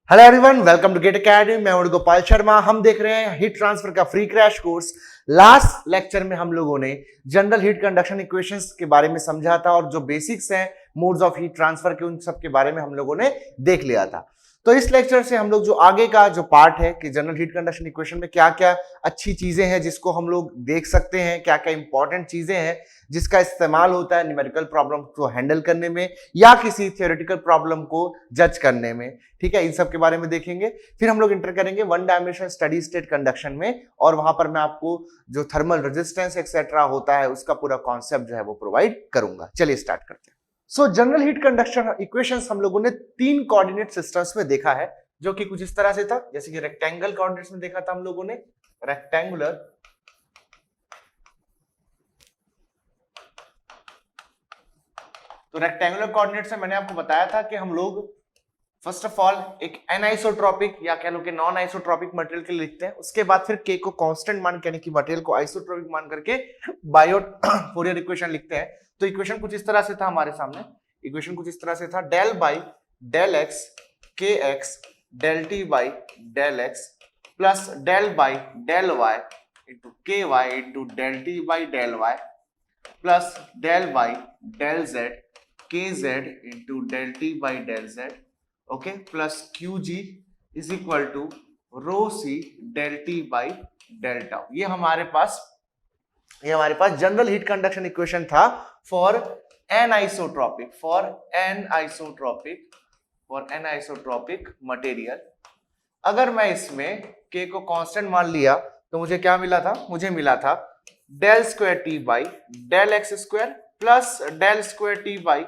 Hello everyone, welcome to GATE academy. मैं हूं गोपाल शर्मा। हम देख रहे हैं हीट ट्रांसफर का free crash course. Last lecture में हम लोगों ने जनरल हीट कंडक्शन इक्वेशंस के बारे में समझा था और जो बेसिक्स हैं मोड्स ऑफ हीट ट्रांसफर के, उन सब के बारे में हम लोगों ने देख लिया था। तो इस लेक्चर से हम लोग जो आगे का जो पार्ट है कि जनरल हीट कंडक्शन इक्वेशन में क्या क्या अच्छी चीजें हैं जिसको हम लोग देख सकते हैं, क्या क्या इंपॉर्टेंट चीजें हैं जिसका इस्तेमाल होता है न्यूमेरिकल प्रॉब्लम को हैंडल करने में या किसी थियोरेटिकल प्रॉब्लम को जज करने में। ठीक है, इन सब के बारे में देखेंगे। फिर हम लोग इंटर करेंगे one dimensional steady state conduction में, और वहां पर मैं आपको जो थर्मल रेजिस्टेंस एक्सेट्रा होता है उसका पूरा कॉन्सेप्ट जो है वो प्रोवाइड करूंगा। चलिए स्टार्ट करते हैं। सो जनरल हीट कंडक्शन इक्वेशंस हम लोगों ने 3 कोऑर्डिनेट सिस्टम्स में देखा है, जो कि कुछ इस तरह से था। जैसे कि रेक्टेंगल कोऑर्डिनेट्स में देखा था हम लोगों ने, रेक्टेंगुलर, तो रेक्टेंगुलर कोऑर्डिनेट्स में मैंने आपको बताया था कि हम लोग फर्स्ट ऑफ ऑल एक एनआइसोट्रॉपिक या कह लो कि नॉन आइसोट्रॉपिक मटेरियल के लिए लिखते हैं। उसके बाद फिर के को कांस्टेंट मान के, यानी कि मटेरियल को आइसोट्रॉपिक मान करके बायोट फोरियर इक्वेशन लिखते हैं। तो इक्वेशन कुछ इस तरह से था हमारे सामने। इक्वेशन कुछ इस तरह से था, del by del x K x del T by del x plus del by del y into K y into del T by del y plus del by del z K z into del T by del z, okay, plus q g is equal to rho c del T by del tau. ये हमारे पास general heat conduction equation था for an isotropic material. अगर मैं इसमें के को constant मान लिया तो मुझे क्या मिला था? मुझे मिला था del square T by del x square plus del square T by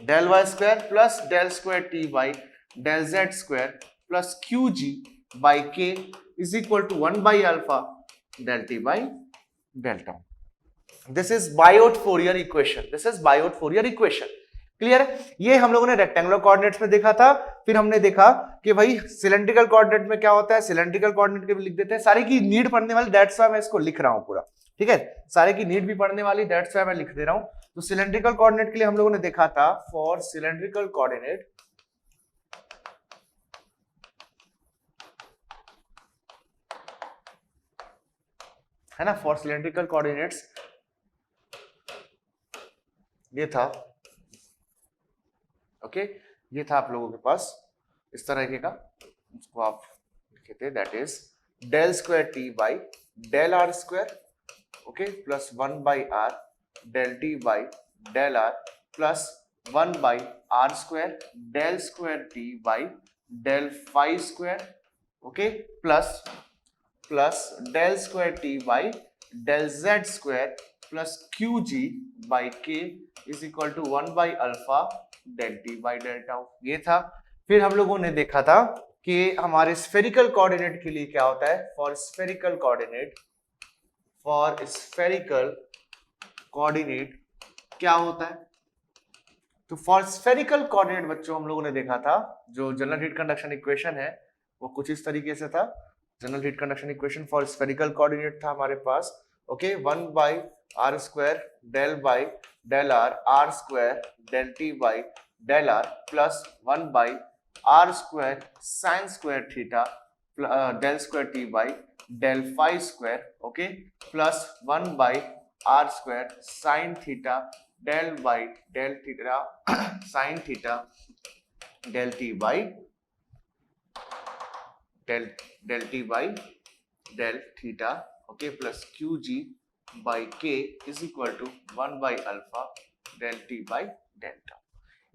del y square plus del square T by del z square plus q g by के is equal to 1 by alpha del T by del tau. This is Biot Fourier equation. Clear? ये हम लोगों ने rectangular coordinates में देखा था। फिर हमने देखा कि भाई सिलेंड्रिकल कोऑर्डिनेट में क्या होता है, सिलेंड्रिकल कोऑर्डिनेट के भी लिख देते हैं। सारे की नीड पढ़ने वाली, दैट्स व्हाई मैं इसको लिख रहा हूं पूरा। ठीक है, सारे की नीड भी पढ़ने वाली, दैट्स व्हाई मैं लिख दे रहा हूं। तो सिलेंड्रिकल कोऑर्डिनेट के लिए हम लोगों ने देखा था फॉर सिलेंड्रिकल कोऑर्डिनेट है ना, फॉर सिलेंड्रिकल कोऑर्डिनेट्स ये था, ओके, ये था आप लोगों के पास इस तरह का, उसको आप लिखे थे, that is del square T by del r square, okay, plus 1 by r del T by del r plus 1 by r square del square T by del phi square, okay, plus del square T by del z square plus q g by के is equal to 1 by alpha del T by del tau. ये था। फिर हम लोगों ने देखा था कि हमारे स्फेरिकल कोऑर्डिनेट के लिए क्या होता है, फॉर स्फेरिकल कोऑर्डिनेट क्या होता है। तो फॉर स्फेरिकल कोऑर्डिनेट बच्चों हम लोगों ने देखा था जो जनरल हीट कंडक्शन इक्वेशन है वो कुछ इस तरीके से था। General heat conduction equation for spherical coordinate था हमारे पास, okay, 1 by r square del by del r square del T by del r plus 1 by r square sine square theta del square T by del phi square, okay, plus 1 by r square sine theta del by del theta sine theta del T by del T by del theta, okay, plus q g by के is equal to 1 by alpha del T by del tau.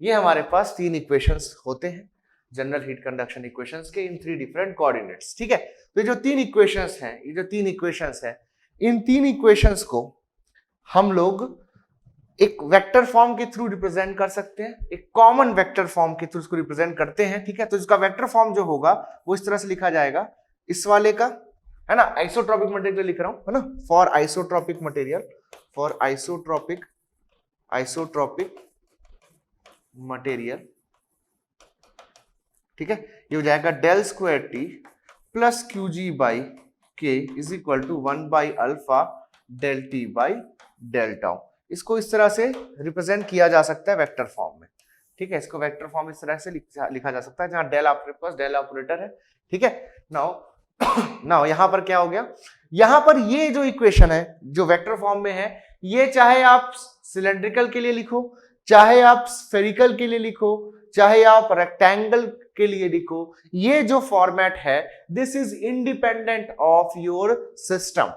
ये हमारे पास 3 equations होते हैं general heat conduction equations के इन 3 different coordinates. ठीक है, तो ये जो 3 इक्वेशंस हैं, इन 3 इक्वेशंस को हम लोग एक वेक्टर फॉर्म के थ्रू रिप्रेजेंट कर सकते हैं, एक कॉमन वेक्टर फॉर्म के थ्रू इसको रिप्रेजेंट करते हैं। ठीक है, तो इसका वेक्टर फॉर्म जो होगा वो इस तरह से लिखा जाएगा, इस वाले का, है ना, आइसोट्रॉपिक मटेरियल लिख रहा हूं, है ना, फॉर आइसोट्रॉपिक मटेरियल, ठीक है, ये हो जाएगा del square T plus q g by के is equal to 1 by alpha del T by del tau. इसको इस तरह से रिप्रेजेंट किया जा सकता है वेक्टर फॉर्म में। ठीक है, इसको वेक्टर फॉर्म इस तरह से लिखा जा सकता है जहां डेल आपके पास डेल ऑपरेटर है। ठीक है, नाउ यहां पर क्या हो गया, यहां पर ये जो इक्वेशन है जो वेक्टर फॉर्म में है, ये चाहे आप सिलेंड्रिकल के लिए लिखो, चाहे आप स्फेरिकल के लिए लिखो, चाहे आप रेक्टेंगल के लिए लिखो, ये जो फॉर्मेट है this is independent of your system.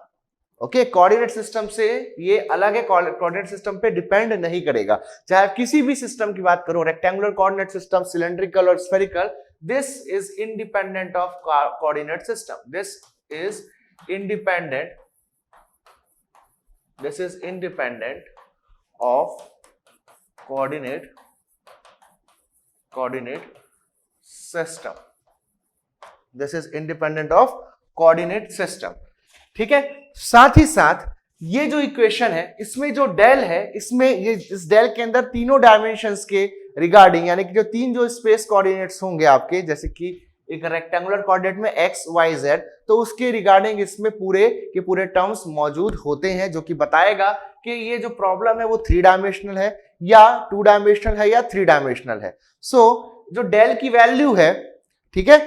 Okay, coordinate system से ये अलग है, कोऑर्डिनेट सिस्टम पे डिपेंड नहीं करेगा। चाहे आप किसी भी सिस्टम की बात करो, रेक्टेंगुलर कोऑर्डिनेट सिस्टम, सिलेंड्रिकल और spherical, this is independent of coordinate system. This is independent of coordinate system. This is independent of coordinate system. ठीक है, साथ ही साथ ये जो इक्वेशन है इसमें जो डेल है, इसमें ये इस डेल के अंदर तीनों डायमेंशंस के रिगार्डिंग, यानी कि जो तीन जो स्पेस कोऑर्डिनेट्स होंगे आपके, जैसे कि एक रेक्टेंगुलर कोऑर्डिनेट में x y z, तो उसके रिगार्डिंग इसमें पूरे के पूरे टर्म्स मौजूद होते हैं, जो कि बताएगा कि ये जो प्रॉब्लम है वो 3 डायमेंशनल है या 2 डायमेंशनल है या 3 डायमेंशनल है। सो जो डेल की वैल्यू है, ठीक है,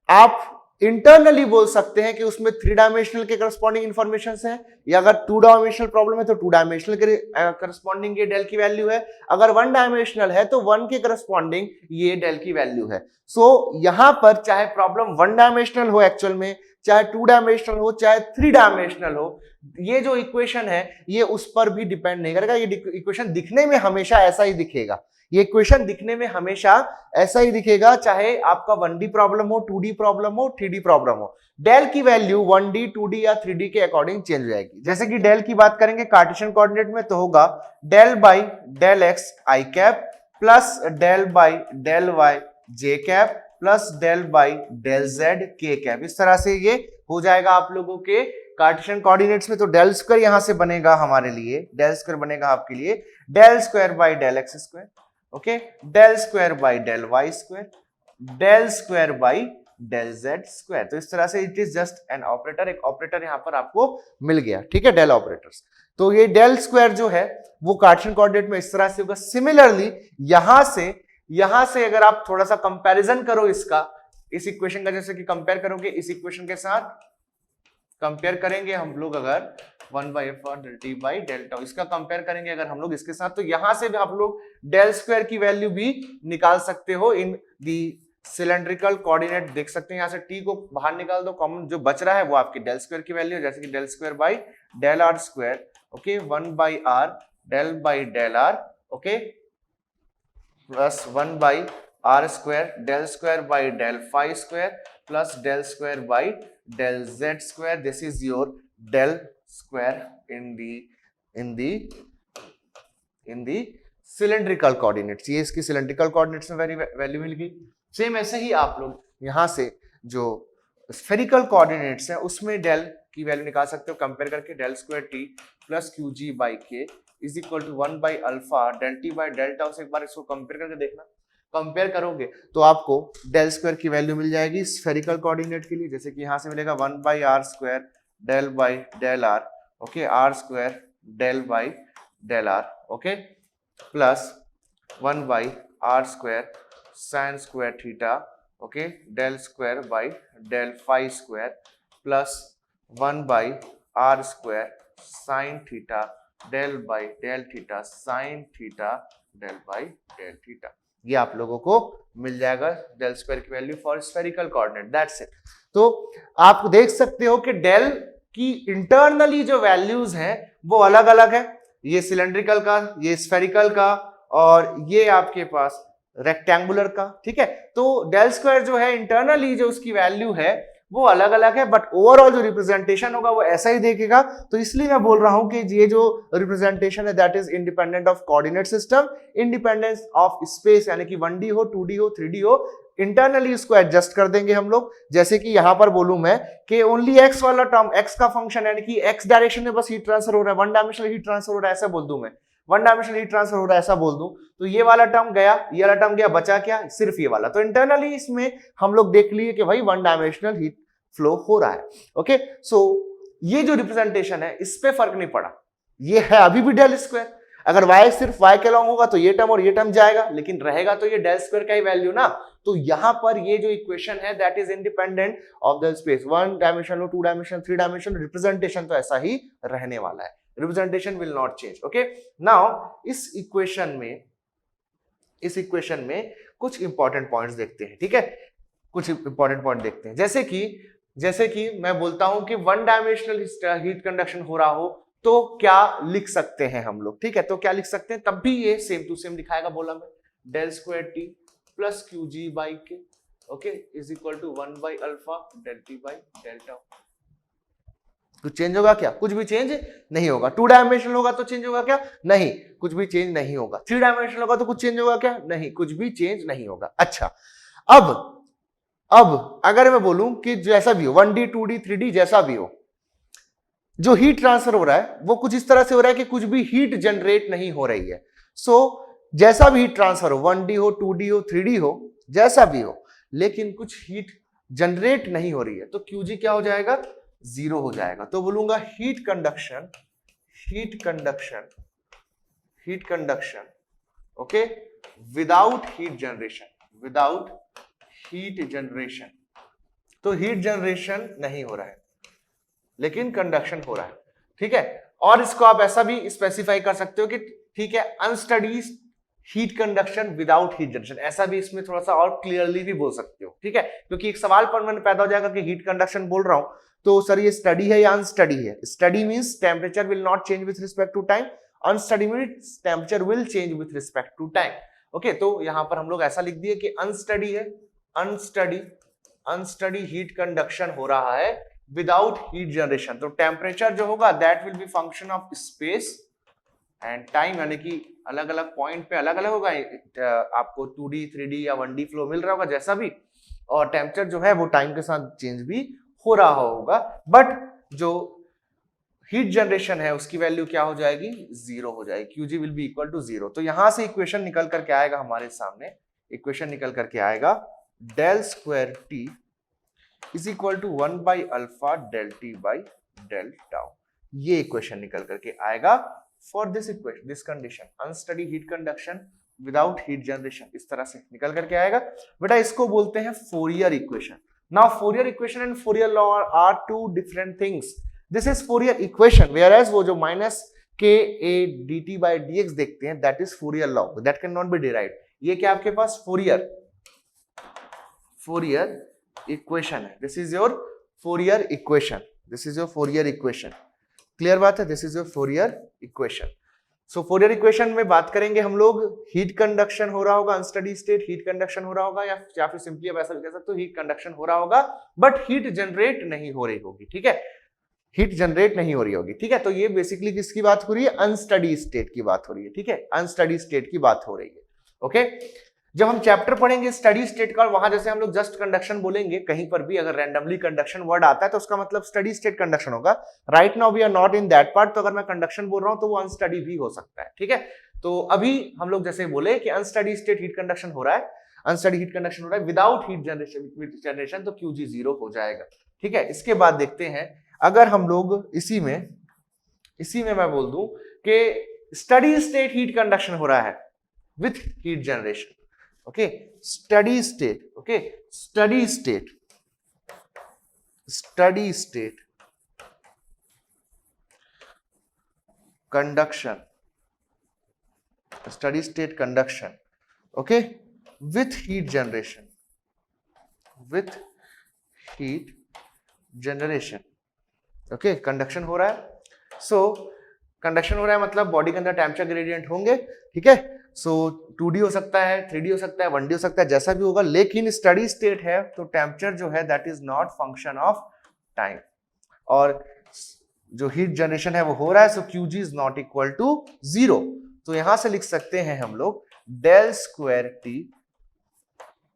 आप इंटरनली बोल सकते हैं कि उसमें 3 डायमेंशनल के करस्पॉन्डिंग इंफॉर्मेशन है, या अगर 2 डायमेंशनल प्रॉब्लम है तो 2 डायमेंशनल के करस्पॉन्डिंग ये डेल की वैल्यू है, अगर 1 डायमेंशनल है तो 1 के करस्पॉन्डिंग ये डेल की वैल्यू है। सो यहां पर चाहे प्रॉब्लम 1 डायमेंशनल हो एक्चुअल में, चाहे 2 डायमेंशनल हो, चाहे 3 डायमेंशनल हो, ये जो इक्वेशन है ये उस पर भी डिपेंड नहीं करेगा। ये इक्वेशन दिखने में हमेशा ऐसा ही दिखेगा, ये इक्वेशन दिखने में हमेशा ऐसा ही दिखेगा, चाहे आपका 1D प्रॉब्लम हो, 2D प्रॉब्लम हो, 3D प्रॉब्लम हो। डेल की वैल्यू 1D, 2D या 3D के अकॉर्डिंग चेंज हो जाएगी। जैसे कि डेल की बात करेंगे कार्टेशियन कोऑर्डिनेट में तो होगा del by del x i cap plus del by del y j cap plus del by del z के कैप। इस तरह से ये हो जाएगा आप लोगों के कार्टेशियन कोऑर्डिनेट्स में। तो डेल स्क्वायर यहां से बनेगा हमारे लिए, डेल स्क्वायर बनेगा आपके लिए del square by del x square, okay, del square by del y square, del square by del z square. तो इस तरह से it is just an operator, एक ऑपरेटर यहां पर आपको मिल गया। ठीक है, डेल ऑपरेटर्स। तो ये डेल स्क्वायर जो है वो कार्टेशियन कोऑर्डिनेट में इस तरह से होगा। सिमिलरली यहां से अगर आप थोड़ा सा कंपैरिजन करो इसका, इस इक्वेशन का, जैसे कि कंपेयर करोगे इस इक्वेशन के साथ, कंपेयर करेंगे हम लोग अगर 1/f del T by del tau, इसका कंपेयर करेंगे अगर हम लोग इसके साथ, तो यहां से भी आप लोग डेल स्क्वायर की वैल्यू भी निकाल सकते हो इन दी सिलेंड्रिकल कोऑर्डिनेट। देख सकते हैं यहां से t को बाहर निकाल दो, कॉमन जो बच रहा है वो आपकी डेल स्क्वायर की वैल्यू है, जैसे कि del square by del r square, okay, 1/r del by del r, okay, plus 1/r square del square by del phi square plus del square by del z square. This is your del square in the cylindrical coordinates. ये इसकी cylindrical coordinates में value मिल गई। Same ऐसे ही आप लोग यहाँ से जो spherical coordinates है उसमें del की वैल्यू निकाल सकते हो, कंपेयर करके del square t plus q g by के इज इक्वल टू 1/अल्फा del T by del tau से एक बार इसको कंपेयर करके देखना। कंपेयर करोगे तो आपको डेल स्क्वायर की वैल्यू मिल जाएगी स्फेरिकल कोऑर्डिनेट के लिए, जैसे कि यहां से मिलेगा 1/r square del by del r, okay, r square del by del r, okay, plus 1/r square sine square theta, okay, del square by del phi square plus 1/r square sine theta del by del theta sine theta del by del theta. ये आप लोगों को मिल जाएगा del square की value for spherical coordinate, that's it. तो आप देख सकते हो कि डेल की इंटरनली जो वैल्यूज हैं वो अलग अलग है, ये सिलेंड्रिकल का, ये स्फेरिकल का और ये आपके पास रेक्टेंगुलर का। ठीक है, तो डेल स्क्वायर जो है इंटरनली जो उसकी वैल्यू है वो अलग अलग है, बट ओवरऑल जो रिप्रेजेंटेशन होगा वो ऐसा ही देखेगा। तो इसलिए मैं बोल रहा हूं कि ये जो रिप्रेजेंटेशन है that is independent of coordinate system, independence of space, यानी कि 1D हो, 2D हो, 3D हो, इंटरनली इसको एडजस्ट कर देंगे हम लोग। जैसे कि यहां पर बोलूं मैं कि ओनली एक्स वाला टर्म, एक्स का फंक्शन यानी कि एक्स डायरेक्शन में बस हीट ट्रांसफर हो रहा है, 1 डायमेंशनल हीट ट्रांसफर हो रहा है ऐसा बोल दूं मैं, 1 डायमेंशनल हीट ट्रांसफर हो रहा है ऐसा बोल दूं, तो ये वाला टर्म गया, ये वाला टर्म गया, बचा क्या, सिर्फ ये वाला। तो इंटरनली इसमें हम लोग देख लिए कि भाई 1 डायमेंशनल हीट फ्लो हो रहा है। ओके, सो ये जो रिप्रेजेंटेशन है इस पे फर्क नहीं पड़ा, ये है अभी भी डेल स्क्वायर। अगर y सिर्फ y के अलॉन्ग होगा तो ये टर्म और ये टर्म जाएगा, लेकिन रहेगा तो ये डेल स्क्वायर का ही वैल्यू ना। तो यहां पर ये जो इक्वेशन है that is independent of the space, 1 dimension हो, 2 डायमेंशन, 3 डायमेंशन, रिप्रेजेंटेशन तो ऐसा ही रहने वाला है, representation will not change. Okay, now इस इक्वेशन में कुछ इंपॉर्टेंट पॉइंट्स देखते हैं, ठीक है, कुछ इंपॉर्टेंट पॉइंट देखते हैं। जैसे कि मैं बोलता हूं कि 1 डायमेंशनल हीट कंडक्शन हो रहा हो तो क्या लिख सकते हैं हम लोग, ठीक है, तो क्या लिख सकते हैं, तब भी ये सेम टू सेम दिखाएगा, बोला मैं, del square T plus q g by K, okay, is equal to 1 by alpha del T by del tau. कुछ चेंज होगा क्या? कुछ भी चेंज नहीं होगा। 2 डायमेंशनल होगा तो चेंज होगा क्या? नहीं, कुछ भी चेंज नहीं होगा। 3 डायमेंशनल होगा तो कुछ चेंज होगा क्या? नहीं, कुछ भी चेंज नहीं होगा। अच्छा, अब अगर मैं बोलूं कि जैसा भी हो, 1D 2D 3D जैसा भी हो, जो हीट ट्रांसफर हो रहा है वो कुछ इस तरह से हो रहा है कि कुछ भी हीट जनरेट नहीं हो रही है। सो जैसा भी हीट ट्रांसफर हो, 1D हो, 2D हो, 3D हो, जैसा भी हो, लेकिन कुछ हीट जनरेट नहीं हो रही है तो QG क्या हो जाएगा? 0 हो जाएगा। तो बोलूंगा heat conduction, okay, without heat generation, तो हीट जनरेशन नहीं हो रहा है लेकिन कंडक्शन हो रहा है, ठीक है। और इसको आप ऐसा भी स्पेसिफाई कर सकते हो कि ठीक है, unsteady heat conduction without heat generation, ऐसा भी इसमें थोड़ा सा और क्लियरली भी बोल सकते हो, ठीक है, क्योंकि एक सवाल पर मैंने पैदा हो जाएगा कि हीट कंडक्शन बोल रहा हूं तो सर ये स्टडी है या अनस्टडी है? Steady means temperature will not change with respect to time, unsteady means temperature will change with respect to time. Okay, तो यहां पर हम लोग ऐसा लिख दिए कि अनस्टडी है, अनस्टडी हीट कंडक्शन हो रहा है विदाउट हीट जनरेशन। तो टेम्परेचर जो होगा that will B function of space and time, यानी कि अलग अलग पॉइंट पे अलग अलग होगा, आपको 2D 3D या 1D फ्लो मिल रहा होगा जैसा भी, और टेम्परेचर जो है वो टाइम के साथ चेंज भी हो रहा होगा, बट जो हीट जनरेशन है उसकी वैल्यू क्या हो जाएगी? 0 हो जाएगी, QG will be equal to 0। तो यहां से इक्वेशन निकल करके आएगा हमारे सामने, इक्वेशन निकल करके आएगा del square t is equal to 1 by alpha del T by del tau. ये इक्वेशन निकल करके आएगा for this equation, this condition, unsteady heat conduction without heat generation, इस तरह से निकल करके आएगा। बेटा इसको बोलते हैं Fourier equation. Now Fourier equation and Fourier law are two different things. This is Fourier equation, whereas वो जो minus k A d t by d x देखते हैं that is Fourier law, that can not be derived. ये क्या आपके पास Fourier equation है, this is your Fourier equation, this is your Fourier equation. Clear बात है? This is your Fourier equation. So Fourier equation में बात करेंगे हम लोग, हीट कंडक्शन हो रहा होगा, अनस्टडी स्टेट हीट कंडक्शन हो रहा होगा, या फिर सिंपली अब ऐसा भी कह सकते हो हीट कंडक्शन हो रहा होगा बट हीट जनरेट नहीं हो रही होगी, ठीक है, हीट जनरेट नहीं हो रही होगी, ठीक है। तो ये बेसिकली किसकी बात हो रही है? अनस्टडी स्टेट की बात हो रही है, ठीक है, अनस्टडी स्टेट की बात हो रही है। ओके, जब हम चैप्टर पढ़ेंगे स्टडी स्टेट का, वहां जैसे हम लोग जस्ट कंडक्शन बोलेंगे, कहीं पर भी अगर रैंडमली कंडक्शन वर्ड आता है तो उसका मतलब स्टडी स्टेट कंडक्शन होगा। Right now we are not in that part, तो अगर मैं कंडक्शन बोल रहा हूं तो वो अनस्टडी भी हो सकता है, ठीक है। तो अभी हम लोग जैसे बोले कि अनस्टडी स्टेट हीट कंडक्शन हो रहा है, अनस्टडी हीट कंडक्शन हो रहा है विदाउट हीट जनरेशन, तो QG 0 हो जाएगा, ठीक है। इसके बाद देखते हैं, अगर हम लोग इसी में मैं बोल दूं कि स्टडी स्टेट हीट कंडक्शन हो रहा है with heat generation, okay, study state conduction, okay, with heat generation, okay, conduction हो रहा है। सो कंडक्शन हो रहा है मतलब बॉडी के अंदर टेम्परेचर ग्रेडियंट होंगे, ठीक है। सो 2D हो सकता है, 3D हो सकता है, 1D हो सकता है, जैसा भी होगा, लेकिन स्टडी स्टेट है तो टेम्परेचर जो है that is not function of time, और जो हीट जनरेशन है वो हो रहा है, so QG is not equal to 0। तो यहां से लिख सकते हैं हम लोग del square T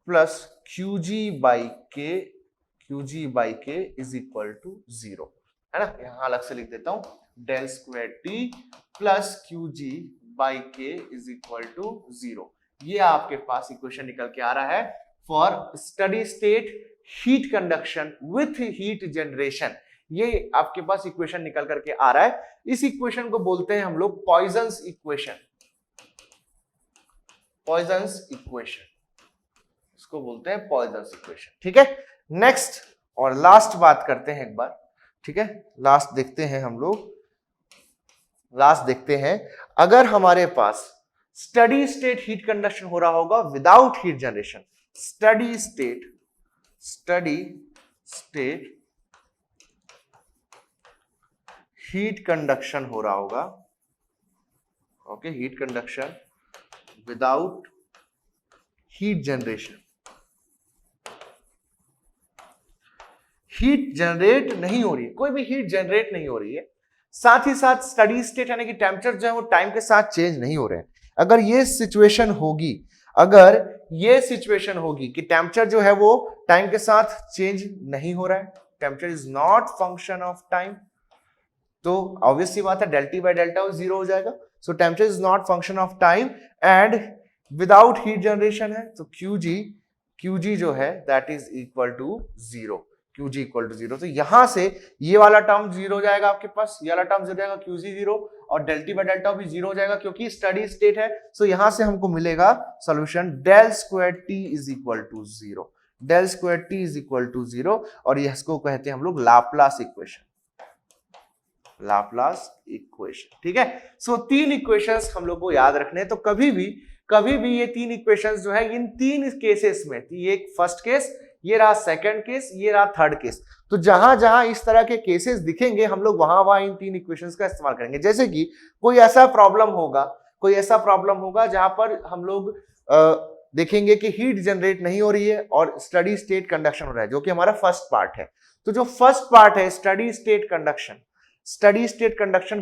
plus QG by के इज इक्वल टू 0, है ना। यहां अलग से लिख देता हूं, del square T plus QG by के इज इक्वल टू 0। ये आपके पास इक्वेशन निकल के आ रहा है for study state heat conduction with heat generation. ये आपके पास इक्वेशन निकल करके आ रहा है। इस इक्वेशन को बोलते हैं हम लोग पॉइजन्स इक्वेशन, पॉइजन्स इक्वेशन, इसको बोलते हैं पॉइजन्स इक्वेशन। ठीक है, नेक्स्ट और लास्ट बात करते हैं एक बार। ठीक है, लास्ट देखते हैं हम लोग, लास्ट देखते हैं, अगर हमारे पास स्टडी स्टेट हीट कंडक्शन हो रहा होगा without heat generation, study state heat conduction हो रहा होगा, okay, heat conduction without heat generation, heat generate नहीं हो रही है, कोई भी हीट जनरेट नहीं हो रही है, साथ ही साथ स्टडी स्टेट यानी कि टेम्परेचर जो है वो टाइम के साथ चेंज नहीं हो रहे हैं। अगर ये सिचुएशन होगी, अगर ये सिचुएशन होगी कि टेम्परेचर जो है वो टाइम के साथ चेंज नहीं हो रहा है, temperature is not function of time, तो ऑब्वियस सी बात है डेल्टा टी बाय डेल्टा वो जीरो हो जाएगा। So temperature is not function of time and without heat generation है, तो QG जो है that is equal to zero, QG equal to zero. तो यहां से ये वाला टर्म जीरो हो जाएगा आपके पास, ये वाला टर्म जीरो हो जाएगा, QG जीरो और डेल टी बाय डेल्टा भी जीरो हो जाएगा क्योंकि स्टडी स्टेट है। सो यहां से हमको मिलेगा solution del square t is equal to zero, del square t is equal to zero, और इसको कहते हैं हम लोग लाप्लास इक्वेशन, लाप्लास इक्वेशन। ठीक है, सो तीन इक्वेशंस हम लोग को याद रखने हैं। तो कभी भी ये तीन इक्वेशंस जो है इन तीन केसेस में, ये फर्स्ट केस, ये रहा सेकंड केस, ये रहा थर्ड केस, तो जहां जहां इस तरह के केसेस दिखेंगे हम लोग वहां इन तीन इक्वेशंस का इस्तेमाल करेंगे। जैसे कि कोई ऐसा प्रॉब्लम होगा जहां पर हम लोग देखेंगे कि हीट जनरेट नहीं हो रही है और स्टडी स्टेट कंडक्शन हो रहा है, जो कि हमारा फर्स्ट पार्ट है। तो जो फर्स्ट पार्ट है steady state conduction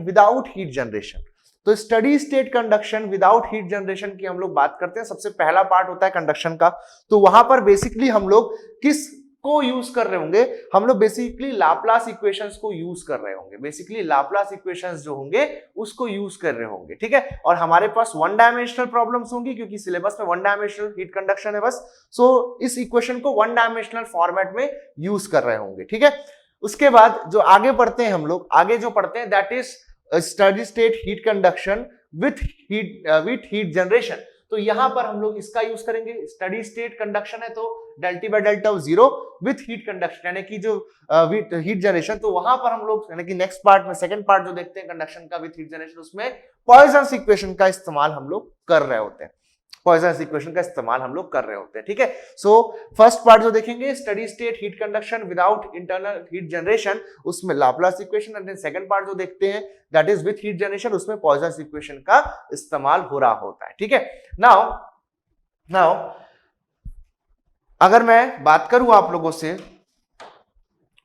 without heat generation, तो steady state conduction without heat generation की हम लोग बात करते हैं। सबसे पहला पार्ट होता है कंडक्शन का, तो वहां पर बेसिकली हम लोग किस को यूज कर रहे होंगे, हम लोग बेसिकली लाप्लास इक्वेशंस को यूज कर रहे होंगे, बेसिकली लाप्लास इक्वेशंस जो होंगे उसको यूज कर रहे होंगे। ठीक है, और हमारे पास वन डायमेंशनल प्रॉब्लम्स होंगी क्योंकि सिलेबस में वन डायमेंशनल हीट कंडक्शन है बस। सो इस इक्वेशन को वन डायमेंशनल फॉर्मेट में यूज कर रहे होंगे। ठीक है, उसके बाद जो आगे पढ़ते हैं हम लोग, आगे जो पढ़ते हैं that is study state heat conduction with heat generation. तो यहां पर हम लोग इसका यूज करेंगे, स्टडी स्टेट कंडक्शन है तो del t by delta zero, with heat conduction यानी कि जो हीट जनरेशन, तो वहां पर हम लोग यानी कि नेक्स्ट पार्ट में सेकंड पार्ट जो देखते हैं कंडक्शन का विथ हीट जनरेशन, उसमें पॉइजन्स इक्वेशन का इस्तेमाल हम लोग कर रहे होते हैं, पॉइजन्स इक्वेशन का इस्तेमाल हम लोग कर रहे होते हैं। ठीक है, सो फर्स्ट पार्ट जो देखेंगे steady state heat conduction without internal heat generation, उसमें Laplace equation, and then second part जो देखते हैं that is with heat generation, उसमें पॉइजन्स इक्वेशन का इस्तेमाल हो रहा होता है। ठीक है, नाउ अगर मैं बात करूं आप लोगों से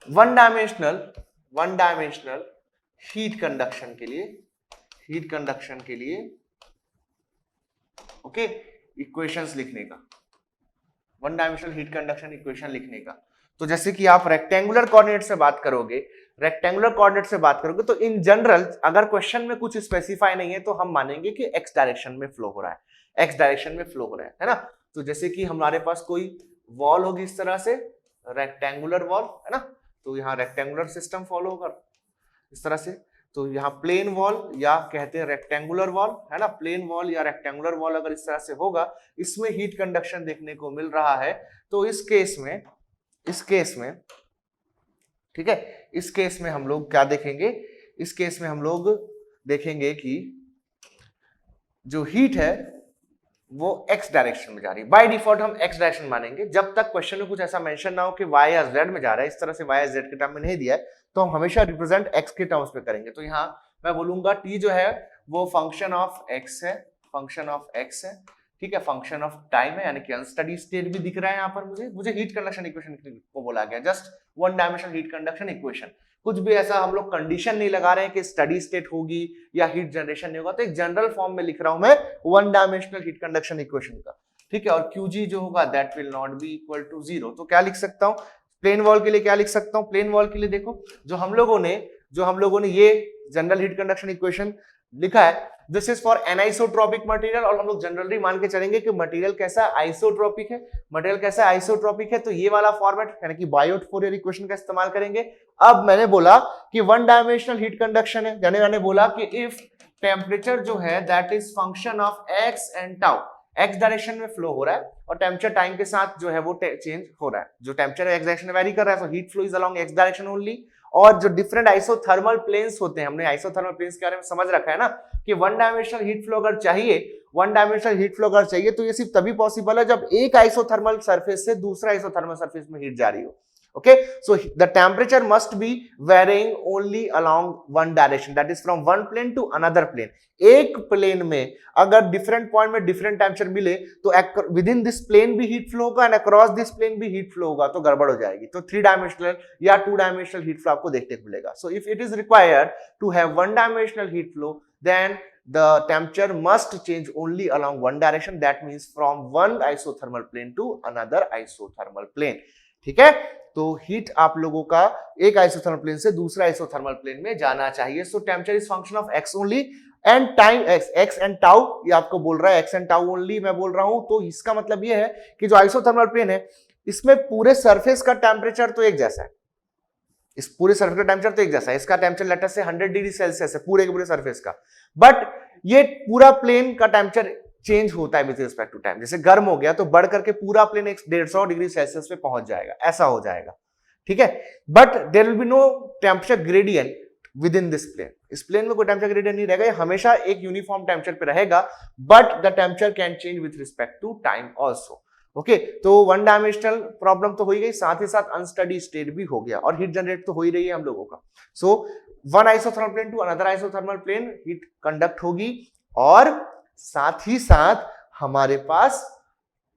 वन डायमेंशनल हीट कंडक्शन के लिए ओके इक्वेशंस लिखने का, one dimensional heat conduction equation लिखने का, तो जैसे कि आप रेक्टेंगुलर कोऑर्डिनेट से बात करोगे, तो इन जनरल अगर क्वेश्चन में कुछ स्पेसिफाई नहीं है तो हम मानेंगे कि एक्स डायरेक्शन में फ्लो हो रहा है, है ना। तो जैसे कि हमारे पास कोई वॉल होगी इस तरह से, रेक्टेंगुलर वॉल है ना, तो यहाँ रेक्टेंगुलर सिस्टम फॉलो होगा इस तरह से, तो यहाँ प्लेन वॉल या कहते हैं रेक्टेंगुलर वॉल है ना, प्लेन वॉल या रेक्टेंगुलर वॉल अगर इस तरह से होगा, इसमें हीट कंडक्शन देखने को मिल रहा है। तो इस केस में ठीक है, इस केस में हम लोग क्या देखेंगे, इस केस में हम लोग देखेंगे कि जो हीट है वो एक्स डायरेक्शन में जा रही है। बाय डिफॉल्ट हम एक्स डायरेक्शन मानेंगे, जब तक क्वेश्चन में कुछ ऐसा मेंशन ना हो कि वाई या जेड में जा रहा है, इस तरह से वाई या जेड के टर्म में नहीं दिया है तो हम हमेशा रिप्रेजेंट एक्स के टर्म्स पे करेंगे। तो यहाँ मैं बोलूंगा टी जो है वो फंक्शन ऑफ एक्स है, ठीक है, फंक्शन ऑफ टाइम है, यानी कि अनस्टडी स्टेट भी दिख रहा है यहाँ पर मुझे हीट कंडक्शन इक्वेशन को बोला गया, just one dimensional heat conduction equation, कुछ भी ऐसा हम लोग कंडीशन नहीं लगा रहे हैं कि स्टडी स्टेट होगी या हीट जनरेशन नहीं होगा, तो एक जनरल फॉर्म में लिख रहा हूं मैं one dimensional heat conduction equation का। ठीक है, और QG जो होगा that will not be equal to zero. तो क्या लिख सकता हूं प्लेन वॉल के लिए, क्या लिख सकता हूं प्लेन वॉल के लिए, देखो जो हम लोगों ने ये जनरल हीट कंडक्शन इक्वेशन लिखा है this is for anisotropic material, और हम लोग जनरली मान के चलेंगे कि मटेरियल कैसा आइसोट्रॉपिक है, मटेरियल कैसा आइसोट्रॉपिक है, तो ये वाला फॉर्मेट यानी कि बायोट फोरियर इक्वेशन का इस्तेमाल करेंगे। अब मैंने बोला कि वन डायमेंशनल हीट कंडक्शन है, यानी मैंने बोला कि इफ टेम्परेचर जो है that is function of x and tau, x direction में फ्लो हो रहा है और टेम्परेचर टाइम के साथ जो है वो चेंज हो रहा है, जो टेम्परेचर एक्स डायरेक्शन में वेरी कर रहा है, so heat flow is along x direction only. और जो डिफरेंट आइसोथर्मल प्लेन्स होते हैं, हमने आइसोथर्मल प्लेन्स के बारे में समझ रखा है ना कि वन डायमेंशनल हीट फ्लो अगर चाहिए, वन डायमेंशनल हीट फ्लो अगर चाहिए तो ये सिर्फ तभी पॉसिबल है जब एक आइसोथर्मल सरफेस से दूसरा आइसोथर्मल सरफेस में हीट जा रही हो। Okay, so the temperature must be varying only along one direction, that is from one plane to another plane. एक प्लेन में अगर डिफरेंट पॉइंट में डिफरेंट टेम्परेचर मिले तो विद इन दिस प्लेन भी हीट फ्लो होगा एंड अक्रॉस दिस प्लेन भी heat flow होगा, तो गड़बड़ हो जाएगी। तो थ्री डायमेंशनल या टू डायमेंशनल हीट फ्लो आपको देखने को मिलेगा। So if it is required to have one dimensional heat flow then the temperature must change only along one direction, that means from one isothermal plane to another isothermal plane। ठीक है, तो heat आप लोगों का एक isothermal plane से दूसरा isothermal plane में जाना चाहिए। सो temperature is function of x only and time x and tau, ये आपको बोल रहा है एक्स एंड टाउ ओनली, मैं बोल रहा हूं। तो इसका मतलब ये है कि जो आइसोथर्मल प्लेन है इसमें पूरे सरफेस का टेम्परेचर तो एक जैसा है, इस पूरे सरफेस का टेम्परेचर तो एक जैसा है, इसका टेम्परेचर लेटर से 100 डिग्री सेल्सियस है पूरे के पूरे सरफेस का, बट ये पूरा प्लेन का टेम्परेचर चेंज होता है विद रिस्पेक्ट टू टाइम। जैसे गर्म हो गया तो बढ़ करके पूरा प्लेन 150 डिग्री सेल्सियस पे पहुंच जाएगा, ऐसा हो जाएगा। ठीक है, but there will be no temperature gradient within this plane, इस प्लेन में कोई टेम्परेचर ग्रेडियंट नहीं रहेगा, ये हमेशा एक यूनिफॉर्म टेम्परेचर पे रहेगा, but the temperature can change with respect to time also. Okay, तो वन डायमेंशनल प्रॉब्लम तो हो ही गई, साथ ही साथ अनस्टडी स्टेट भी हो गया, और हीट जनरेट तो हो ही रही है हम लोगों का। So one isothermal plane to another isothermal plane heat conduct होगी, और साथ ही साथ हमारे पास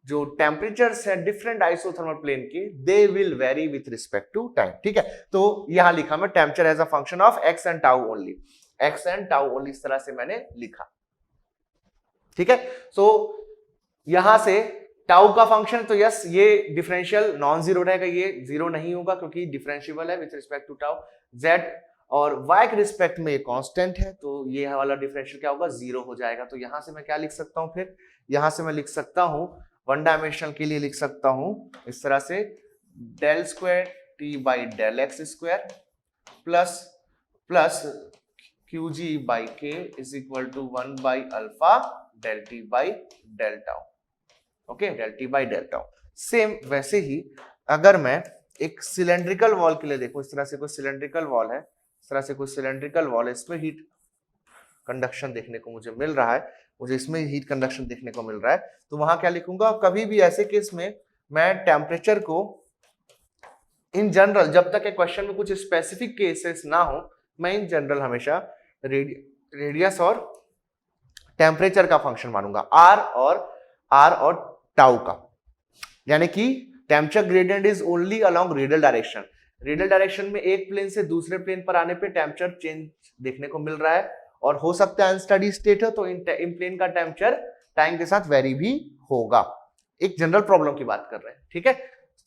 जो टेम्परेचर्स है डिफरेंट आइसोथर्मल प्लेन के, they will vary with respect to time. ठीक है, तो यहां लिखा मैं temperature as a function of x and tau only, x and tau only, इस तरह से मैंने लिखा। ठीक है, सो यहां से टाउ का फंक्शन, तो यस ये डिफरेंशियल नॉन जीरो रहेगा, ये जीरो नहीं होगा क्योंकि डिफरेंशिएबल है with respect to tau. Z और वाई के रिस्पेक्ट में ये कांस्टेंट है, तो ये वाला डिफरेंशियल क्या होगा, जीरो हो जाएगा। तो यहां से मैं क्या लिख सकता हूं, फिर यहां से मैं लिख सकता हूं वन डायमेंशनल के लिए लिख सकता हूं इस तरह से, del square T by del x square plus plus q g by के is equal to 1 by alpha del T by del tau. Okay, del T by del tau. Same वैसे ही अगर मैं एक सिलेंड्रिकल वॉल के लिए देखो, इस तरह से कोई सिलेंड्रिकल वॉल है, इस तरह से कोई सिलेंड्रिकल वॉल है, इसमें हीट कंडक्शन देखने को मुझे मिल रहा है, मुझे इसमें हीट कंडक्शन देखने को मिल रहा है, तो वहां क्या लिखूंगा, कभी भी ऐसे केस में मैं टेम्परेचर को इन जनरल, जब तक क्वेश्चन में कुछ स्पेसिफिक केसेस ना हो, मैं इन जनरल हमेशा रेडियस और टेम्परेचर का फंक्शन मानूंगा, आर और टाउ का, यानी कि temperature gradient is only along radial direction. Radial direction में एक प्लेन से दूसरे प्लेन पर आने पे टेम्परेचर चेंज देखने को मिल रहा है, और हो सकता है अनस्टडी स्टेट हो तो इन प्लेन का टेम्परेचर टाइम के साथ वेरी भी होगा। एक जनरल प्रॉब्लम की बात कर रहे हैं। ठीक है,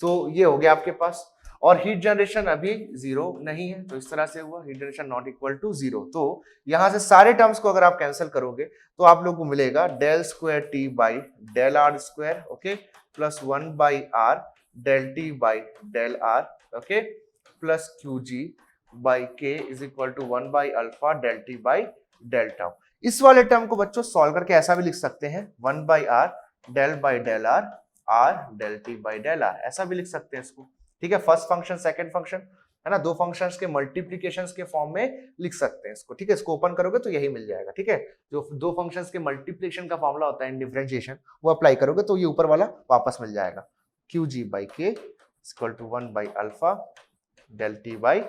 तो ये हो गया आपके पास, और हीट जनरेशन अभी जीरो नहीं है, तो इस तरह से हुआ heat generation not equal to zero. तो यहां से सारे टर्म्स को अगर आप कैंसिल करोगे तो आप लोग को मिलेगा del square T by del r square, okay, plus 1 by r del T by del r, okay, plus q g by के is equal to 1 by alpha del T by del tau. इस वाले term को बच्चों solve करके ऐसा भी लिख सकते हैं, 1 by r del r del T by del r, ऐसा भी लिख सकते हैं इसको। ठीक है, फर्स्ट फंक्शन सेकंड फंक्शन है ना, दो फंक्शंस के मल्टीप्लिकेशंस के फॉर्म में लिख सकते हैं इसको। ठीक है, इसको ओपन करोगे तो यही मिल जाएगा। ठीक है, जो दो फंक्शंस के मल्टीप्लिकेशन का फॉर्मूला होता है इन डिफरेंशिएशन, वो अप्लाई करोगे तो ये ऊपर वाला वापस मिल जाएगा, q g by k equal to 1 by alpha del T by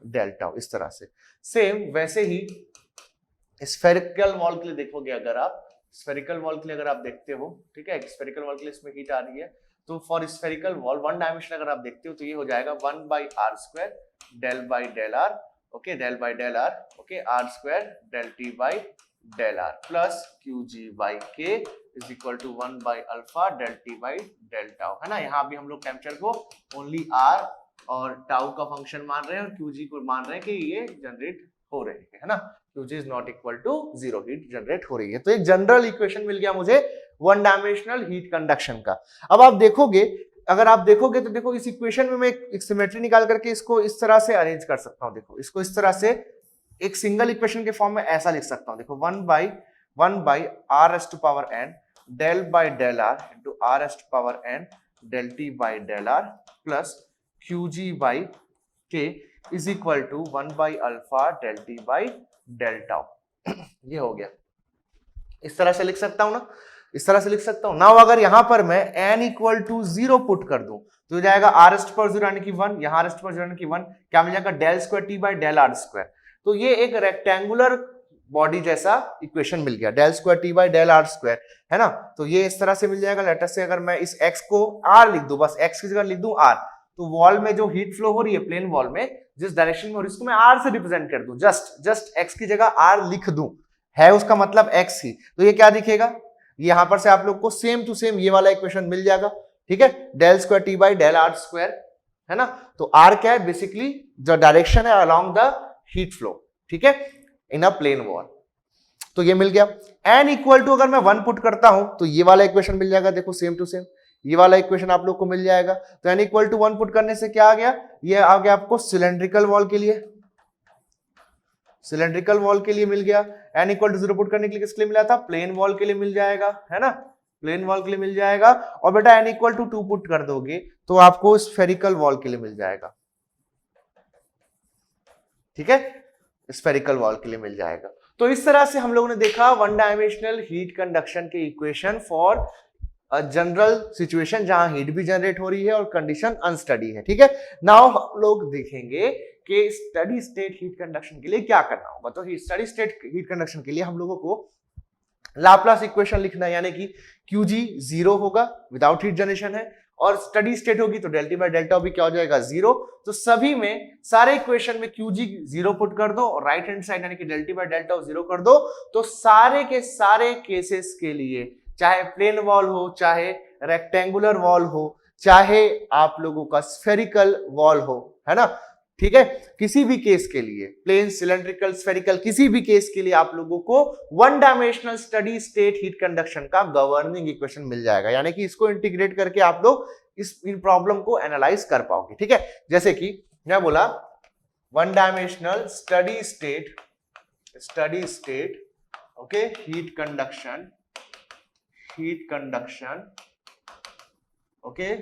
del tau, इस तरह से। सेम वैसे ही स्फेरिकल वॉल के लिए देखोगे, अगर आप स्फेरिकल वॉल के लिए अगर आप देखते हो, ठीक है, स्फेरिकल वॉल के लिए इसमें हीट आ रही है, तो for spherical wall one dimension अगर आप देखते हो तो ये हो जाएगा 1 by r square del by del r, okay, del by del r, okay, r square del T by del r plus q g by के is equal to 1 by alpha del T by del tau, है ना। यहाँ भी हम लोग temperature को only r और tau का फंक्शन मान रहे हैं और क्यू जी को मान रहे हैं कि ये जनरेट हो रहे हैं, है ना, Qg is not equal to 0, heat generate हो रही है। तो एक जनरल इक्वेशन मिल गया मुझे वन डायमेंशनल हीट कंडक्शन का। अब आप देखोगे, अगर आप देखोगे तो देखो इस इक्वेशन में मैं एक सिमेट्री निकाल करके इसको इस तरह से अरेंज कर सकता हूं। देखो इसको इस तरह से एक सिंगल इक्वेशन के फॉर्म में ऐसा लिख सकता हूं। देखो 1 by r s to power n del by del r into r s to power n del T by del r plus q g by के is equal to 1 by alpha del T by del tau. ये हो गया, इस तरह से लिख सकता हूं ना, इस तरह से लिख सकता हूं। नाउ अगर यहां पर मैं n इक्वल टू 0 पुट कर दूं तो हो जाएगा आर एस पर 0 यानी कि 1, यहां आर एस पर 0 यानी कि 1, क्या मिल जाएगा del square T by del r square. तो ये एक रेक्टेंगुलर बॉडी जैसा इक्वेशन मिल गया, del square T by del r square, है ना। तो ये इस तरह से मिल जाएगा। लेटर से अगर मैं इस x को r लिख दूं, बस x की जगह लिख दूं r, तो वॉल में जो हीट फ्लो हो रही है प्लेन वॉल में जिस डायरेक्शन में हो रही है उसको मैं r से रिप्रेजेंट कर दूं, जस्ट x की जगह r लिख दूं, है उसका मतलब x ही। तो ये क्या दिखेगा, यहां पर से आप लोग को सेम टू सेम ये वाला इक्वेशन मिल जाएगा, ठीक है, del square T by del r square, है ना। तो r क्या है, बेसिकली जो डायरेक्शन है अलोंग द हीट फ्लो, ठीक है, इन अ प्लेन वॉल। तो ये मिल गया। n इक्वल टू अगर मैं 1 पुट करता हूं तो ये वाला इक्वेशन मिल जाएगा, देखो सेम टू सेम ये वाला इक्वेशन आप लोग को मिल जाएगा। तो n इक्वल टू 1 पुट करने से क्या आ गया, ये आ गया आपको सिलेंड्रिकल वॉल के लिए, सिलेंड्रिकल वॉल के लिए मिल गया। n इक्वल टू 0 पुट करने के लिए किसके लिए मिला था, प्लेन वॉल के लिए मिल जाएगा, है ना, प्लेन वॉल के लिए मिल जाएगा। और बेटा n इक्वल टू 2 पुट कर दोगे तो आपको स्फेरिकल वॉल के लिए मिल जाएगा, ठीक है, स्फेरिकल वॉल के लिए मिल जाएगा। तो इस तरह से हम लोगों ने देखा वन डायमेंशनल हीट कंडक्शन के इक्वेशन फॉर जनरल सिचुएशन जहां हीट भी जनरेट हो रही है और कंडीशन अनस्टडी है, ठीक है। नाउ हम लोग देखेंगे कि स्टडी स्टेट हीट कंडक्शन के लिए क्या करना होगा। तो स्टडी स्टेट हीट कंडक्शन के लिए हम लोगों को लाप्लास इक्वेशन लिखना है, यानी कि Qg 0 होगा विदाउट हीट जनरेशन है, और स्टडी स्टेट होगी तो del T by del tau भी क्या हो जाएगा 0। तो सभी में सारे इक्वेशन में Qg 0 पुट कर दो और राइट हैंड साइड यानी कि del T by del tau 0 कर दो। तो सारे के सारे केसेस के लिए, चाहे प्लेन वॉल हो, चाहे रेक्टेंगुलर वॉल हो, चाहे आप लोगों का स्फेरिकल वॉल हो, है ना, ठीक है, किसी भी केस के लिए, प्लेन, सिलेंड्रिकल, स्फेरिकल, किसी भी केस के लिए आप लोगों को one dimensional steady state heat conduction का गवर्निंग इक्वेशन मिल जाएगा, यानी कि इसको इंटीग्रेट करके आप लोग इन प्रॉब्लम को एनालाइज कर पाओगे, ठीक है। जैसे कि मैं बोला one dimensional steady state okay heat conduction okay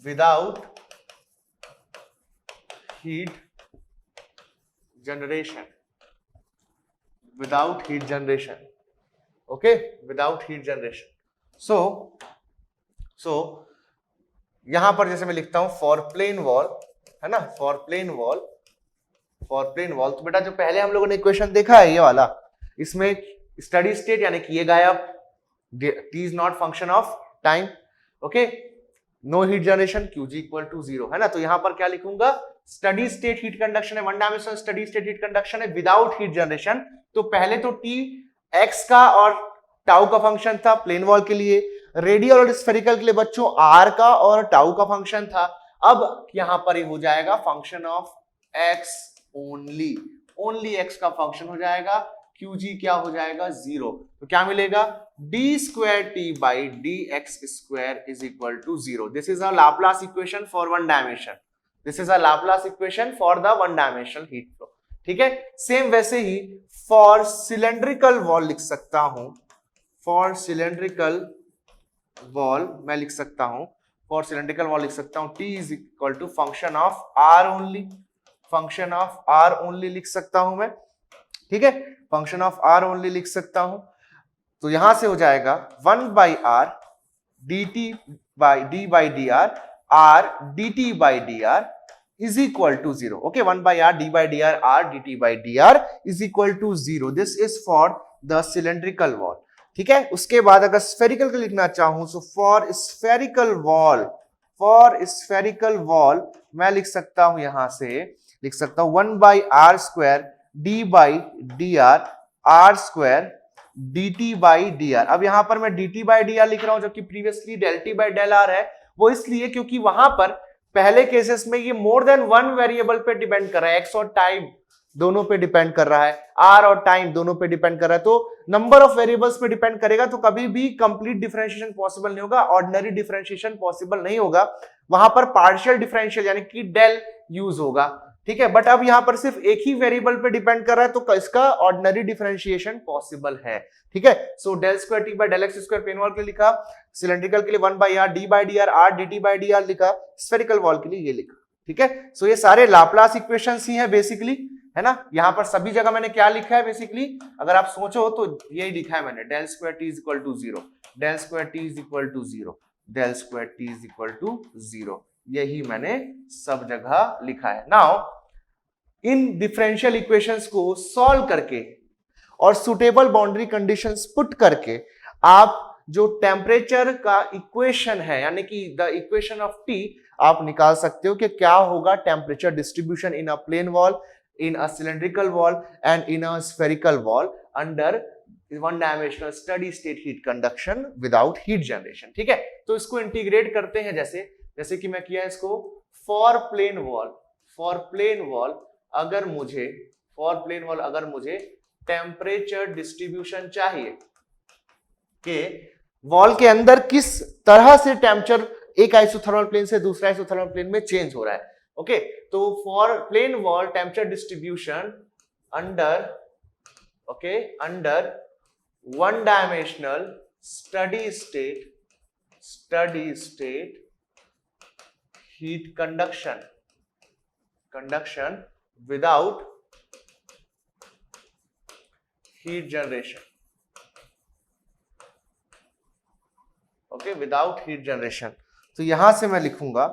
without heat generation, okay, without heat generation. So यहां पर जैसे मैं लिखता हूं फॉर प्लेन वॉल, है ना, फॉर प्लेन वॉल। तो बेटा जो पहले हम लोगों ने इक्वेशन देखा है ये वाला, इसमें स्टडी स्टेट यानी कि ये गायब, t is not function of time, okay, no heat generation, Qg equal to 0, है ना। तो यहां पर क्या लिखूंगा, स्टडी स्टेट हीट कंडक्शन है, one dimensional steady state heat conduction है विदाउट हीट जनरेशन। तो पहले तो t x का और टाउ का फंक्शन था प्लेन वॉल के लिए, रेडियल और स्फेरिकल के लिए बच्चों r का और टाउ का फंक्शन था। अब यहां पर ये हो जाएगा function of x only x का फंक्शन हो जाएगा, Qg क्या हो जाएगा 0। तो क्या मिलेगा, d square T by d x square is equal to 0। This is a Laplace equation for one dimension, this is a Laplace equation for the one dimensional heat flow, ठीक है। सेम वैसे ही for cylindrical wall लिख सकता हूं, for cylindrical wall मैं लिख सकता हूं, फॉर सिलेंड्रिकल वॉल लिख सकता हूं t is equal to function of r only, function of r only लिख सकता हूं मैं, ठीक है, फंक्शन ऑफ r ओनली लिख सकता हूं। तो यहां से हो जाएगा 1 by r dt by d by d r r dt by d r is equal to 0, okay, 1 by r d by d r r dt by d r is equal to 0। This is for the cylindrical wall, ठीक है। उसके बाद अगर spherical का लिखना चाहूं तो for spherical wall मैं लिख सकता हूं, यहां से लिख सकता हूं 1 by r square d by d r square dt by d r. अब यहां पर मैं dt बाई डी आर लिख रहा हूं जबकि previously del T by del r है, वो इसलिए क्योंकि वहां पर पहले केसेस में ये मोर देन वन वेरिएबल पे डिपेंड कर रहा है, x और टाइम, दोनों पे डिपेंड कर रहा है, आर और टाइम दोनों पे डिपेंड कर रहा है, तो नंबर ऑफ वेरिएबल्स पे डिपेंड करेगा, तो कभी भी कंप्लीट डिफरेंशिएशन पॉसिबल नहीं होगा, ऑर्डिनरी डिफरेंशिएशन पॉसिबल नहीं होगा, वहां पर पार्शियल डिफरेंशियल यानी कि डेल यूज होगा, ठीक है। बट अब यहां पर सिर्फ एक ही वेरिएबल पे डिपेंड कर रहा है, तो इसका ऑर्डिनरी डिफरेंशिएशन पॉसिबल है, ठीक है। So del square t by del x square plane wall के लिए लिखा, सिलेंड्रिकल के लिए 1 by r d by d r d t by d r लिखा, स्फेरिकल वॉल के लिए ये लिखा, ठीक है। सो ये सारे लाप्लास इक्वेशंस ही है बेसिकली, है ना। यहां पर सभी जगह मैंने क्या लिखा है बेसिकली, अगर आप सोचो तो यही लिखा है मैंने, del square t is equal to 0, del square t is equal to 0, del square t is equal to 0, यही मैंने सब जगह लिखा है। नाउ इन डिफरेंशियल इक्वेशंस को सॉल्व करके और सुटेबल बाउंड्री कंडीशंस पुट करके आप जो टेम्परेचर का इक्वेशन है यानी कि द इक्वेशन ऑफ टी आप निकाल सकते हो कि क्या होगा temperature distribution in a plane wall, in a cylindrical wall and in a spherical wall under one dimensional steady state heat conduction without heat generation, ठीक है। तो इसको इंटीग्रेट करते हैं, जैसे कि मैं किया इसको फॉर प्लेन वॉल अगर मुझे टेम्परेचर डिस्ट्रीब्यूशन चाहिए कि वॉल के अंदर किस तरह से टेम्परेचर एक आइसोथर्मल प्लेन से दूसरा आइसोथर्मल प्लेन में चेंज हो रहा है, ओके। तो for plane wall temperature distribution under one dimensional steady state heat conduction without heat generation, okay, without heat generation. तो यहां से मैं लिखूंगा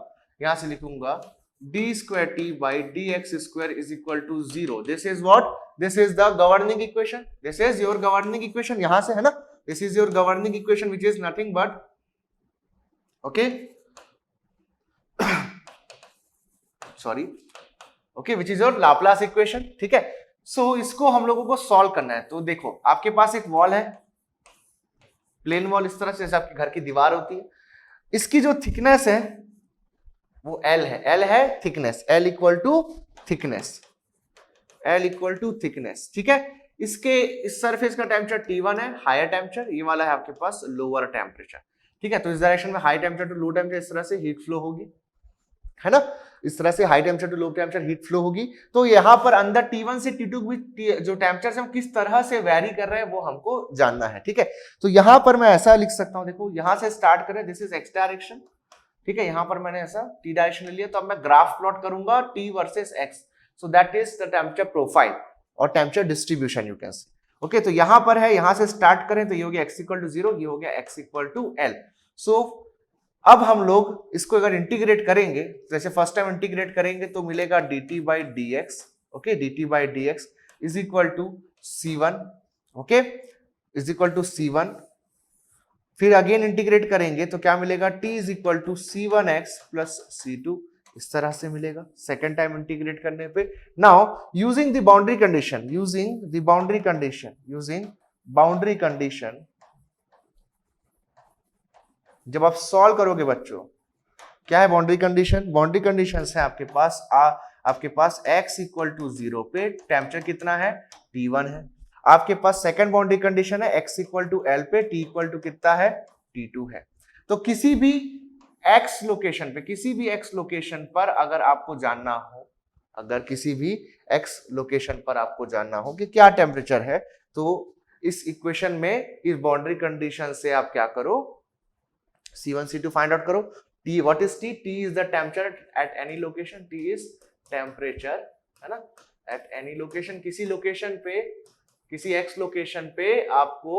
d square t by dx square is equal to 0. This is what? This is the governing equation. This is your governing equation. यहां से है ना, this is your governing equation which is nothing but, okay, sorry, okay, which is your Laplace equation, ठीक है। So इसको हम लोगों को सॉल्व करना है। तो देखो आपके पास एक वॉल है, प्लेन वॉल इस तरह से, जैसे आपके घर की दीवार होती है, इसकी जो थिकनेस है वो L है thickness, L equal to thickness, ठीक है। इसके इस सरफेस का टेम्परेचर T1 है, हायर टेम्परेचर, ये वाला है आपके पास लोअर टेम्परेचर, ठीक है। तो इस डायरेक्शन में high temperature to low temperature इस तरह से हीट फ्लो होगी, है ना, इस तरह से high temperature to low temperature heat flow होगी। तो यहाँ पर अंदर T1 से T2 भी जो टेम्परेचर हम किस तरह से वेरी कर रहे हैं वो हमको जानना है, ठीक है। तो यहाँ पर मैं ऐसा लिख सकता हूँ, देखो यहां से स्टार्ट करें, दिस इज एक्स डायरेक्शन, ठीक है। यहां पर मैंने ऐसा टी डायरेक्शन ले लिया, तो अब मैं ग्राफ प्लॉट करूंगा T versus x, so that is the temperature profile और temperature distribution you can see, okay. तो यहां पर है, यहां से स्टार्ट करें तो ये हो गया x इक्वल टू 0, ये हो गया x इक्वल टू L। सो अब हम लोग इसको अगर इंटीग्रेट करेंगे, जैसे फर्स्ट टाइम इंटीग्रेट करेंगे तो मिलेगा dt by dx, okay, dt by dx is equal to C1, okay, is equal to C1। फिर अगेन इंटीग्रेट करेंगे तो क्या मिलेगा, t is equal to C1x plus C2, इस तरह से मिलेगा सेकेंड टाइम इंटीग्रेट करने पे। Now using the boundary condition, जब आप सॉल्व करोगे बच्चों, क्या है बाउंड्री कंडीशन है आपके पास x इक्वल टू 0 पे टेम्परेचर कितना है, T1 है। आपके पास सेकंड बाउंड्री कंडीशन है x इक्वल टू L पे t इक्वल टू कितना है, T2 है। तो किसी भी x लोकेशन पर अगर आपको जानना हो कि क्या टेम्परेचर है, तो इस इक्वेशन में इस बाउंड्री कंडीशन से आप क्या करो, C1 C2 फाइंड आउट करो। T, what is T? T is the temperature at any location, T is temperature, है ना, एट एनी लोकेशन, किसी x लोकेशन पे आपको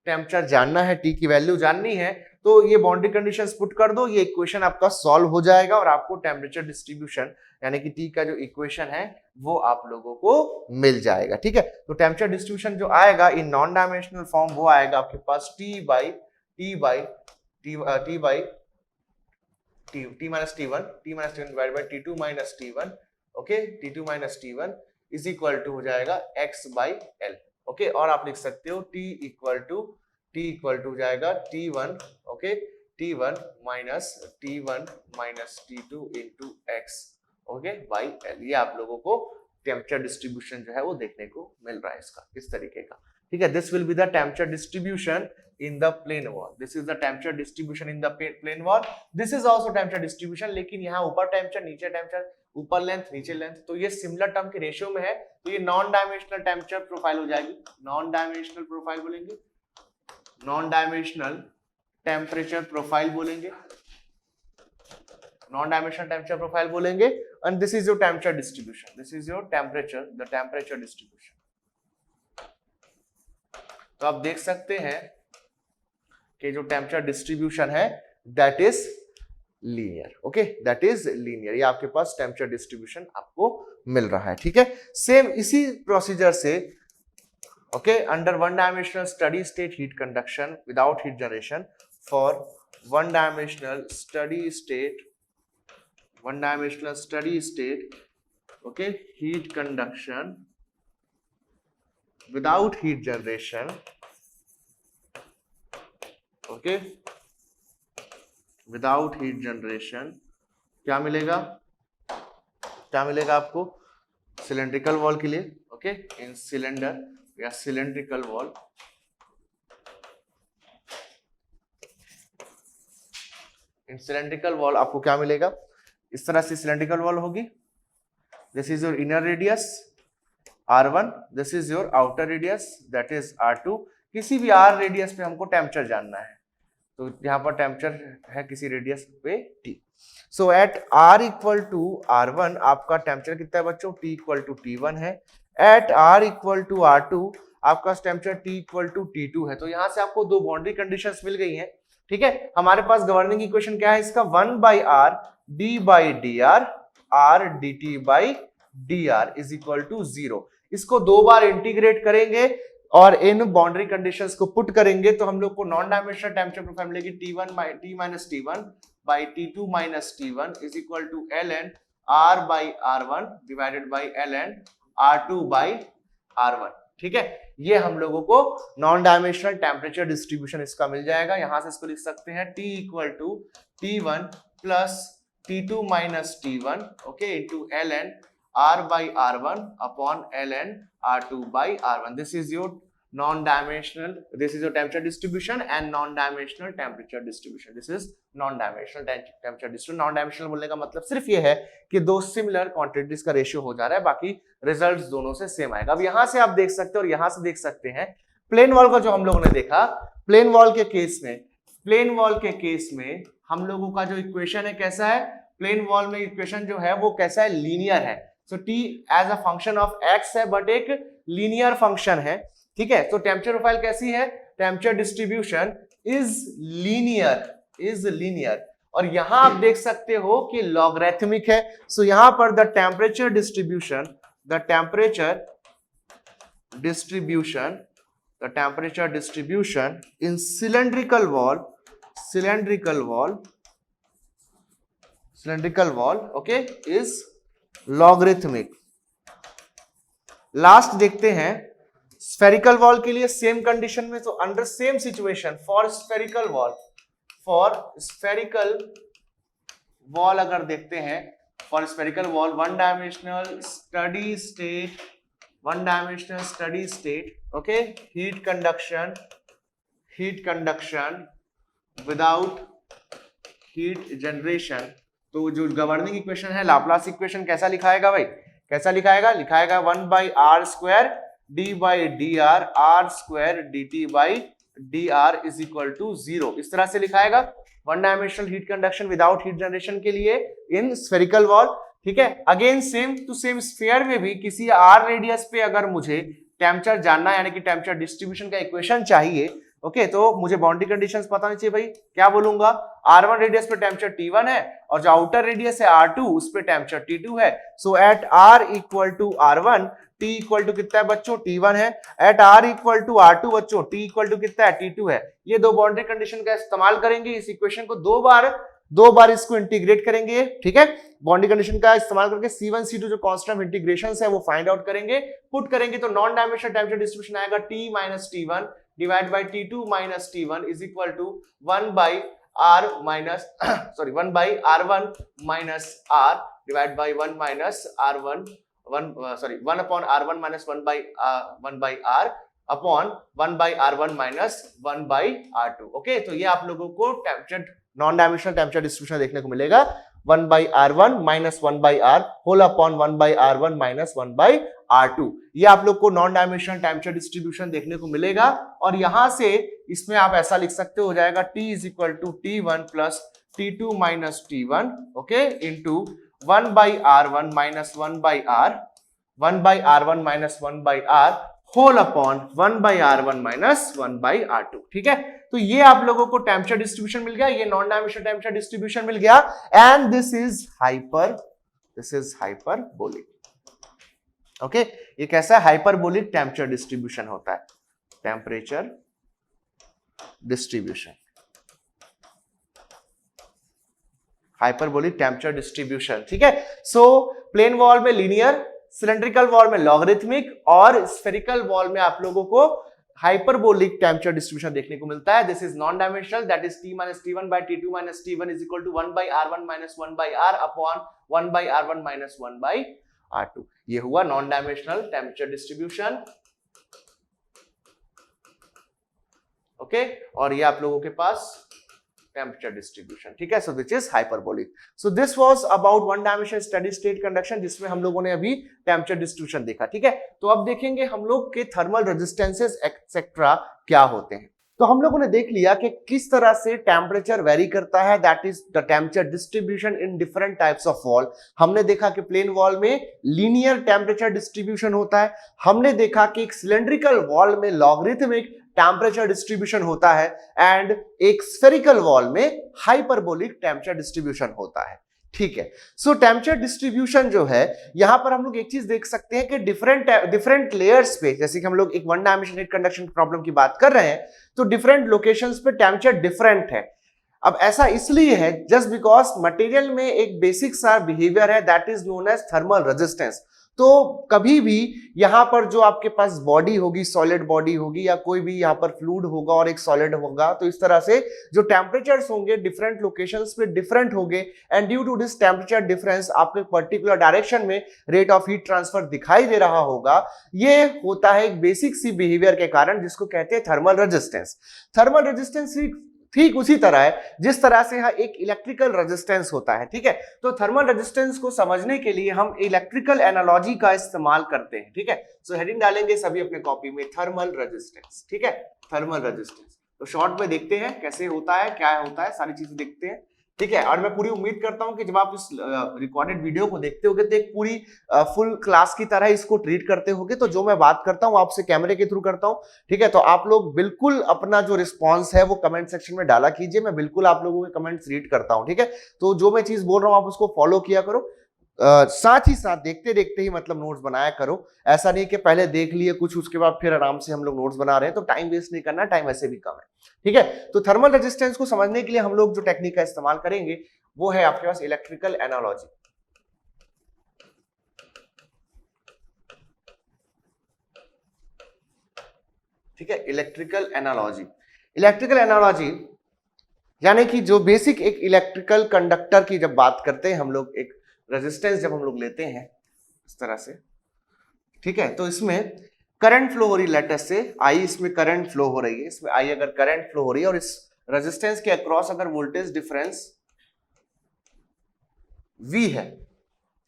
टेम्परेचर जानना है, T की वैल्यू जाननी है, तो ये बाउंड्री कंडीशंस पुट कर दो, ये इक्वेशन आपका सॉल्व हो जाएगा और आपको टेम्परेचर डिस्ट्रीब्यूशन यानी कि T का जो इक्वेशन है वो आप लोगों को मिल जाएगा, ठीक है। तो टेम्परेचर डिस्ट्रीब्यूशन जो आएगा इन नॉन डायमेंशनल फॉर्म वो आएगा आपके पास T minus T1 divide by T2 minus T1, okay, T2 minus T1 is equal to हो जाएगा x बाई L, ओके। और आप लिख सकते हो T इक्वल टू जाएगा T1, okay, T1 minus T2 into x, okay, by L। ये आप लोगों को टेम्परेचर डिस्ट्रीब्यूशन जो है वो देखने को मिल रहा है इसका इस तरीके का, ठीक है। This will be the temperature distribution in the plane wall, this is the temperature distribution in the plane wall, this is also temperature distribution, लेकिन यहाँ ऊपर टेम्परेचर नीचे टेम्परेचर, ऊपर लेंथ नीचे लेंथ, तो ये सिमिलर टर्म के रेशियो में है, तो ये नॉन डायमेंशनल टेम्परेचर प्रोफाइल हो जाएगी, नॉन डायमेंशनल प्रोफाइल बोलेंगे, नॉन डायमेंशनल टेम्परेचर प्रोफाइल बोलेंगे, नॉन डायमेंशनल टेम्परेचर प्रोफाइल बोलेंगे, and this is your temperature distribution, this is your temperature, the temperature distribution. तो आप देख सकते हैं कि जो टेम्परेचर डिस्ट्रीब्यूशन है that is linear, okay, that is linear, ये आपके पास टेम्परेचर डिस्ट्रीब्यूशन आपको मिल रहा है, ठीक है। सेम इसी प्रोसीजर से, okay, under one dimensional steady state heat conduction without heat generation for one dimensional steady state, one dimensional steady state, okay, heat conduction without heat generation, okay, without heat generation, क्या मिलेगा, क्या मिलेगा आपको cylindrical wall के लिए, okay, इन cylinder या cylindrical wall, इन cylindrical wall आपको क्या मिलेगा, इस तरह से सिलेंड्रिकल वॉल होगी, this is your inner radius R1, this is your outer radius that is R2, किसी भी R रेडियस पे हमको टेम्परेचर जानना है, तो यहाँ पर टेम्परेचर है किसी रेडियस पे T, so at R equal to R1 आपका टेम्परेचर कितना है बच्चों, T इक्वल टू T1 है, eight R equal to R2 आपका temperature T equal to T2 है, तो यहाँ से आपको दो बाउंड्री कंडीशंस मिल गई हैं, ठीक है। हमारे पास गवर्निंग इक्वेशन क्या है इसका, 1/R d by dr r dt by dr is equal to 0, इसको दो बार इंटीग्रेट करेंगे और इन बाउंड्री कंडीशंस को पुट करेंगे तो हम लोग को नॉन डायमेंशनल टेम्परेचर प्रोफाइल मिलेगी T1 T minus T1 by T2 minus T1 is equal to ln r by r1 divided by ln r2 by r1, ठीक है। ये हम लोगों को नॉन डायमेंशनल टेम्परेचर डिस्ट्रीब्यूशन इसका मिल जाएगा, यहां से इसको लिख सकते हैं T equal to T1 plus T2 minus T1, okay, into ln R by R1 upon ln R2 by R1. This is your non-dimensional, this is your temperature distribution and non-dimensional temperature distribution. This is non-dimensional temperature distribution. Non-dimensional बोलने का मतलब सिर्फ ये है कि दो similar quantities का ratio हो जा रहा है, बाकी रिजल्ट्स दोनों से सेम आएगा। अब यहाँ से आप देख सकते हैं और यहाँ से देख सकते हैं प्लेन वॉल का जो हम लोगों ने देखा, प्लेन वॉल के केस में, प्लेन वॉल के केस में हम लोगों का जो इक्वेशन है कैसा है, प्लेन वॉल में इक्वेशन जो है वो कैसा है, लीनियर है, so t as a function of x है बट एक लीनियर फंक्शन है, ठीक है। तो टेम्परेचर प्रोफाइल कैसी है, टेम्परेचर डिस्ट्रीब्यूशन इज लीनियर, और यहां आप देख सकते हो कि लॉगरिथमिक है, सो यहां पर the temperature distribution in cylindrical wall okay is logarithmic. Last देखते हैं स्फेरिकल वॉल के लिए सेम कंडीशन में, तो under same situation for spherical wall अगर देखते हैं, for spherical wall one dimensional steady state okay, heat conduction without heat generation, तो जो गवर्निंग इक्वेशन है लाप्लास इक्वेशन कैसा लिखाएगा भाई, कैसा लिखाएगा, 1/r² d by dr r square dt by dr is equal to 0, इस तरह से लिखाएगा one dimensional heat conduction without heat generation के लिए इन स्फेरिकल वॉल, ठीक है। Again same to same sphere में भी किसी r रेडियस पे अगर मुझे टेम्परेचर जानना है, यानी कि टेम्परेचर डिस्ट्रीब्यूशन का इक्वेशन चाहिए, ओके, तो मुझे बाउंड्री कंडीशंस पता नहीं चाहिए भाई, क्या बोलूंगा, r1 रेडियस पे टेम्परेचर T1 है और जो आउटर रेडियस है R2 उस पे टेम्परेचर T2 है, so at r equal to R1 T equal to कितना है बच्चों, T1 है, eight r equal to R2 बच्चों T इक्वल टू कितना है, T2 है। ये दो बाउंड्री कंडीशन का इस्तेमाल करेंगे, इस इक्वेशन को दो बार इसको इंटीग्रेट करेंगे, ठीक है, बाउंड्री कंडीशन का इस्तेमाल करके C1 C2 जो कांस्टेंट इंटीग्रेशंस है वो फाइंड आउट करेंगे, पुट करेंगे तो नॉन डायमेंशनल टेम्परेचर डिस्ट्रीब्यूशन आएगा T minus T1 divide by T2 minus T1 is equal to 1/r1 minus r divide by 1 minus r1 1 upon R1 minus 1 by R upon 1 by R1 minus 1 by R2। Okay, तो ये आप लोगों को temperature non dimensional temperature distribution देखने को मिलेगा 1 by R1 minus 1 by R whole upon 1 by R1 minus 1 by R2। ये आप लोग को नॉन डायमेंशनल टेम्परेचर डिस्ट्रीब्यूशन देखने को मिलेगा और यहां से इसमें आप ऐसा लिख सकते हो जाएगा T is equal to T1 plus T2 minus T1 okay into 1 by R1 minus 1 by R 1 by R1 minus 1 by R whole upon 1 by R1 minus 1 by R2। ठीक है, तो ये आप लोगों को टेम्परेचर डिस्ट्रीब्यूशन मिल गया, ये नॉन डायमेंशनल टेम्परेचर डिस्ट्रीब्यूशन मिल गया and this is hyperbolic. Okay, ये कैसा हाइपरबोलिक टेम्परेचर डिस्ट्रीब्यूशन होता है, temperature distribution, hyperbolic temperature distribution. ठीक है, सो प्लेन वॉल में लीनियर, सिलेंड्रिकल वॉल में लॉगरिथमिक और स्फेरिकल वॉल में आप लोगों को हाइपरबोलिक टेम्परेचर डिस्ट्रीब्यूशन देखने को मिलता है। This is non dimensional, that is T minus T1 by T2 minus T1 is equal to 1 by R1 minus 1 by R upon 1 by R1 minus 1 by R2। ये हुआ non dimensional temperature distribution. Okay, और ये आप लोगों के पास temperature distribution. ठीक है, so this is hyperbolic. So this was about one dimensional steady state conduction, जिसमें हम लोगों ने अभी टेम्परेचर डिस्ट्रीब्यूशन देखा। ठीक है, तो अब देखेंगे हम लोग के थर्मल रेजिस्टेंसेस एक्सेट्रा क्या होते हैं। तो हम लोगों ने देख लिया कि किस तरह से टेम्परेचर वेरी करता है, that is the temperature distribution in different types of wall. हमने देखा कि प्लेन वॉल में लीनियर टेम्परेचर डिस्ट्रीब्यूशन होता है, हमने देखा कि एक सिलेंड्रिकल वॉल में लॉगरिथमिक टेम्परेचर डिस्ट्रीब्यूशन होता है एंड एक स्फेरिकल वॉल में हाइपरबोलिक टेम्परेचर डिस्ट्रीब्यूशन होता है। ठीक है, सो टेम्परेचर डिस्ट्रीब्यूशन जो है, यहां पर हम लोग एक चीज देख सकते हैं कि डिफरेंट लेयर्स पे, जैसे कि हम लोग एक one dimensional heat conduction problem की बात कर रहे हैं, तो डिफरेंट लोकेशंस पे टेम्परेचर डिफरेंट है। अब ऐसा इसलिए है जस्ट बिकॉज मटेरियल में एक बेसिक सा बिहेवियर है that is known as thermal resistance. तो कभी भी यहां पर जो आपके पास बॉडी होगी, सॉलिड बॉडी होगी या कोई भी यहां पर फ्लूइड होगा और एक सॉलिड होगा, तो इस तरह से जो टेम्परेचर्स होंगे डिफरेंट लोकेशंस पे डिफरेंट होंगे and due to this temperature difference आपको पर्टिकुलर डायरेक्शन में रेट ऑफ हीट ट्रांसफर दिखाई दे रहा होगा। ये होता है एक बेसिक सी बिहेवियर के कारण, जिसको कहते हैं थर्मल रेजिस्टेंस। थर्मल रेजिस्टेंस ठीक उसी तरह है जिस तरह से यहाँ एक इलेक्ट्रिकल रेजिस्टेंस होता है। ठीक है, तो थर्मल रेजिस्टेंस को समझने के लिए हम इलेक्ट्रिकल एनालॉजी का इस्तेमाल करते हैं। ठीक है, सो हेडिंग डालेंगे सभी अपने कॉपी में, थर्मल रेजिस्टेंस। ठीक है, थर्मल रेजिस्टेंस तो शॉर्ट में देखते हैं कैसे होता है, क्या होता है, सारी चीजें देखते हैं। ठीक है, और मैं पूरी उम्मीद करता हूं कि जब आप इस रिकॉर्डेड वीडियो को देखते होगे तो एक पूरी फुल क्लास की तरह इसको ट्रीट करते होगे। तो जो मैं बात करता हूं आपसे कैमरे के थ्रू करता हूं। ठीक है, तो आप लोग बिल्कुल अपना जो रिस्पांस है वो कमेंट सेक्शन में डाला कीजिए, मैं बिल्कुल आप लोगों के कमेंट्स रीड करता हूं। ठीक है, तो जो मैं चीज बोल रहा हूं आप उसको फॉलो किया करो, साथ ही साथ देखते देखते ही मतलब नोट्स बनाया करो। ऐसा नहीं कि पहले देख लिए कुछ उसके बाद फिर आराम से हम लोग नोट्स बना रहे हैं, तो टाइम वेस्ट नहीं करना, टाइम वैसे भी कम है। ठीक है, तो थर्मल रेजिस्टेंस को समझने के लिए हम लोग जो टेक्निक का इस्तेमाल करेंगे वो है आपके पास इलेक्ट्रिकल एनालॉजी। ठीक है, इलेक्ट्रिकल एनालॉजी। इलेक्ट्रिकल एनालॉजी यानी कि जो बेसिक एक इलेक्ट्रिकल कंडक्टर की जब बात करते हैं हम लोग, एक रेजिस्टेंस जब हम लोग लेते हैं इस तरह से, ठीक है, तो इसमें करंट फ्लो हो रही, लेटेस्ट से आई इसमें करंट फ्लो हो रही है, इसमें आई अगर करंट फ्लो हो रही है और इस रेजिस्टेंस के अक्रॉस अगर वोल्टेज डिफरेंस V है,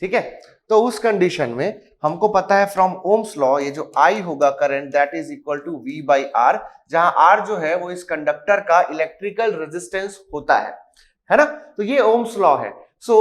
ठीक है, तो उस कंडीशन में हमको पता है फ्रॉम ओम्स लॉ ये जो I होगा current that is equal to V by R, जहां R जो है वो इस कंडक्टर का इलेक्ट्रिकल रेजिस्टेंस होता है ना, तो ये ओम्स लॉ है। सो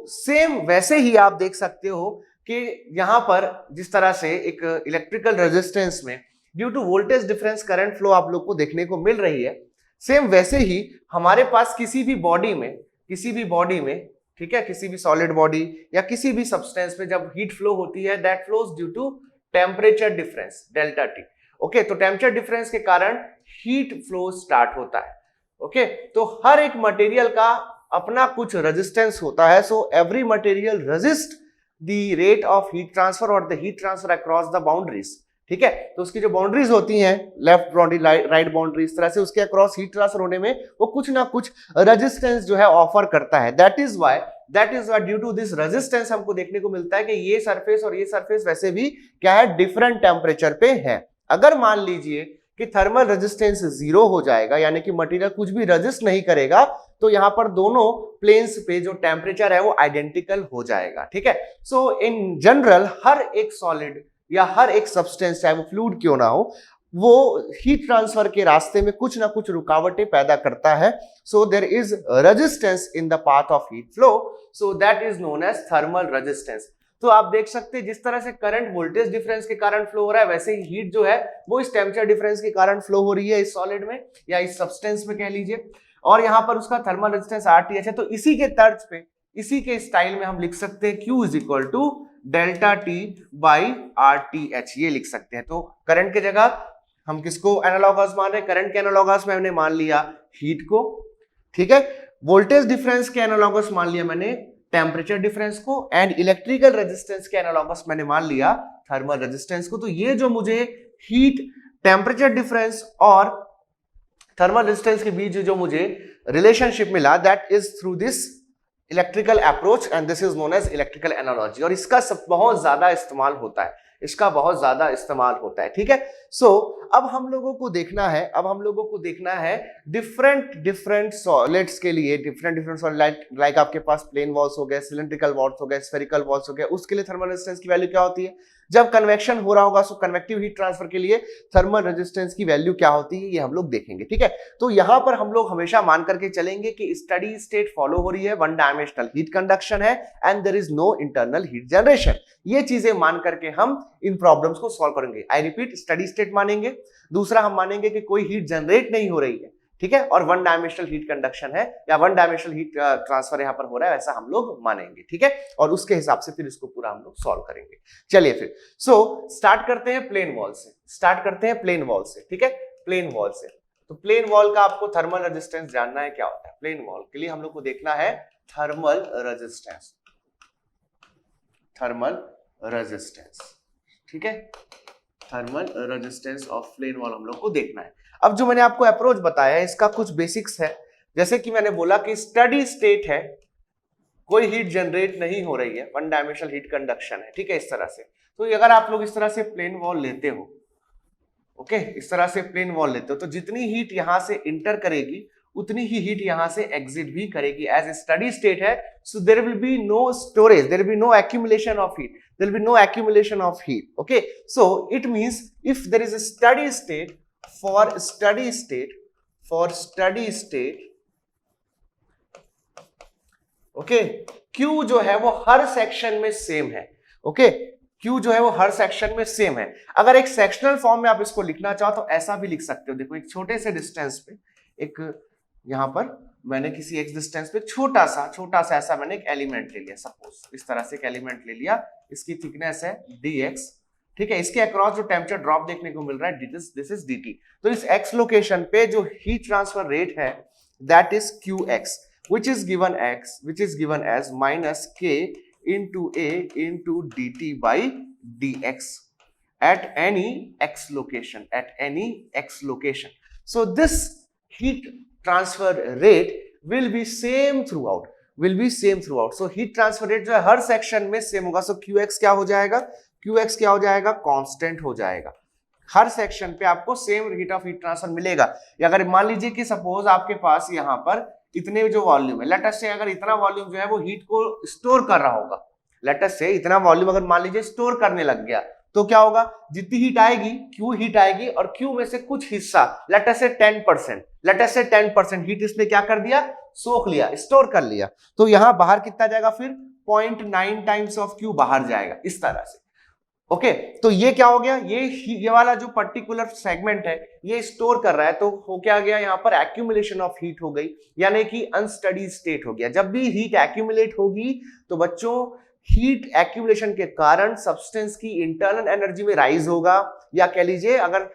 सेम वैसे ही आप देख सकते हो कि यहां पर जिस तरह से एक इलेक्ट्रिकल रेजिस्टेंस में due to voltage difference current flow आप लोग को देखने को मिल रही है, सेम वैसे ही हमारे पास किसी भी बॉडी में ठीक है, किसी भी सॉलिड बॉडी या किसी भी सब्सटेंस में जब हीट फ्लो होती है that flows due to temperature difference delta t. Okay, तो टेम्परेचर डिफरेंस के कारण हीट फ्लो स्टार्ट होता है। ओके, तो हर एक मटेरियल का अपना कुछ रेजिस्टेंस होता है, so every material resist the rate of heat transfer और the heat transfer across the boundaries. ठीक है, तो उसकी जो बाउंड्रीज होती हैं, लेफ्ट बाउंड्री राइट बाउंड्री, इस तरह से उसके अक्रॉस हीट ट्रांसफर होने में वो कुछ ना कुछ रेजिस्टेंस जो है ऑफर करता है। That is why that is what due to this resistance हमको देखने को मिलता है कि ये सरफेस और ये सरफेस वैसे भी क्या है, डिफरेंट टेम्परेचर पे है। अगर मान लीजिए कि थर्मल रेजिस्टेंस 0 हो जाएगा, यानी कि मटेरियल कुछ भी रेजिस्ट नहीं करेगा, तो यहां पर दोनों प्लेन्स पे जो टेम्परेचर है वो आइडेंटिकल हो जाएगा। ठीक है, सो इन जनरल हर एक सॉलिड या हर एक सब्सटेंस, चाहे वो फ्लूइड क्यों ना हो, वो हीट ट्रांसफर के रास्ते में कुछ ना कुछ रुकावटें पैदा करता है। So there is resistance in the path of heat flow, so that is known as thermal resistance. तो आप देख सकते हैं जिस तरह से करंट वोल्टेज डिफरेंस के कारण फ्लो हो रहा है, वैसे ही हीट जो है वो इस टेम्परेचर डिफरेंस के कारण फ्लो हो रही है इस सॉलिड में या इस सब्सटेंस में कह लीजिए, और यहां पर उसका थर्मल रेजिस्टेंस RTH है। तो इसी के तर्ज पे, इसी के स्टाइल में हम लिख सकते हैं Q is equal to delta T by RTH, ये लिख सकते हैं। तो करंट की जगह हम किसको एनालॉगस मान रहे हैं? करंट के एनालॉगस में हमने मान लिया हीट को, ठीक है। वोल्टेज डिफरेंस के एनालॉगस मान लिया मैंने टेम्परेचर डिफरेंस को, एंड इलेक्ट्रिकल रेजिस्टेंस के एनालॉगस मैंने मान लिया थर्मल रेजिस्टेंस को। तो ये जो मुझे हीट, टेम्परेचर डिफरेंस और थर्मल रेजिस्टेंस के बीच जो मुझे रिलेशनशिप मिला, that is through this electrical approach and this is known as electrical analogy. और इसका बहुत ज्यादा इस्तेमाल होता है, इसका बहुत ज्यादा इस्तेमाल होता है। ठीक है, सो अब हम लोगों को देखना है डिफरेंट सॉलिड्स के लिए, डिफरेंट सॉलिड, लाइक आपके पास प्लेन वॉल्स हो गए, सिलिंड्रिकल वॉल्स हो गए, स्फेरिकल वॉल्स हो गए, उसके लिए थर्मल रेजिस्टेंस की वैल्यू क्या होती है? जब कन्वेक्शन हो रहा होगा, सो कन्वेक्टिव हीट ट्रांसफर के लिए थर्मल रेजिस्टेंस की वैल्यू क्या होती है, ये हम लोग देखेंगे। ठीक है, तो यहां पर हम लोग हमेशा मान करके चलेंगे कि स्टडी स्टेट फॉलो हो रही है, वन डायमेंशनल हीट कंडक्शन है and there is no internal heat generation. ये चीजें मान करके हम इन प्रॉब्लम्स को सॉल्व करेंगे। आई रिपीट, स्टडी स्टेट मानेंगे, दूसरा हम मानेंगे कि कोई हीट जनरेट नहीं हो रही है, ठीक है, और वन डायमेंशनल हीट कंडक्शन है या वन डायमेंशनल हीट ट्रांसफर यहां पर हो रहा है, ऐसा हम लोग मानेंगे। ठीक है, और उसके हिसाब से फिर इसको पूरा हम लोग सॉल्व करेंगे। चलिए फिर स्टार्ट करते हैं प्लेन वॉल से, ठीक है, प्लेन वॉल से। तो प्लेन वॉल का आपको थर्मल रेजिस्टेंस जानना है क्या होता है। प्लेन वॉल के लिए हम लोग को देखना है थर्मल रेजिस्टेंस, ठीक है, thermal resistance of plane wall हम लोग को देखना है। अब जो मैंने आपको अप्रोच बताया है, इसका कुछ बेसिक्स है। जैसे कि मैंने बोला कि स्टडी स्टेट है, कोई हीट जनरेट नहीं हो रही है, वन डायमेंशनल हीट कंडक्शन है, ठीक है, इस तरह से। तो अगर आप लोग इस तरह से प्लेन वॉल लेते हो, ओके, इस तरह से प्लेन वॉल लेते हो, तो जितनी हीट यहां से इंटर करेगी उतनी ही हीट यहां से एग्जिट भी करेगी। एज ए स्टडी स्टेट है, so there will be no storage, there will be no accumulation of heat, there will be no accumulation of heat. Okay, so it means if there is a steady state, okay, Q जो है वो हर section में same है। okay, Q जो है वो हर section में same है। अगर एक सेक्शनल फॉर्म में आप इसको लिखना चाहो तो ऐसा भी लिख सकते हो। देखो, एक छोटे से डिस्टेंस पे, एक यहां पर मैंने किसी एक डिस्टेंस पे छोटा सा ऐसा मैंने एक एलिमेंट ले लिया, सपोज इस तरह से एक एलिमेंट ले लिया, इसकी थिकनेस है dx, ठीक है, इसके अक्रॉस जो टेम्परेचर ड्रॉप देखने को मिल रहा है दिस इज dt। तो इस x लोकेशन पे जो हीट ट्रांसफर रेट है that is qx, which is given as minus k into a into dt by dx at any x location. So this heat transfer rate will be same throughout, so heat transfer rate जो है हर section में same होगा। so qx क्या हो जाएगा, constant हो जाएगा। हर section पे आपको same rate of heat transfer मिलेगा। अगर मान लीजिए कि सपोज आपके पास यहाँ पर इतने जो वॉल्यूम है, लेट अस से अगर इतना वॉल्यूम जो है वो हीट को स्टोर कर रहा होगा, लेट अस से इतना वॉल्यूम अगर मान लीजिए स्टोर करने लग गया, तो क्या होगा, जितनी हीट आएगी, क्यू हीट आएगी, और क्यू में से कुछ हिस्सा, लेट अस से 10% हीट इसने क्या कर दिया, सोख लिया, स्टोर कर लिया। तो यहां बाहर कितना जाएगा, फिर 0.9 टाइम्स ऑफ क्यू बाहर जाएगा, इस तरह से। ओके, तो ये क्या हो गया, ये वाला जो पर्टिकुलर सेगमेंट है ये स्टोर कर रहा है, तो हो क्या गया, यहाँ पर एक्यूमुलेशन ऑफ हीट हो गई, यानी कि अनस्टडी स्टेट हो गया। जब भी हीट एक्यूमुलेट होगी तो बच्चों हीट एक्यूमुलेशन के कारण सब्सटेंस की इंटरनल एनर्जी में राइज होगा, या कह लीजिए अगर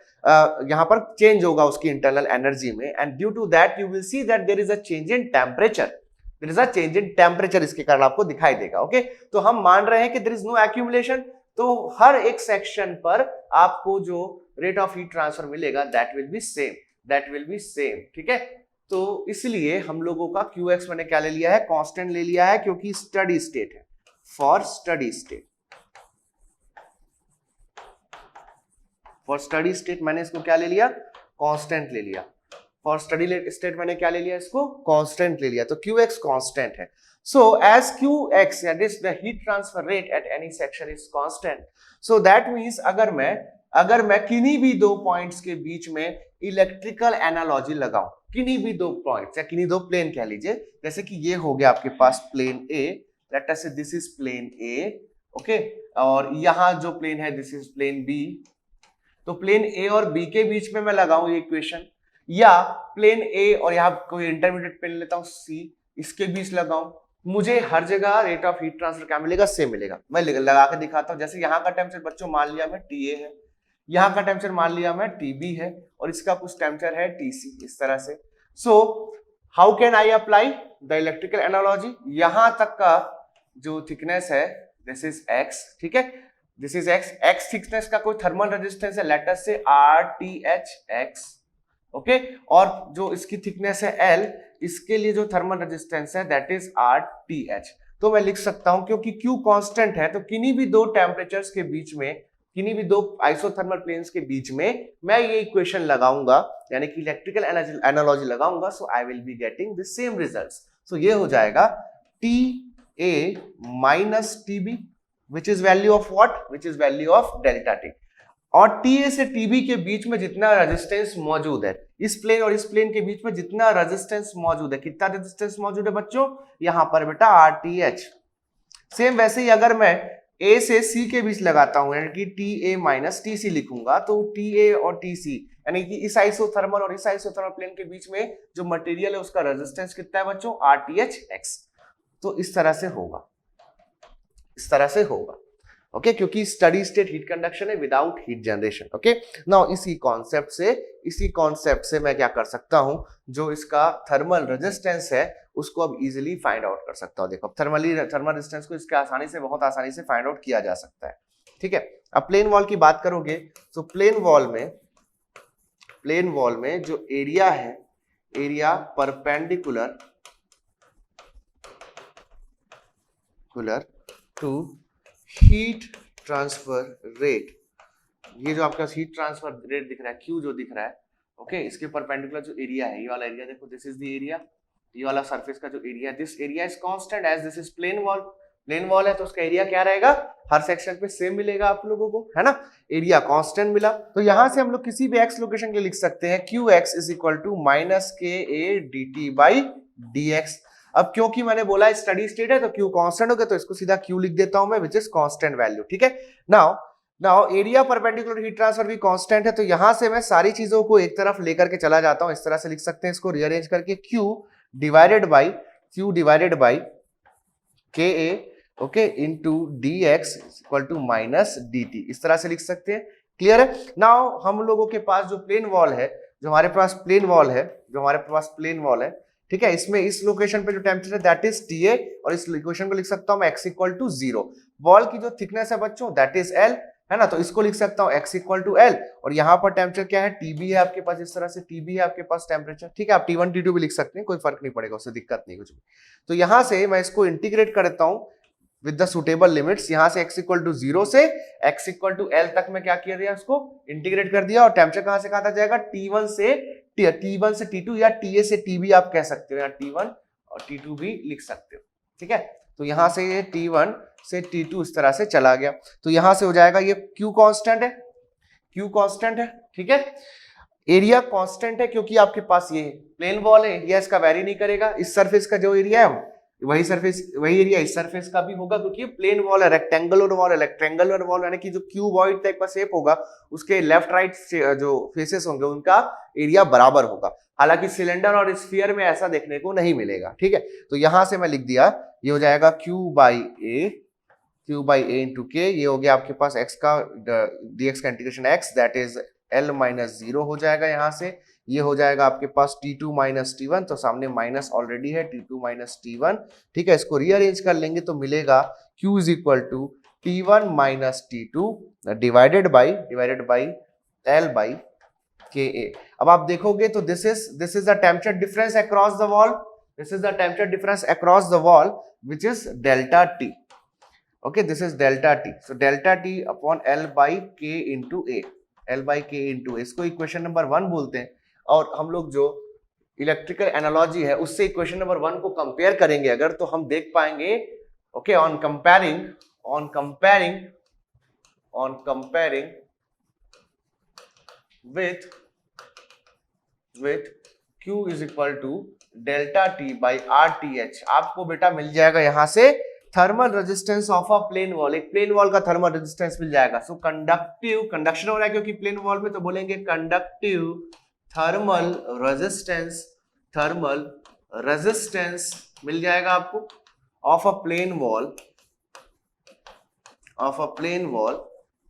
यहां पर चेंज होगा उसकी इंटरनल एनर्जी में, and due to that you will see that there is a change in temperature, इसके कारण आपको दिखाई देगा। ओके, तो हम मान रहे हैं कि देयर इज नो एक्यूमुलेशन, तो हर एक सेक्शन पर आपको जो रेट ऑफ हीट ट्रांसफर मिलेगा दैट विल बी सेम, ठीक है। तो इसलिए हम लोगों का क्यू एक्स मैंने क्या ले लिया है, कांस्टेंट ले लिया है, क्योंकि स्टडी स्टेट है, for steady state. For steady state मैंने इसको क्या ले लिया, कांस्टेंट ले लिया। फॉर स्टडी स्टेट मैंने क्या ले लिया, इसको कांस्टेंट ले लिया, तो क्यू एक्स कांस्टेंट है। So as q x that the heat transfer rate at any section is constant, so that means अगर मैं किन्हीं भी दो पॉइंट्स के बीच में इलेक्ट्रिकल एनालॉजी लगाऊं, किन्हीं भी दो पॉइंट्स या किन्हीं दो प्लेन कह लीजिए, जैसे कि ये हो गया आपके पास plane A, let us say this is plane a, okay, और यहां जो प्लेन है दिस इज प्लेन बी, तो प्लेन ए और बी के बीच में मैं लगाऊं ये इक्वेशन, या प्लेन ए और यहां कोई इंटरमीडिएट प्लेन लेता हूं सी, इसके बीच लगाऊं, मुझे हर जगह रेट ऑफ हीट ट्रांसफर क्या मिलेगा, सेम मिलेगा। मैं लगा के दिखाता हूं, जैसे यहाँ का टेम्परेचर बच्चों मान लिया मैं TA है, यहाँ का टेम्परेचर मान लिया मैं TB है, और इसका कुछ टेम्परेचर है TC, इस तरह से। So how can I apply the electrical analogy, यहां तक का जो थिकनेस है दिस इज x, ठीक है, दिस इज x थिकनेस का कोई थर्मल रेजिस्टेंस है, लेट अस से RTHX, ओके, और जो इसकी थिकनेस है L, इसके लिए जो थर्मल रेजिस्टेंस है दैट इज RTH। तो मैं लिख सकता हूं क्योंकि Q कांस्टेंट है, तो किन्हीं भी दो टेम्परेचर्स के बीच में, किन्हीं भी दो आइसोथर्मल प्लेन्स के बीच में मैं ये इक्वेशन लगाऊंगा, यानी कि इलेक्ट्रिकल एनालॉजी लगाऊंगा, so I will be getting the same results. So ये हो जाएगा TA minus TB, which is value of what, which is value of delta T, और TA से TB के बीच में जितना रेजिस्टेंस मौजूद है, इस प्लेन और इस प्लेन के बीच में जितना रेजिस्टेंस मौजूद है, कितना रेजिस्टेंस मौजूद है बच्चों, यहां पर बेटा RTH। सेम वैसे ही अगर मैं A से C के बीच लगाता हूं, यानी कि TA माइनस TC लिखूंगा, तो TA और TC यानी कि इस आइसोथर्मल और इस आइसोथर्मल प्लेन के बीच में जो मटेरियल है उसका रेजिस्टेंस कितना है बच्चों, RTHX। तो इस तरह से होगा, इस तरह से होगा, ओके, क्योंकि स्टडी स्टेट हीट कंडक्शन है without heat generation. Okay, now इसी कॉन्सेप्ट से मैं क्या कर सकता हूं, जो इसका थर्मल रेजिस्टेंस है उसको अब इजीली फाइंड आउट कर सकता हूं। देखो थर्मल रेजिस्टेंस को इसके बहुत आसानी से फाइंड आउट किया जा सकता है, ठीक है। अब प्लेन वॉल की बात करोगे तो प्लेन वॉल में जो एरिया है, area perpendicular to heat transfer rate, ये जो आपका हीट ट्रांसफर रेट दिख रहा है Q जो दिख रहा है, ओके, इसके परपेंडिकुलर जो एरिया है, ये वाला एरिया देखो, दिस इज द एरिया, ये वाला सरफेस का जो area, this area is constant as this is plane wall है, तो उसका एरिया क्या रहेगा, हर सेक्शन पे सेम मिलेगा आप लोगों को, है ना, एरिया कांस्टेंट मिला। तो यहां से हम लोग किसी भी x लोकेशन के लिए लिख सकते हैं QX is equal to minus KA dt by dx। अब क्योंकि मैंने बोला स्टडी स्टेट है तो Q कांस्टेंट हो गया, तो इसको सीधा Q लिख देता हूं मैं, विच इज कांस्टेंट वैल्यू, ठीक है। Now area perpendicular heat transfer भी कांस्टेंट है, तो यहां से मैं सारी चीजों को एक तरफ लेकर के चला जाता हूं, इस तरह से लिख सकते हैं इसको रीअरेंज करके, Q divided by KA, okay, into dx equal to minus dt, इस तरह से लिख सकते हैं। क्लियर है। नाउ हम लोगों के पास जो प्लेन वॉल है, ठीक है, इसमें इस लोकेशन पे जो टेम्परेचर है दैट इज TA, और इस इक्वेशन को लिख सकता हूं मैं x इक्वल टू 0। वॉल की जो थिकनेस है बच्चों दैट इज L, है ना, तो इसको लिख सकता हूं x इक्वल टू L, और यहाँ पर टेम्परेचर क्या है, TB है आपके पास, इस तरह से TB है आपके पास टेम्परेचर, ठीक है। आप T1 T2 भी लिख सकते हैं, कोई फर्क नहीं पड़ेगा, उससे दिक्कत नहीं कुछ भी। तो यहां से मैं इसको इंटीग्रेट करता हूं विद द सुटेबल लिमिट्स, यहां से x इक्वल टू 0 से x इक्वल टू L तक मैं क्या किया दिया, उसको इंटीग्रेट कर दिया, और टेम्परेचर कहां से कहां तक जाएगा, T1 से T2 या TA से TB आप कह सकते हो, या T1 और T2 भी लिख सकते हो, ठीक है। तो यहां से ये T1 से T2 इस तरह से चला गया, तो यहां से हो जाएगा ये Q कांस्टेंट है, ठीक है। एरिया कांस्टेंट है क्योंकि आपके पास ये प्लेन वॉल है, एरिया इसका वेरी नहीं करेगा, इस सरफेस का जो एरिया है वही एरिया इस सरफेस का भी होगा, क्योंकि प्लेन वॉल है, रेक्टेंगुलर वॉल यानी कि जो क्यूबॉइड टाइप का शेप होगा उसके लेफ्ट राइट जो फेसेस होंगे उनका एरिया बराबर होगा। हालांकि सिलेंडर और स्फीयर में ऐसा देखने को नहीं मिलेगा, ठीक है। तो यहां से मैं लिख दिया, ये हो जाएगा Q बाई ए इंटू के, ये हो गया आपके पास x का dx का integration x, that is L minus 0 हो जाएगा, यहां से ये हो जाएगा आपके पास T2 माइनस T1, तो सामने माइनस ऑलरेडी है, T2 माइनस T1, ठीक है। इसको रीअरेंज कर लेंगे तो मिलेगा Q is equal to T1 minus T2 divided by L by k a. अब आप देखोगे तो this is the temperature difference across the wall, this is the temperature difference across the wall which is delta t. Okay, this is delta t, so delta t upon l by k into a, l by k into a, इसको equation number 1 बोलते हैं। और हम लोग जो electrical analogy है उससे equation number 1 को कंपेयर करेंगे अगर, तो हम देख पाएंगे okay, on comparing with Q is equal to delta T by RTH, आपको बेटा मिल जाएगा यहां से thermal resistance of a plane wall, एक प्लेन वॉल का थर्मल रेजिस्टेंस मिल जाएगा। सो कंडक्टिव, कंडक्शन हो रहा है क्योंकि प्लेन वॉल में, तो बोलेंगे कंडक्टिव थर्मल रेजिस्टेंस मिल जाएगा आपको ऑफ अ प्लेन वॉल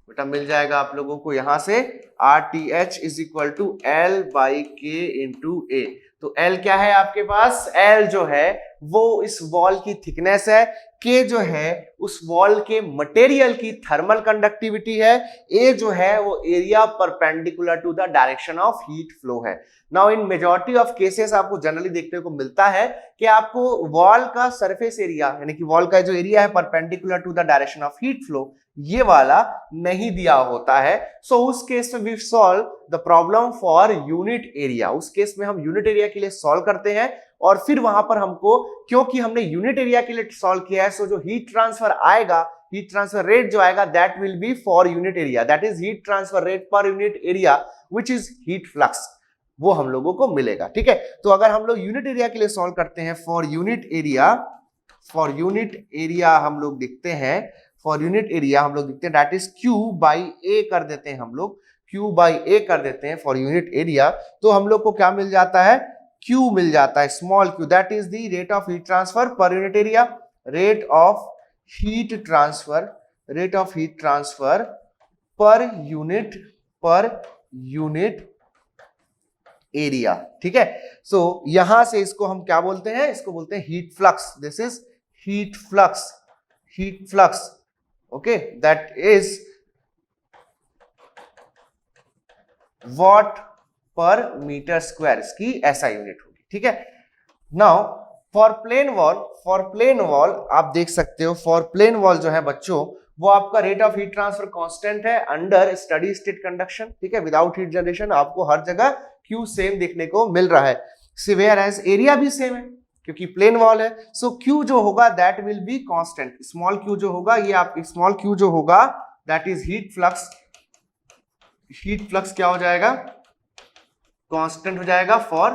बेटा मिल जाएगा आप लोगों को यहां से RTH is equal to l by k into a. तो L क्या है आपके पास, L जो है वो इस वॉल की थिकनेस है, K जो है उस वॉल के मटेरियल की थर्मल कंडक्टिविटी है, A जो है वो area perpendicular to the direction of heat flow है। Now in majority of cases आपको जनरली देखने को मिलता है कि आपको वॉल का सरफेस एरिया, यानी कि वॉल का जो एरिया है perpendicular to the direction of heat flow, ये वाला नहीं दिया होता है। सो उस केस में we solve the problem for unit area, उस केस में हम यूनिट एरिया के लिए सॉल्व करते हैं और फिर वहां पर हमको, क्योंकि हमने यूनिट एरिया के लिए सॉल्व किया है, सो जो हीट ट्रांसफर आएगा, हीट ट्रांसफर रेट जो आएगा that will B for unit area, that is heat transfer rate per unit area which is heat flux, वो हम लोगों को मिलेगा। ठीक है, तो अगर हम लोग यूनिट एरिया के लिए सॉल्व करते हैं, फॉर यूनिट एरिया हम लोग देखते हैं, फॉर यूनिट एरिया हम लोग देखते हैं दैट इज Q बाई ए कर देते हैं, हम लोग Q बाई ए कर देते हैं फॉर यूनिट एरिया, तो हम लोग को क्या मिल जाता है, Q मिल जाता है, small q, that is the rate of heat transfer per unit area, rate of heat transfer per unit area. ठीक है, सो यहां से इसको हम क्या बोलते हैं, इसको बोलते हैं heat flux, this is heat flux, okay, that is what पर मीटर स्क्वायर, इसकी ऐसा यूनिट होगी। ठीक है, नाउ फॉर प्लेन वॉल आप देख सकते हो, फॉर प्लेन वॉल जो है बच्चों वो आपका rate of heat transfer constant है अंडर स्टडी स्टेट कंडक्शन। ठीक है, विदाउट हीट जनरेशन आपको हर जगह Q सेम देखने को मिल रहा है, सिवेयर एज एरिया भी सेम है क्योंकि प्लेन वॉल है। सो Q जो होगा that will be constant, small q जो होगा, ये आप स्मॉल q जो होगा दैट इज हीट फ्लक्स क्या हो जाएगा, कांस्टेंट हो जाएगा फॉर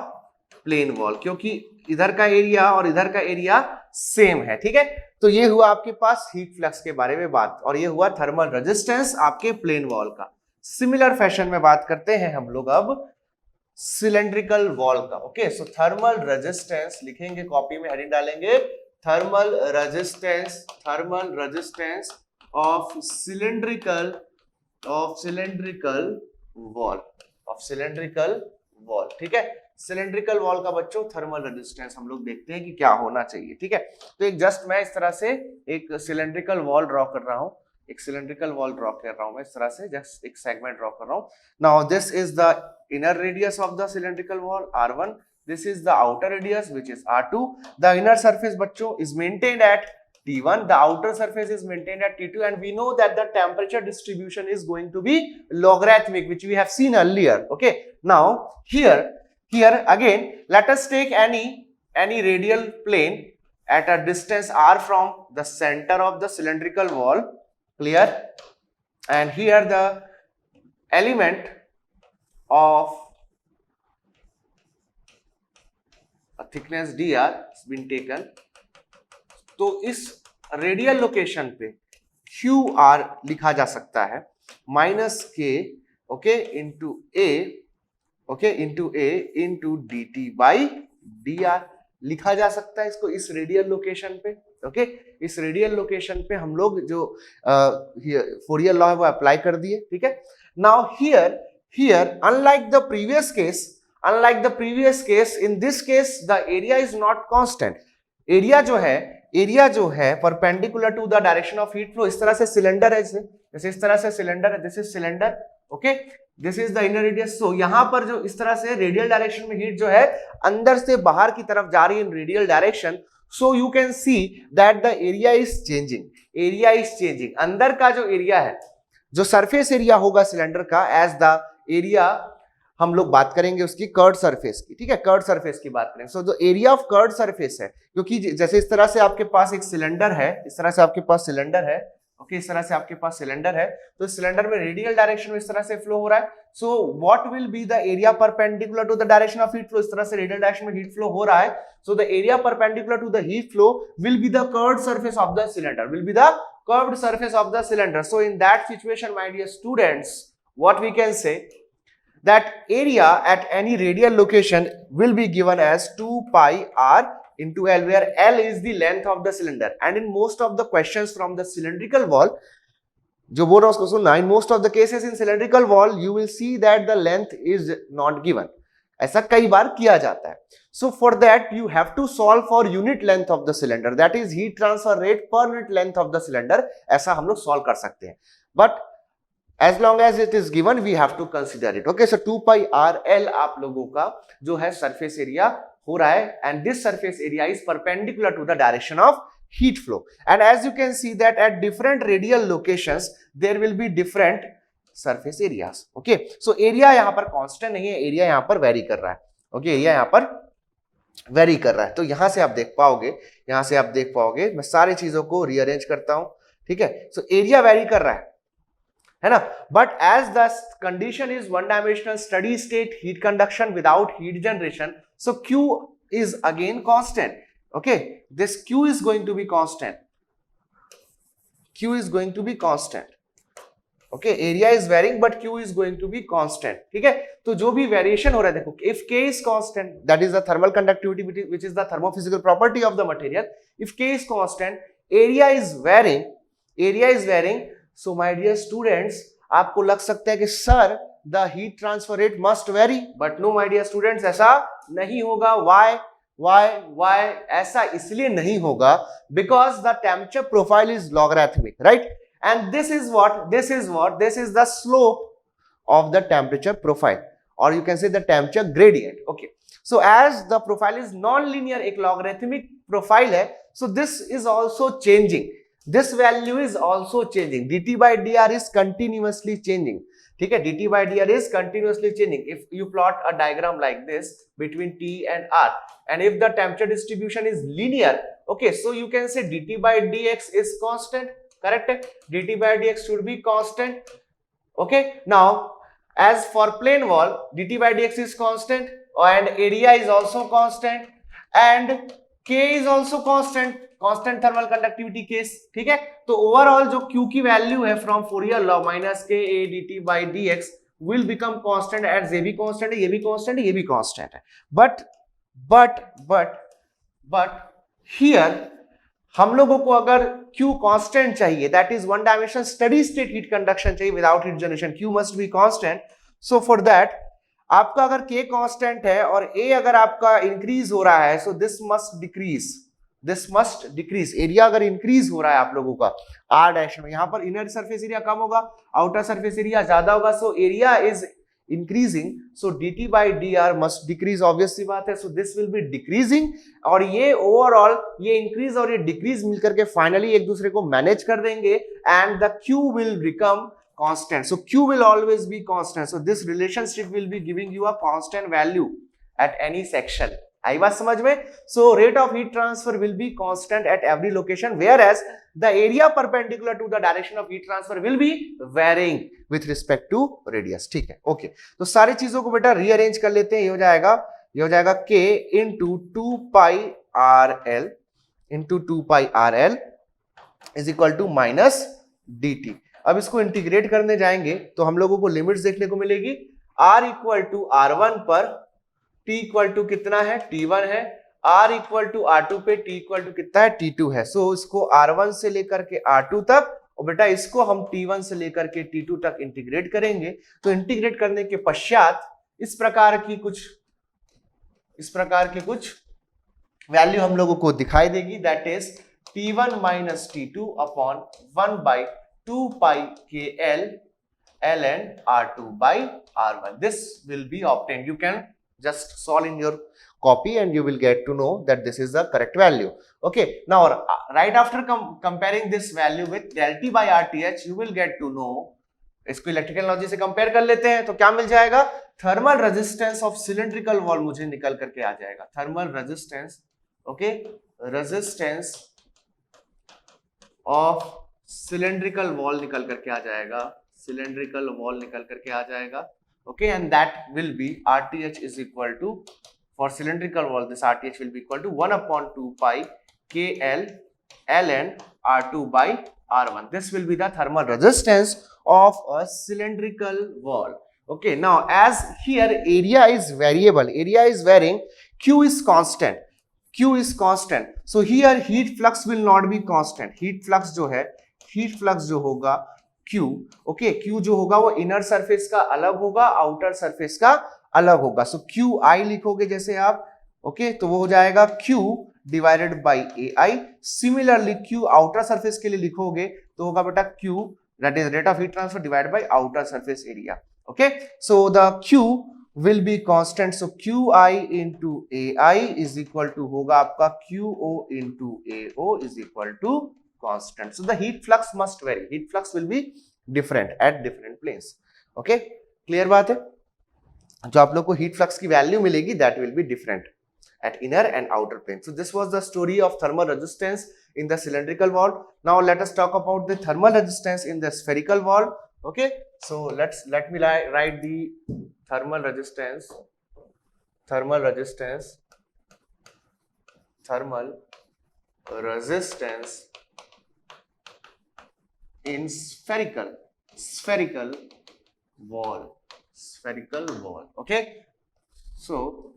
प्लेन वॉल, क्योंकि इधर का एरिया और इधर का एरिया सेम है। ठीक है, तो ये हुआ आपके पास हीट फ्लक्स के बारे में बात, और ये हुआ थर्मल रेजिस्टेंस आपके प्लेन वॉल का। सिमिलर फैशन में बात करते हैं हम लोग अब सिलेंड्रिकल वॉल का। ओके, सो थर्मल रेजिस्टेंस लिखेंगे, कॉपी में हेडिंग डालेंगे, thermal resistance of cylindrical wall. ठीक है, सिलेंड्रिकल वॉल का बच्चों थर्मल रेजिस्टेंस हम लोग देखते हैं कि क्या होना चाहिए। ठीक है, तो एक जस्ट मैं इस तरह से एक सिलेंड्रिकल वॉल ड्रॉ कर रहा हूं, मैं इस तरह से जस्ट एक सेगमेंट ड्रॉ कर रहा हूं। Now this is the inner radius of the cylindrical wall R1, this is the outer radius which is R2, the inner surface बच्चों is maintained at T1, the outer surface is maintained at T2, and we know that the temperature distribution is going to be logarithmic, which we have seen earlier. Okay, now here again let us take any radial plane at a distance r from the center of the cylindrical wall, clear, and here the element of a thickness dr has been taken, तो इस radial location पे QR लिखा जा सकता है -K, okay, into A into dt by dr लिखा जा सकता है इसको इस रेडियल लोकेशन पे। ओके, इस रेडियल लोकेशन पे हम लोग जो फोरियर लॉ है वो अप्लाई कर दिए। ठीक है, now here unlike the previous case in this case the area is not constant. Area जो है perpendicular to the direction of heat flow, इस तरह से सिलेंडर है, जैसे इस तरह से सिलेंडर है, this is cylinder. Okay, this is the inner radius. So यहां पर जो इस तरह से रेडियल डायरेक्शन में हीट जो है अंदर से बाहर की तरफ जा रही है in radial direction. So you can see that the area is changing, area is changing. अंदर का जो एरिया है, जो सरफेस एरिया होगा सिलेंडर का, एज द एरिया हम लोग बात करेंगे उसकी कर्ड सरफेस की, ठीक है, कर्ड सरफेस की बात करेंगे। सो जो एरिया ऑफ कर्ड सरफेस है, क्योंकि जैसे इस तरह से आपके पास एक सिलेंडर है, इस तरह से आपके पास सिलेंडर है, ओके, इस तरह से आपके पास सिलेंडर है, तो सिलेंडर में रेडियल डायरेक्शन में इस तरह से फ्लो हो रहा है। So what will be the area perpendicular to the direction of heat flow, इस तरह से रेडियल डायरेक्शन में हीट फ्लो हो रहा है। So the area perpendicular to the heat flow will be the curved surface of the cylinder, will be the curved surface of the cylinder. So in that situation my dear students, what we can say that area at any radial location will be given as 2 pi r into L, where L is the length of the cylinder. And in most of the questions from the cylindrical wall, जो बोल रहा हूं उसको सुनना, in most of the cases in cylindrical wall you will see that the length is not given. ऐसा कई बार किया जाता है। So for that you have to solve for unit length of the cylinder, that is heat transfer rate per unit length of the cylinder। ऐसा हम लोग solve कर सकते हैं, but as long as it is given we have to consider it। okay, so 2 pi r L आप लोगों का जो है सरफेस एरिया हो रहा है, and this surface area is perpendicular to the direction of heat flow, and as you can see that at different radial locations there will be different surface areas। okay, so area यहां पर constant नहीं है, area यहां पर very कर रहा है। okay, area यहां पर वेरी कर रहा है, तो यहां से आप देख पाओगे, यहां से आप देख पाओगे, मैं सारी चीजों को रीअरेंज करता हूं, ठीक है। सो एरिया वेरी कर रहा है ना, but as the condition is one dimensional steady state heat conduction without heat generation, so Q is again constant। okay, this Q is going to be constant, Q is going to be constant। okay, area is varying but Q is going to be constant। ठीक है, तो जो भी variation हो रहा है, देखो, if K is constant, that is the thermal conductivity which is the thermophysical property of the material, if K is constant, area is varying, so my dear students, आपको लग सकता है कि sir the heat transfer rate must vary, but no my dear students, ऐसा नहीं होगा। why ऐसा इसलिए नहीं होगा because the temperature profile is logarithmic, right? and this is the slope of the temperature profile, or you can say the temperature gradient। okay, so as the profile is non-linear, एक logarithmic profile है, so this is also changing, this value is also changing, dt by dr is continuously changing। ठीक है, dt by dr is continuously changing। if you plot a diagram like this between t and r, and if the temperature distribution is linear, okay, so you can say dt by dx is constant, correct? dt by dx should be constant। okay, now as for plane wall, dt by dx is constant and area is also constant and k is also constant thermal conductivity case. ठीक है, तो overall जो Q की value है from Fourier law minus k a dt by dx will become constant, as ये भी constant है, ये भी कांस्टेंट है, ये भी कांस्टेंट है। बट हियर हम लोगों को अगर Q कांस्टेंट चाहिए, that is one dimensional steady state heat conduction चाहिए without heat generation, Q must be constant. So for that आपका अगर K कांस्टेंट है और A अगर आपका इंक्रीज हो रहा है, so this must decrease. Area अगर इंक्रीज हो रहा है आप लोगों का R डैश में, यहां पर इनर सरफेस एरिया कम होगा, आउटर सरफेस एरिया ज्यादा होगा, so area is increasing, so dt by dr must decrease, obvious सी बात है। So this will be decreasing, और ये ओवरऑल ये इंक्रीज और ये डिक्रीज मिलकर के फाइनली एक दूसरे को मैनेज कर देंगे, and the Q will become constant। so Q will always be constant, so this relationship will be giving you a constant value at any section। आई बात समझ में? so rate of heat transfer will be constant at every location, whereas the area perpendicular to the direction of heat transfer will be varying with respect to radius। ठीक है, okay, तो सारी चीजों को बेटा रीअरेंज कर लेते हैं। ये हो जाएगा K into 2 pi RL into 2 pi RL is equal to minus dt। अब इसको इंटीग्रेट करने जाएंगे तो हम लोगों को लिमिट्स देखने को मिलेगी। r इक्वल टू r1 पर t इक्वल टू कितना है, t1 है, r इक्वल टू r2 पे t इक्वल टू कितना है, t2 है। सो इसको r1 से लेकर के r2 तक, और बेटा इसको हम t1 से लेकर के t2 तक इंटीग्रेट करेंगे। तो इंटीग्रेट करने के पश्चात इस प्रकार की कुछ वैल्यू हम लोगों को दिखाई देगी, that is t1 minus t2 upon 1 by 2 pi KL ln R2 by R1. This will be obtained. You can just solve in your copy and you will get to know that this is the correct value. Okay, now right after comparing this value with del T by RTH, you will get to know, इसको electrical energy से compare कर लेते हैं तो क्या मिल जाएगा, thermal resistance of cylindrical wall मुझे निकल करके आ जाएगा, thermal resistance, okay, resistance of cylindrical wall निकल करके आ जाएगा, सिलिंड्रिकल वॉल निकल करके आ जाएगा, okay, and that will be RTH is equal to, for cylindrical wall this RTH will be equal to 1 upon 2 pi KL ln R2 by R1. This will be the thermal resistance of a cylindrical wall. Okay, now as here area is variable, area is varying, Q is constant, Q is constant, so here heat flux will not be constant. heat flux जो है, heat flux जो होगा Q, okay, Q जो होगा वो inner surface का अलग होगा, आउटर सरफेस का अलग होगा, सो क्यू आई लिखोगे जैसे आप, ओके, तो वो हो जाएगा Q divided by AI. Similarly Q outer surface के लिए लिखोगे तो होगा बेटा Q, that is rate of heat transfer divided by outer surface area. Okay, so the Q will be constant, so QI into AI is equal to होगा आपका QO into AO is equal to constant. So the heat flux must vary, heat flux will be different at different planes. Okay, clear बात है, जो आप लोग को heat flux की value मिलेगी that will be different at inner and outer plane. So this was the story of thermal resistance in the cylindrical wall. Now let us talk about the thermal resistance in the spherical wall. Okay, so let me write the thermal resistance in spherical wall. Okay, so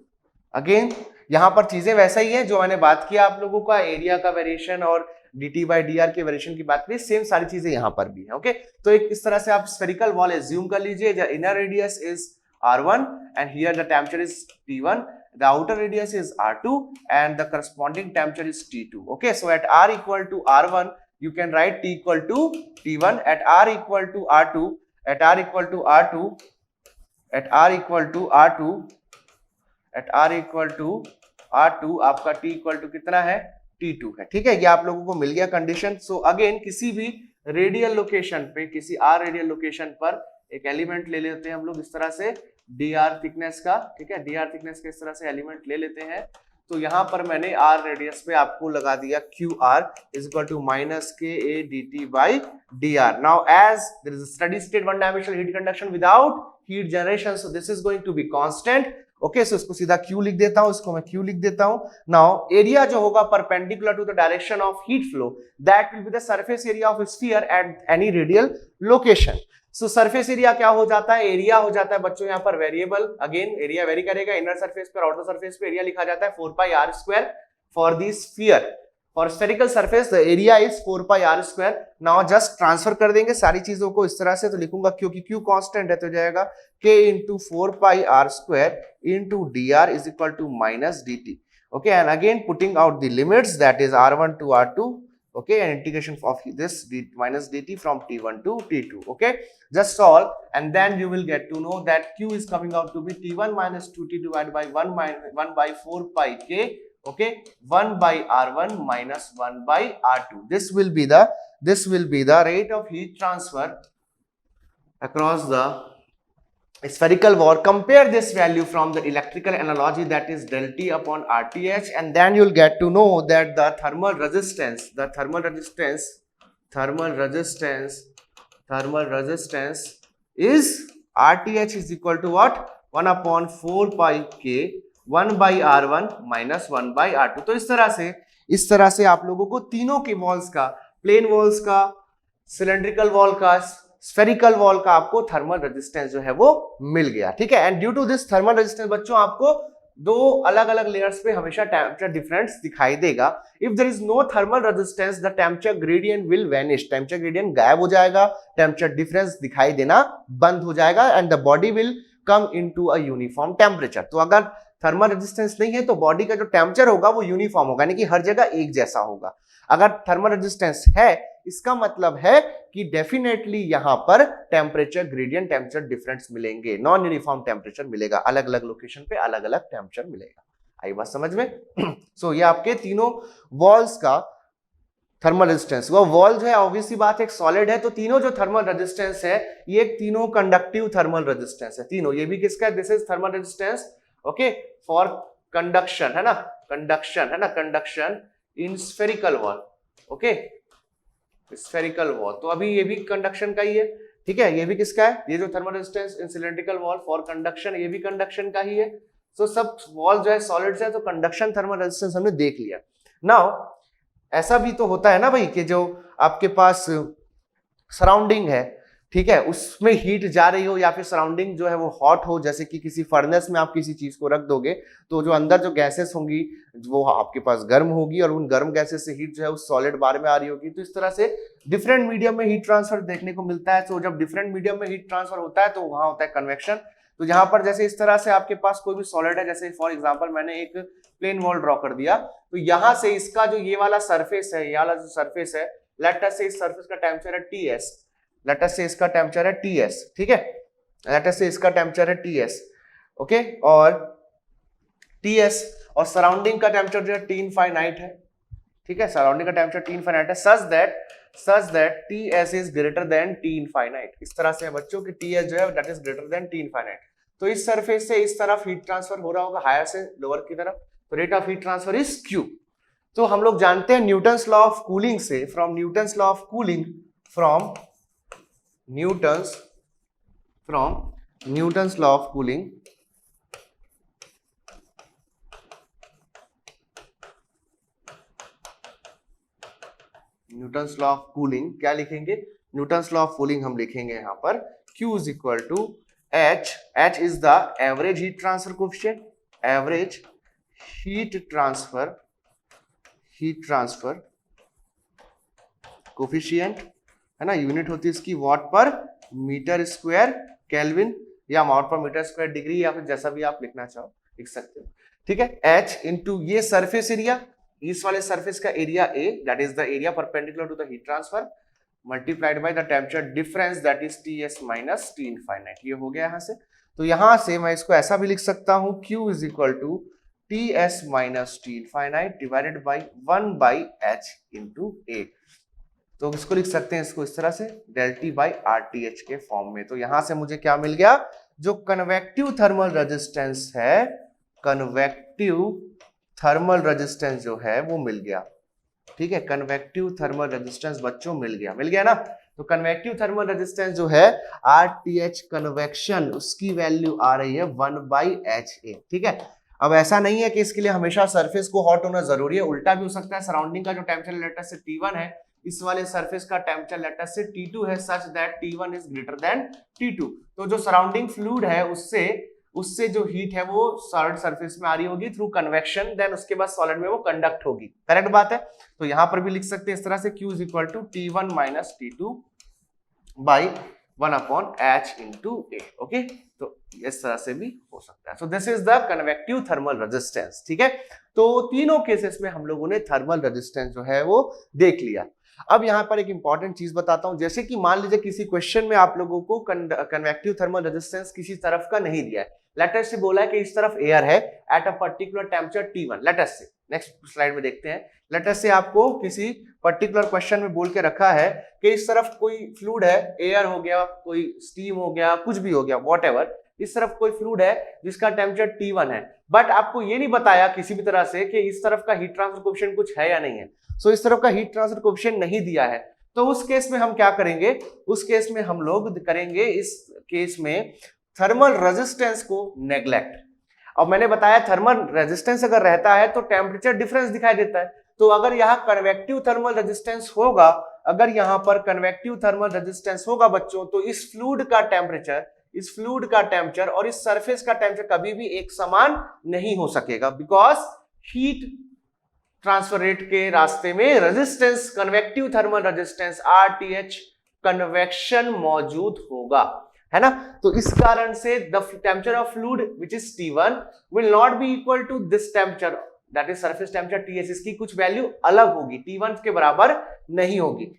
again यहां पर चीजें वैसा ही है जो मैंने बात किया आप लोगों का, एरिया का वेरिएशन और dt by dr के वेरिएशन की बात करें, सेम सारी चीजें यहां पर भी है. ओके, तो एक इस तरह से आप स्फेरिकल वॉल एज्यूम कर लीजिए, the inner radius is R1 and here the temperature is T1, the outer radius is R2 and the corresponding temperature is T2. Okay, so at R equal to R1 you can write T equal to T1, at R equal to R2, at R equal to R2, at R equal to R2, at R equal to R2 आपका T equal to कितना है, T2 है. ठीक है, ये आप लोगों को मिल गया कंडीशन. सो अगेन किसी भी रेडियल लोकेशन पे, किसी R रेडियल लोकेशन पर एक एलिमेंट ले लेते हैं हम लोग इस तरह से dr थिकनेस का. ठीक है, dr थिकनेस के इस तरह से एलिमेंट ले लेते हैं. तो यहां पर मैंने r रेडियस पे आपको लगा दिया qr is equal to minus ka dt by dr. Now as there is a steady state one dimensional heat conduction without heat generation, so this is going to be constant. Okay, so इसको सीधा Q लिख देता हूं, इसको मैं Q लिख देता हूं. नाउ एरिया जो होगा perpendicular to the direction of heat flow, that will be the surface area of sphere at any radial location. So surface area क्या हो जाता है, एरिया हो जाता है बच्चों यहाँ पर वेरिएबल. अगेन एरिया वेरी करेगा, इनर सरफेस पर आउटर सरफेस पे एरिया लिखा जाता है 4 pi r square for the sphere. For spherical surface the area is 4 pi r square. Now just transfer कर देंगे सारी चीजों को इस तरह से, तो लिखूंगा क्योंकि Q कांस्टेंट है तो जाएगा K into 4 pi r square into dr is equal to minus dt. Okay, and again putting out the limits, that is r1 to r2. Okay, and integration of this minus dt from t1 to t2. Okay, just solve and then you will get to know that Q is coming out to be t1 minus 2t divided by 1 by 4 pi k. Okay, 1 by r1 minus 1 by r2. This will be the rate of heat transfer across the spherical wall. Compare this value from the electrical analogy, that is del T upon RTH, and then you'll get to know that the thermal resistance is RTH is equal to what, 1 upon 4 pi k 1 by R1 minus 1 by R2. तो इस तरह से आप लोगों को तीनों के walls का, प्लेन वॉल्स का, सिलेंड्रिकल वॉल का, स्फेरिकल वॉल का आपको थर्मल रेजिस्टेंस जो है वो मिल गया. ठीक है, and due to this thermal resistance बच्चों आपको दो अलग अलग लेयर्स पे हमेशा टेम्परेचर डिफरेंस दिखाई देगा. If there is no thermal resistance the temperature gradient will vanish, temperature gradient गायब हो जाएगा, टेम्परेचर डिफरेंस दिखाई देना बंद हो जाएगा and the body will come into a uniform temperature. तो अगर थर्मल रेजिस्टेंस नहीं है तो बॉडी का जो टेम्परेचर होगा वो यूनिफॉर्म होगा, यानी कि हर जगह एक जैसा होगा. अगर थर्मल रेजिस्टेंस है इसका मतलब है कि डेफिनेटली यहां पर टेम्परेचर ग्रेडियंट, टेम्परेचर डिफरेंस मिलेंगे, नॉन यूनिफॉर्म टेम्परेचर मिलेगा, अलग अलग लोकेशन पे अलग अलग टेम्परेचर मिलेगा। आई बात समझ में? सो ये आपके तीनों वॉल्स का थर्मल रेजिस्टेंस। वो वॉल जो है ऑब्वियसली बात है एक सॉलिड है, तो तीनों जो थर्मल रेजिस्टेंस है ये तीनों कंडक्टिव थर्मल रेजिस्टेंस है तीनों। ये भी किसका है? This is thermal resistance okay for conduction, है ना, कंडक्शन, है ना, कंडक्शन इन spherical wall, okay, spherical wall. तो अभी ये भी कंडक्शन का ही है, ठीक है। ये भी किसका है? ये जो thermal resistance in cylindrical wall for conduction, ये भी कंडक्शन का ही है। तो सब वॉल जो है सॉलिड्स है, तो कंडक्शन थर्मल रेजिस्टेंस हमने देख लिया। नाउ ऐसा भी तो होता है ना भाई कि जो आपके पास सराउंडिंग है, ठीक है, उसमें हीट जा रही हो या फिर सराउंडिंग जो है वो हॉट हो, जैसे कि किसी फर्नेस में आप किसी चीज को रख दोगे तो जो अंदर जो गैसेस होंगी वो आपके पास गर्म होगी और उन गर्म गैसेस से हीट जो है उस सॉलिड बार में आ रही होगी। तो इस तरह से डिफरेंट मीडियम में हीट ट्रांसफर देखने को मिलता है। तो जब डिफरेंट मीडियम में हीट ट्रांसफर होता है तो वहां होता है कन्वेक्शन। तो यहाँ पर जैसे इस तरह से आपके पास कोई भी सॉलिड है, जैसे फॉर एग्जांपल मैंने एक प्लेन वॉल ड्रॉ कर दिया, तो यहां से इसका जो ये वाला सरफेस है, ये वाला जो सरफेस है, लेट अस से इस सरफेस का टेम्परेचर है Ts, लेट अस से इसका टेम्परेचर है Ts, ठीक है, लेट अस से इसका टेम्परेचर है Ts, ओके, और Ts और सराउंडिंग का टेम्परेचर जो है T इनफाइनाइट है, ठीक है, सराउंडिंग का टेम्परेचर T इनफाइनाइट है, such that Ts is greater than T infinite। इस तरह से है बच्चों कि Ts जो है that is greater than T infinite। तो इस सरफेस से इस तरफ हीट ट्रांसफर हो रहा होगा हायर से लोअर की तरफ, तो rate of heat transfer is Q। तो हम लोग जानते हैं न्यूटन्स लॉ ऑफ कूलिंग से, from Newton's law of cooling, from Newton's law of cooling, Newton's law of cooling क्या लिखेंगे? न्यूटन्स लॉ ऑफ कूलिंग हम लिखेंगे यहां पर Q is equal to H, H is the average heat transfer coefficient, average heat transfer coefficient, है ना, unit होती है इसकी वॉट पर मीटर स्क्वायर केल्विन या वाट पर मीटर स्क्वायर डिग्री, या फिर जैसा भी आप लिखना चाहो लिख सकते हो, ठीक है। H इंटू ये सरफेस एरिया, इस वाले सरफेस का area A, that is the area perpendicular to the heat transfer, multiplied by the temperature difference that is Ts minus T infinite. ये हो गया यहां से। तो यहां से मैं इसको ऐसा भी लिख सकता हूं Q is equal to Ts minus T infinite divided by 1 by H into A। तो इसको लिख सकते हैं इसको इस तरह से del T बाय RTH के फॉर्म में। तो यहां से मुझे क्या मिल गया? जो कन्वेक्टिव थर्मल रेजिस्टेंस है, कन्वेक्टिव थर्मल रेजिस्टेंस जो है वो मिल गया, ठीक है, कन्वेक्टिव थर्मल रेजिस्टेंस बच्चों मिल गया ना। तो कन्वेक्टिव थर्मल रेजिस्टेंस जो है RTH कन्वेक्शन, उसकी वैल्यू आ रही है 1 बाई HA, ठीक है। अब ऐसा नहीं है कि इसके लिए हमेशा सरफेस को हॉट होना जरूरी है, उल्टा भी हो सकता है। सराउंडिंग का जो टेम्परेचर लेटर से T1 है, इस वाले सरफेस का टेम्परेचर लेटर से T2 है, such that T1 is greater than T2। तो जो सराउंडिंग फ्लूइड है उससे जो हीट है वो सॉलिड सरफेस में आ रही होगी थ्रू कन्वेक्शन, देन उसके बाद सॉलिड में वो कंडक्ट होगी, करेक्ट बात है। तो यहां पर भी लिख सकते हैं इस तरह से Q is equal to T1 minus T2 by 1 upon H into A, okay. तो इस तरह से भी हो सकता है। So this is the convective thermal resistance, ठीक है। तो तीनों केसेस में हम लोगों ने थर्मल रेजिस्टेंस जो है वो देख लिया। अब यहाँ पर एक इंपॉर्टेंट चीज बताता हूं, जैसे कि मान लीजिए किसी क्वेश्चन में आप लोगों को कन्वेक्टिव थर्मल रेजिस्टेंस किसी तरफ का नहीं दिया है, लेट अस से बोला है कि इस तरफ एयर है at a particular temperature T1, late us से नेक्स्ट स्लाइड में देखते हैं। लेट अस से आपको किसी पर्टिकुलर क्वेश्चन में बोल के रखा है कि इस तरफ कोई फ्लूइड है, एयर हो गया, कोई स्टीम हो गया, कुछ भी हो गया, व्हाटएवर, इस तरफ कोई फ्लूइड है जिसका टेम्परेचर T1 है, बट आपको ये नहीं बताया किसी भी तरह से कि इस तरफ का हीट ट्रांसफर कोएफिशिएंट कुछ है या नहीं है। सो इस तरफ का हीट ट्रांसफर कोएफिशिएंट नहीं दिया है, तो उस केस में हम क्या करेंगे? उस केस में हम लोग करेंगे इस केस में थर्मल रेजिस्टेंस को नेग्लेक्ट। अब मैंने बताया थर्मल रेजिस्टेंस अगर रहता है तो टेम्परेचर डिफरेंस दिखाई देता है। तो अगर यहाँ कन्वेक्टिव थर्मल रेजिस्टेंस होगा, अगर यहाँ पर कन्वेक्टिव थर्मल रेजिस्टेंस होगा बच्चों, तो इस फ्लूइड का टेम्परेचर और इस सरफेस का टेम्परेचर कभी भी एक समान नहीं हो सकेगा, बिकॉज हीट ट्रांसफर रेट के रास्ते में resistance, convective thermal resistance RTH convection मौजूद होगा, है ना। तो इस कारण से the temperature of fluid which is T1 will not be equal to this temperature that is surface temperature TS, इसकी कुछ वैल्यू अलग होगी, T1 के बराबर नहीं होगी।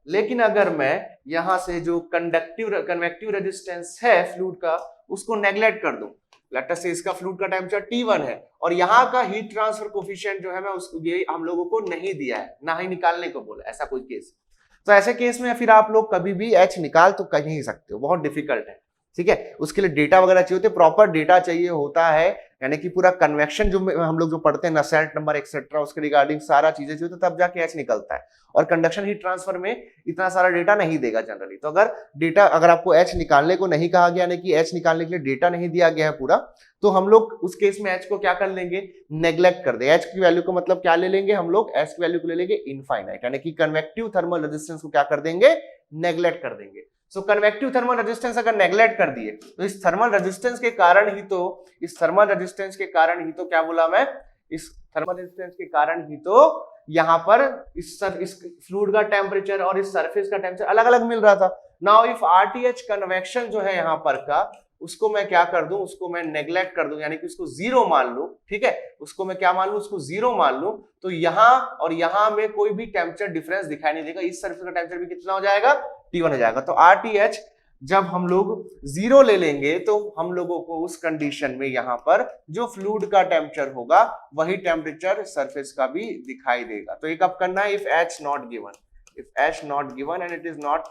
लेकिन अगर मैं यहां से जो कन्वेक्टिव रेजिस्टेंस है फ्लूइड का उसको नेग्लेक्ट कर दूं, लेट अस से इसका फ्लूइड का टेम्परेचर T1 है और यहाँ का हीट ट्रांसफर कोफिशिएंट जो है मैं उसको ये हम लोगों को नहीं दिया है, ना ही निकालने को बोला, ऐसा कोई केस, तो ऐसे केस में फिर आप लोग कभी भी H निकाल तो कह नहीं सकते हो, बहुत डिफिकल्ट है। ठीक है, उसके लिए डेटा वगैरह चाहिए होते, प्रॉपर डेटा चाहिए होता है, यानी कि पूरा कन्वेक्शन जो हम लोग जो पढ़ते हैं नसेल्ट नंबर एक्सेट्रा उसके रिगार्डिंग सारा चीजें चाहिए, तो तब जाके H निकलता है। और कंडक्शन हीट ट्रांसफर में इतना सारा डेटा नहीं देगा जनरली। तो अगर आपको H निकालने को नहीं कहा गया, यानी कि H निकालने के लिए डेटा नहीं दिया गया है पूरा, तो हम लोग उस केस में H को क्या कर लेंगे, नेग्लेक्ट कर दे। H की वैल्यू को मतलब क्या ले लेंगे हम लोग, H की वैल्यू को ले लेंगे इनफाइनाइट, यानी कि कन्वेक्टिव थर्मल रेजिस्टेंस को क्या कर देंगे, नेग्लेक्ट कर देंगे। सो कन्वेक्टिव थर्मल रेजिस्टेंस अगर नेग्लेक्ट कर दिए तो इस थर्मल रेजिस्टेंस के कारण ही तो क्या बोला मैं, इस थर्मल रेजिस्टेंस के कारण ही तो यहां पर इस फ्लूइड का टेम्परेचर और इस सरफेस का टेम्परेचर अलग अलग मिल रहा था। नाउ इफ RTH कन्वेक्शन जो है यहां पर का, उसको मैं क्या कर दूं, उसको मैं नेग्लेक्ट कर दूं, यानी कि उसको जीरो मान लूं। ठीक है, उसको मैं क्या मान लूं, उसको जीरो मान लूं, तो यहां और यहां में कोई भी टेम्परेचर डिफरेंस दिखाई नहीं देगा, इस सरफेस का टेम्परेचर भी कितना हो जाएगा, T1 हो जाएगा। तो RTH जब हम लोग जीरो ले लेंगे तो हम लोगों को उस कंडीशन में यहां पर जो फ्लूइड का टेम्परेचर होगा वही टेम्परेचर सरफेस का भी दिखाई देगा। तो ये कब करना है, if H not given and it is not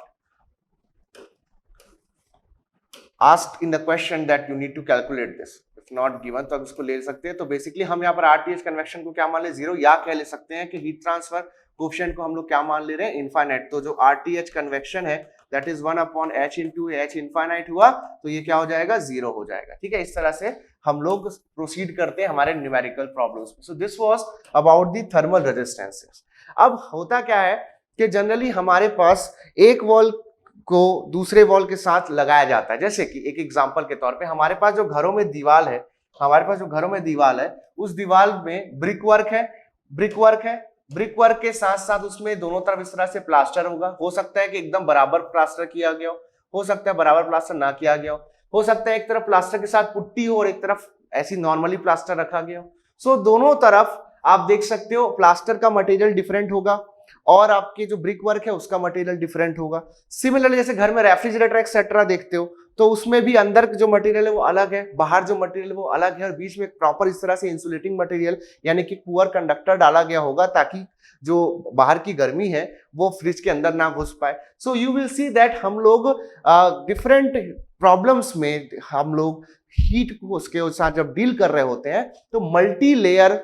asked in the question that you need to calculate this, if not given, तो अब इसको ले सकते हैं। तो बेसिकली हम यहाँ पर RTH कन्वेक्शन को क्या मान ले, जीरो, या कह ले सकते हैं कि हीट ट्रांसफर कोएफिशिएंट को हम लोग क्या मान ले रहे हैं, इनफाइनाइट। तो जो RTH कन्वेक्शन है that is 1/h into H infinite हुआ, तो ये क्या हो जाएगा, जीरो हो जाएगा। ठीक है, इस तरह से हम लोग प्रोसीड करते हैं हमारे न्यूमेरिकल प्रॉब्लम्स में। So this was about the thermal resistances. अब होता क्या है कि जनरली हमारे पास एक वॉल को दूसरे वॉल के साथ लगाया जाता है। जैसे कि एक एग्जांपल के तौर पे हमारे पास जो घरों में दीवार है, उस दीवार में ब्रिक वर्क के साथ साथ उसमें दोनों तरफ इस तरह से प्लास्टर होगा। हो सकता है कि एकदम बराबर प्लास्टर किया गया हो सकता है बराबर प्लास्टर ना किया गया हो सकता है एक तरफ प्लास्टर के साथ पुट्टी हो और एक तरफ ऐसी नॉर्मली प्लास्टर रखा गया हो। सो दोनों तरफ आप देख सकते हो प्लास्टर का मटेरियल डिफरेंट होगा और आपके जो ब्रिक वर्क है उसका मटेरियल डिफरेंट होगा। सिमिलरली जैसे घर में रेफ्रिजरेटर एक्सेट्रा देखते हो तो उसमें भी अंदर जो मटेरियल है वो अलग है, बाहर जो मटेरियल है वो अलग है और बीच में प्रॉपर इस तरह से इंसुलेटिंग मटेरियल यानी कि पुअर कंडक्टर डाला गया होगा ताकि जो बाहर की गर्मी है वो फ्रिज के अंदर ना घुस पाए। So you will see that हम लोग डिफरेंट प्रॉब्लम्स में हम लोग हीट को उसके साथ जब डील कर रहे होते हैं तो मल्टी लेयर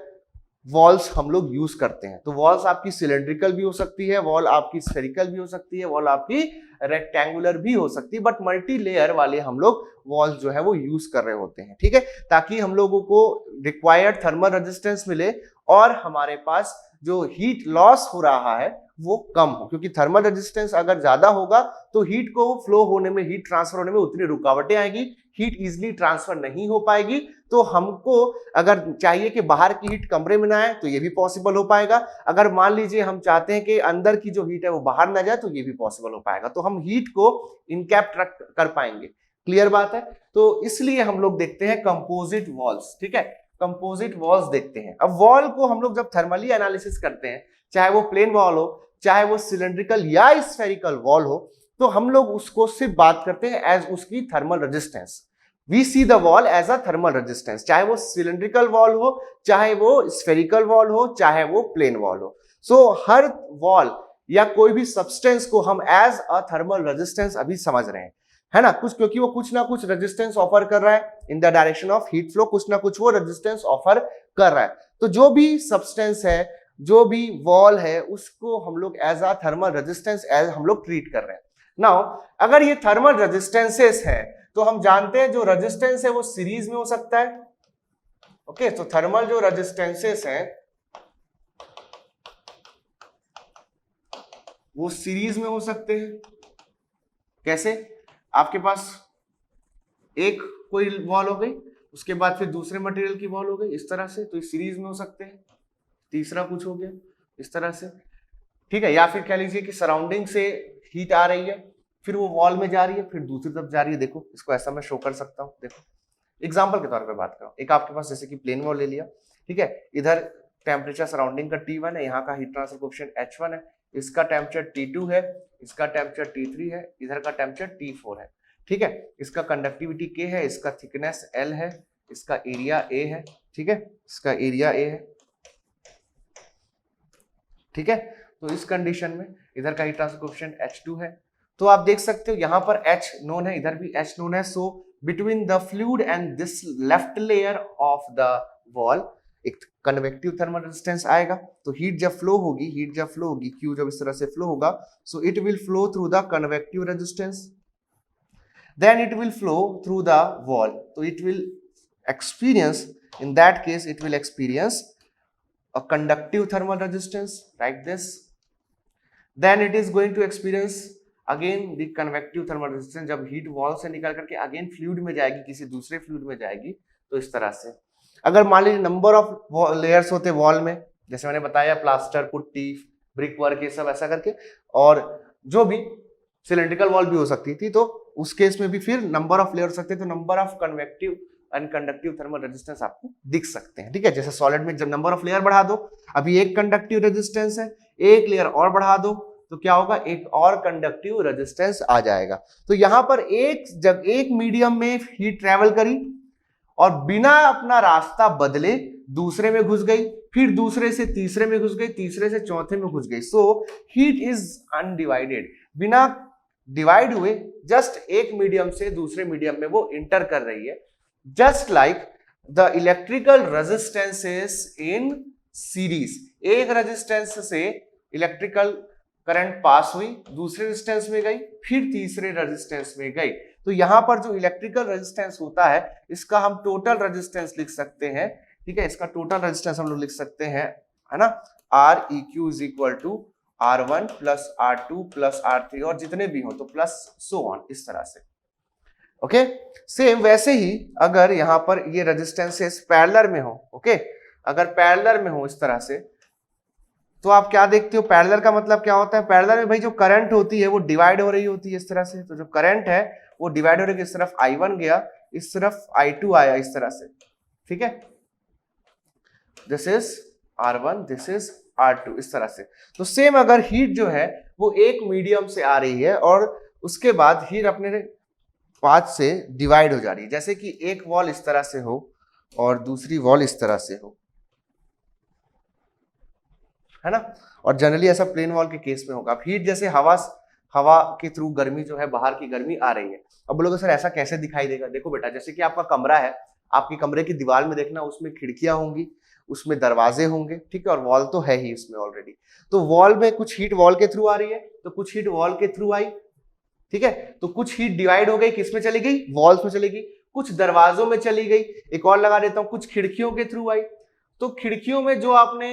वॉल्स हम लोग यूज करते हैं। तो वॉल्स आपकी सिलेंड्रिकल भी हो सकती है, वॉल आपकी स्फेरिकल भी हो सकती है, वॉल आपकी रेक्टेंगुलर भी हो सकती है, बट मल्टी लेयर वाले हम लोग वॉल्स जो है वो यूज कर रहे होते हैं। ठीक है, ताकि हम लोगों को रिक्वायर्ड थर्मल रेजिस्टेंस मिले और हमारे पास जो हीट लॉस हो रहा है वो कम हो, क्योंकि थर्मल रेजिस्टेंस अगर ज्यादा होगा तो हीट को फ्लो होने में, हीट ट्रांसफर होने में उतनी रुकावटें आएगी, हीट इजीली ट्रांसफर नहीं हो पाएगी। तो हमको अगर चाहिए कि बाहर की हीट कमरे में ना आए तो ये भी पॉसिबल हो पाएगा। अगर मान लीजिए हम चाहते हैं कि अंदर की जो हीट है वो बाहर ना जाए तो ये भी पॉसिबल हो पाएगा। तो हम हीट को इनकैप्ट कर पाएंगे। क्लियर बात है? तो इसलिए हम लोग देखते हैं कंपोजिट वॉल्स। ठीक है, कंपोजिट वॉल्स देखते हैं। अब वॉल को हम लोग जब थर्मली एनालिसिस करते हैं, चाहे वो प्लेन वॉल हो, चाहे वो सिलेंड्रिकल या स्फेरिकल वॉल हो, तो हम लोग उसको सिर्फ बात करते हैं एज उसकी thermal resistance. We see the wall as a thermal resistance, चाहे वो सिलेंड्रिकल वॉल हो, चाहे वो स्फेरिकल वॉल हो, चाहे वो प्लेन वॉल हो। सो हर वॉल या कोई भी सब्सटेंस को हम एज अ थर्मल रेजिस्टेंस अभी समझ रहे हैं, है ना, कुछ क्योंकि वो कुछ ना कुछ रेजिस्टेंस ऑफर कर रहा है in the direction of heat flow, कुछ ना कुछ वो रेजिस्टेंस ऑफर कर रहा है। तो जो भी सब्सटेंस है, जो भी वॉल है, उसको हम लोग as a thermal resistance as हम लोग ट्रीट कर रहे हैं। नाउ अगर ये थर्मल रेजिस्टेंसेस है तो हम जानते हैं जो रेजिस्टेंस है वो सीरीज में हो सकता है। ओके, तो थर्मल जो रेजिस्टेंसेस है वो सीरीज में हो सकते हैं। कैसे? आपके पास एक कोई वॉल हो गई, उसके बाद फिर दूसरे मटेरियल की वॉल हो गई, इस तरह से, तो ये सीरीज में हो सकते हैं। तीसरा कुछ हो गया इस तरह से, ठीक है। या फिर कह लीजिए कि सराउंडिंग से हीट आ रही है, फिर वो वॉल में जा रही है, फिर दूसरी तरफ जा रही है। देखो इसको ऐसा मैं शो कर सकता हूँ। देखो एग्जांपल के तौर पे बात करूं, एक आपके पास जैसे कि प्लेन वॉल ले लिया, ठीक है। इधर टेम्परेचर सराउंडिंग का T1 है, यहाँ का हीट ट्रांसफर कोएफिशिएंट H1 है, इसका टेम्परेचर T2 है, इसका टेम्परेचर T3 है, इधर का टेम्परेचर T4 है, ठीक है। इसका कंडक्टिविटी K है, इसका थिकनेस L है, इसका एरिया A है, ठीक है, इसका एरिया A है, ठीक है। तो इस कंडीशन में इधर का हीट ट्रांसफर कोएफिशिएंट H2 है। तो आप देख सकते हो यहाँ पर H नोन है, इधर भी H नोन है। So between the fluid and this left layer of the wall एक कन्वेक्टिव थर्मल रेजिस्टेंस आएगा। तो हीट जब फ्लो होगी, Q जब इस तरह से फ्लो होगा, so it will flow through the convective resistance, then it will flow through the wall. तो it will experience, in that case it will experience a conductive thermal resistance like this, then it is going to experience again the convective thermal resistance। जब heat wall से निकल करके again fluid में जाएगी, किसी दूसरे fluid में जाएगी, तो इस तरह से अगर मान लीजिए नंबर ऑफ लेयर्स होते वॉल में, जैसे मैंने बताया प्लास्टर, पुट्टी, ब्रिक वर्क, ये सब ऐसा करके, और जो भी सिलेंड्रिकल वॉल भी हो सकती थी, तो उस केस में भी फिर नंबर ऑफ लेयर हो सकते, तो number of convective and conductive thermal resistance आपको दिख सकते हैं, ठीक है। जैसे सॉलिड में जब नंबर ऑफ लेयर बढ़ा दो, अभी एक कंडक्टिव रेजिस्टेंस है, एक लेयर और बढ़ा दो तो क्या होगा, एक और कंडक्टिव रेजिस्टेंस आ जाएगा। तो यहां पर जब एक मीडियम में हीट ट्रेवल करी और बिना अपना रास्ता बदले दूसरे में घुस गई, फिर दूसरे से तीसरे में घुस गई, तीसरे से चौथे में घुस गई। सो हीट इज अनडिवाइडेड, बिना डिवाइड हुए जस्ट एक मीडियम से दूसरे मीडियम में वो इंटर कर रही है, just like the electrical resistances in series। एक रेजिस्टेंस से इलेक्ट्रिकल करंट पास हुई, दूसरे रेजिस्टेंस में गई, फिर तीसरे रेजिस्टेंस में गई। तो यहां पर जो इलेक्ट्रिकल रेजिस्टेंस होता है, इसका हम टोटल रेजिस्टेंस लिख सकते हैं, ठीक है। इसका टोटल रेजिस्टेंस हम लोग लिख सकते हैं, है ना, Req is equal to R1 plus R2 plus R3, और जितने भी हो तो प्लस सो ऑन, इस तरह से, ओके। सेम वैसे ही अगर यहां पर ये रेजिस्टेंसेस पैरेलल में हो, ओके, अगर पैरेलल में हो इस तरह से, तो आप क्या देखते हो, पैरेलल का मतलब क्या होता है, पैरेलल में भाई जो करंट होती है वो डिवाइड हो रही होती है इस तरह से। तो जो करंट है वो डिवाइड हो रही है, इस तरफ I1 गया, इस तरफ I2 आया, इस तरह से, ठीक है। This is R1, this is R2, इस तरह से। तो सेम अगर हीट जो है वो एक मीडियम से आ रही है और उसके बाद हीट अपने पाथ से डिवाइड हो जा रही है, जैसे कि एक वॉल इस तरह से हो और दूसरी वॉल इस तरह से हो, है ना। और जनरली ऐसा प्लेन वॉल के केस में होगा। अब हीट जैसे हवा के थ्रू गर्मी जो है, बाहर की गर्मी आ रही है। अब बोलोगे सर ऐसा कैसे दिखाई देगा? देखो बेटा, जैसे कि आपका कमरा है, आपके कमरे की दीवार में देखना, उसमें खिड़कियां होंगी, उसमें दरवाजे होंगे, ठीक है, और वॉल तो है ही उसमें ऑलरेडी। तो वॉल में कुछ हीट वॉल के थ्रू आ रही है, तो कुछ हीट वॉल के थ्रू आई, ठीक है। तो कुछ हीट डिवाइड हो गई, किस में चली गई, वॉल्स में चली गई, कुछ दरवाजों में चली गई, एक और लगा देता हूं, कुछ खिड़कियों के थ्रू आई। तो खिड़कियों में जो आपने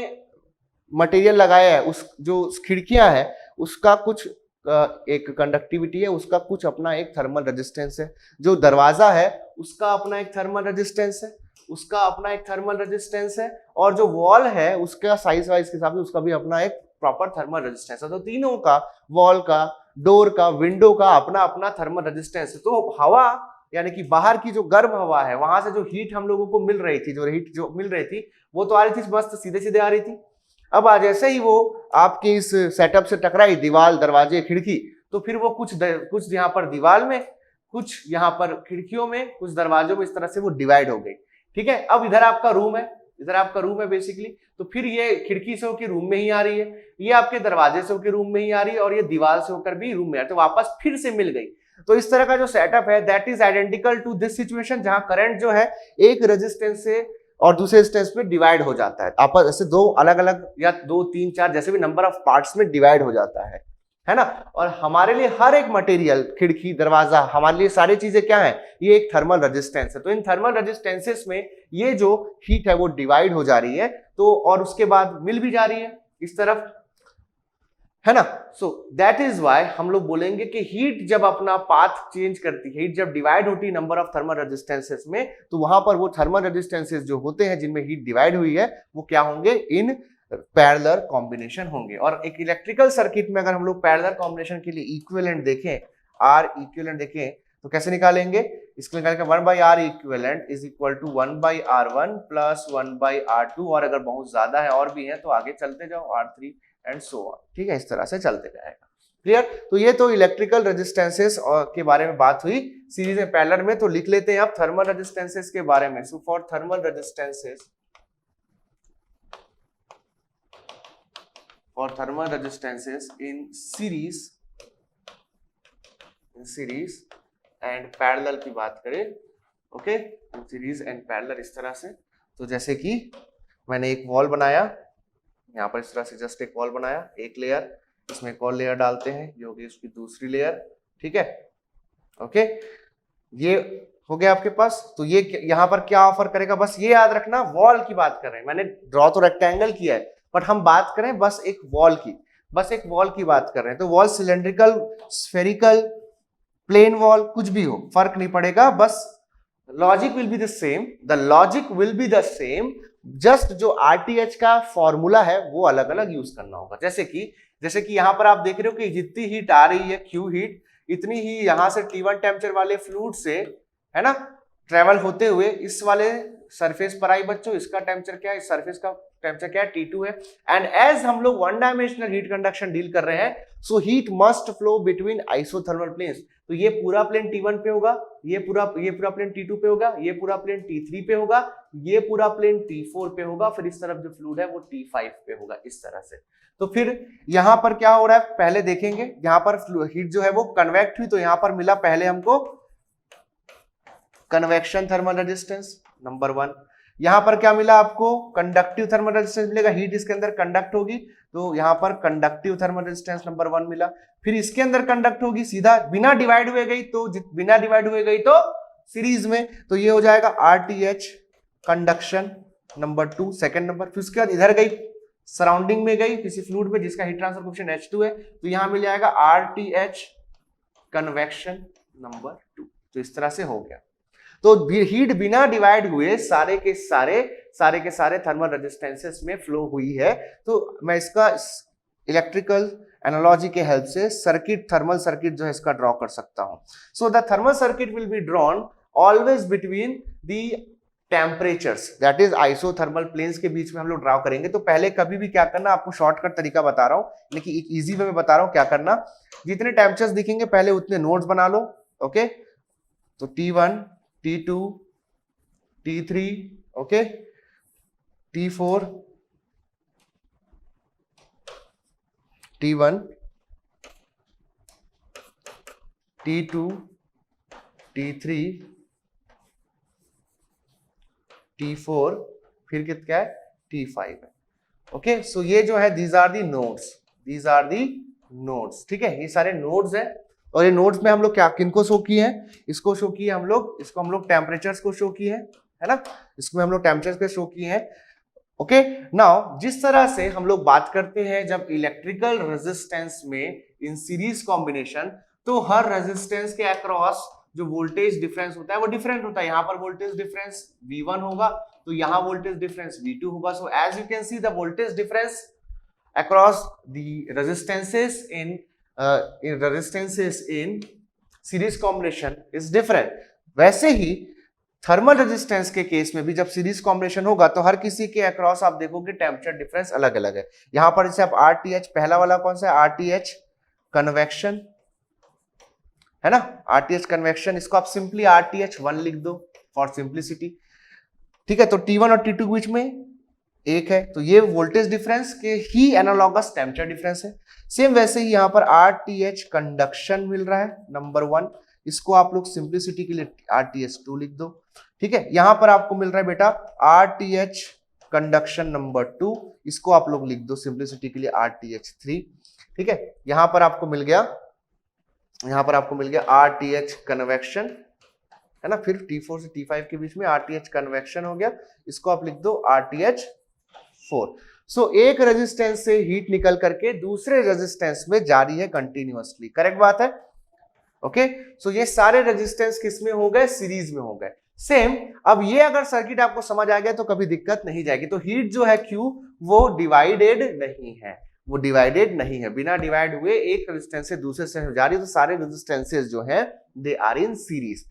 मटेरियल लगाया है, उस जो खिड़कियां है उसका कुछ एक कंडक्टिविटी है, उसका कुछ अपना एक थर्मल रेजिस्टेंस है। जो दरवाजा है उसका अपना एक थर्मल रेजिस्टेंस है, उसका अपना एक थर्मल रेजिस्टेंस है, और जो वॉल है उसका साइज वाइज के हिसाब से उसका भी अपना एक प्रॉपर थर्मल रेजिस्टेंस है। तो तीनों का, वॉल का, डोर का, विंडो का अपना अपना थर्मल रेजिस्टेंस है। तो हवा यानी कि बाहर की जो गर्म हवा है, वहां से जो हीट हम लोगों को मिल रही थी, जो हीट जो मिल रही थी वो तो आ रही थी मस्त सीधे सीधे आ रही थी। अब आज जैसे ही वो आपके इस सेटअप से टकराई, दीवार, दरवाजे, खिड़की, तो फिर वो कुछ यहाँ पर दीवार में, कुछ यहाँ पर खिड़कियों में, कुछ दरवाजों में, इस तरह से वो डिवाइड हो गई, ठीक है। अब इधर आपका रूम है, इधर आपका रूम है बेसिकली, तो फिर ये खिड़की से होकर रूम में ही आ रही है, ये आपके दरवाजे से होकर रूम में ही आ रही है, और ये दीवार से होकर भी रूम में आ रही है, तो वापस फिर से मिल गई। तो इस तरह का जो सेटअप है that is identical to this situation, जहां करंट जो है एक रेजिस्टेंस से और दूसरे रेजिस्टेंस में डिवाइड हो जाता है, आपस ऐसे दो अलग अलग या 2, 3, 4 जैसे भी नंबर ऑफ पार्ट्स में डिवाइड हो जाता है ना। और हमारे लिए हर एक मटेरियल, खिड़की, दरवाजा, हमारे लिए सारी चीजें क्या है, ये एक थर्मल रेजिस्टेंस है। तो इन थर्मल रेजिस्टेंसेस में ये जो हीट है वो डिवाइड हो जा रही है, तो और उसके बाद मिल भी जा रही है इस तरफ, है ना। सो दैट इज वाई हम लोग बोलेंगे कि हीट जब अपना पाथ चेंज करती है, हीट जब डिवाइड होती है नंबर ऑफ थर्मल रेजिस्टेंसेस में, तो वहां पर वो थर्मल रेजिस्टेंसेस जो होते हैं जिनमें हीट डिवाइड हुई है, वो क्या होंगे, इन पैरेलल कॉम्बिनेशन होंगे। और एक इलेक्ट्रिकल सर्किट में अगर हम लोग पैरेलल कॉम्बिनेशन के लिए इक्विवेलेंट देखें, आर इक्विवेलेंट देखें, तो कैसे निकालेंगे, इसको निकालेंगे 1/R equivalent is equal to 1/R1 plus 1/R2, और अगर बहुत ज्यादा है और भी है तो आगे चलते जाओ R3 एंड सो ऑन। ठीक है, इस तरह से चलते जाएगा। क्लियर। तो ये तो इलेक्ट्रिकल रेजिस्टेंसेस के बारे में बात हुई सीरीज में पैरेलल में। तो लिख लेते हैं अब थर्मल रेजिस्टेंसेस के बारे में। So for thermal resistances, for thermal resistances in series and parallel की बात करें, okay, in series and parallel इस तरह से। तो जैसे कि मैंने एक वॉल बनाया यहाँ पर, इस तरह से जस्ट एक वॉल बनाया, एक लेयर, इसमें एक और लेयर डालते हैं जो कि उसकी दूसरी लेयर। ठीक है, ओके, ये हो गया आपके पास। तो ये यहाँ पर क्या ऑफर करेगा, बस ये याद रखना, वॉल की बात कर रहे हैं। मैंने ड्रॉ तो रेक्टेंगल किया है, बट हम बात करें बस एक वॉल की, बस एक वॉल की बात कर रहे हैं। तो wall cylindrical, spherical, plane wall, कुछ भी हो, फर्क नहीं पड़ेगा, बस logic will be the same, the logic will be the same, just जो आरटीएच का फॉर्मूला है वो अलग अलग यूज करना होगा। जैसे कि यहां पर आप देख रहे हो कि जितनी हीट आ रही है, क्यू हीट, इतनी ही यहां से T1 टेम्परेचर वाले फ्लूइड से, है ना, ट्रेवल होते हुए इस वाले सरफेस पर आई बच्चों, इसका टेम्परेचर क्या है, इस सरफेस का टेम्परेचर क्या है, T2 है। एंड एज हम लोग one dimensional heat conduction deal कर रहे हैं, so heat must flow between isothermal planes. तो ये पूरा प्लेन T1 पे होगा, ये पूरा प्लेन T2 पे होगा, ये पूरा प्लेन T3 पे होगा, ये पूरा प्लेन T4 पे होगा, फिर इस तरफ जो फ्लूइड है वो T5 पे होगा, इस तरह से। तो फिर यहां पर क्या हो रहा है पहले देखेंगे। यहां पर हीट जो है वो कन्वेक्ट हुई, तो यहां पर मिला पहले हमको कन्वेक्शन थर्मल रेजिस्टेंस नंबर 1। यहां पर क्या मिला आपको, कंडक्टिव थर्मल रेजिस्टेंस मिलेगा, हीट इसके अंदर कंडक्ट होगी, तो यहां पर कंडक्टिव थर्मल रेजिस्टेंस नंबर 1 मिला। फिर इसके अंदर कंडक्ट होगी, सीधा बिना डिवाइड हुए गई, तो बिना डिवाइड हुए गई तो सीरीज में, तो ये हो जाएगा RTH conduction number 2, second number. फिर उसके बाद इधर गई, सराउंडिंग में गई किसी फ्लूइड में जिसका हीट ट्रांसफर कोएफिशिएंट H2 है, तो यहां मिल जाएगा RTH कन्वेक्शन नंबर 2। तो इस तरह से हो गया। तो हीट बिना डिवाइड हुए सारे के सारे थर्मल रेजिस्टेंसेस में फ्लो हुई है। तो मैं इसका इलेक्ट्रिकल एनालॉजी के हेल्प से सर्किट, थर्मल सर्किट जो है इसका ड्रॉ कर सकता हूं। So the thermal circuit will be drawn always between the temperatures, that is isothermal planes के बीच में हम लोग ड्रॉ करेंगे। तो पहले कभी भी क्या करना, आपको शॉर्टकट तरीका बता रहा हूं, लेकिन एक इजी वे में बता रहा हूं क्या करना। जितने टेम्परेचर्स दिखेंगे पहले उतने नोड्स बना लो, ओके। तो T1, T2, T3, okay, T4, T1, T2, T3, T4, फिर कितना है, T5 है। ओके, सो ये जो है दीज आर दी नोड्स, ठीक है, ये सारे नोड्स हैं। और ये नोड्स में हम लोग क्या किनको शो किए हैं, इसको शो किए हम लोग, इसको हम लोग टेम्परेचर्स को शो किए हैं, है ना, इसमें हम लोग टेम्परेचर्स को शो किए हैं। ओके, नाउ जिस तरह से हम लोग बात करते हैं जब इलेक्ट्रिकल रेजिस्टेंस में इन सीरीज कॉम्बिनेशन, तो हर रेजिस्टेंस के अक्रॉस जो वोल्टेज डिफरेंस होता है वो डिफरेंट होता है। यहां पर वोल्टेज डिफरेंस V1 होगा, तो यहां वोल्टेज डिफरेंस V2 होगा। So as you can see the voltage difference across the resistances in series combination is different। वैसे ही थर्मल रेजिस्टेंस के केस में भी जब सीरीज कॉम्बिनेशन होगा तो हर किसी के अक्रॉस आप देखोगे टेम्परेचर डिफरेंस अलग अलग है। यहां पर जैसे आप RTH, पहला वाला कौन सा है, RTH कन्वेक्शन, है ना, RTH कन्वेक्शन, इसको आप सिंपली RTH1 लिख दो फॉर सिंप्लिसिटी, ठीक है। तो T1 और T2 के बीच में एक है, तो ये वोल्टेज डिफरेंस के ही एनालॉगस टेम्परेचर डिफरेंस है। सेम वैसे ही यहां पर RTH कंडक्शन मिल रहा है नंबर 1, इसको आप लोग सिंप्लिसिटी के लिए RTH2 लिख दो, ठीक है। यहां पर आपको मिल रहा है बेटा RTH कंडक्शन नंबर 2, इसको आप लोग लिख दो सिंप्लिसिटी के लिए RTH3, ठीक है। यहां पर आपको मिल गया RTH कन्वेक्शन, है ना, फिर T4 से T5 के बीच में RTH कन्वेक्शन हो गया, इसको आप लिख दो RTH4। सो एक रेजिस्टेंस से हीट निकल करके दूसरे रेजिस्टेंस में जारी है कंटिन्यूअसली, करेक्ट बात है, ओके। सो ये सारे रेजिस्टेंस किस में हो गए, सीरीज में हो गए। सेम, अब ये अगर सर्किट आपको समझ आ गया तो कभी दिक्कत नहीं जाएगी। तो हीट जो है Q वो डिवाइडेड नहीं है, वो डिवाइडेड नहीं है, बिना डिवाइड हुए एक रेजिस्टेंस से दूसरे से जा रही है, तो सारे रेजिस्टेंसेस जो हैं दे आर इन सीरीज।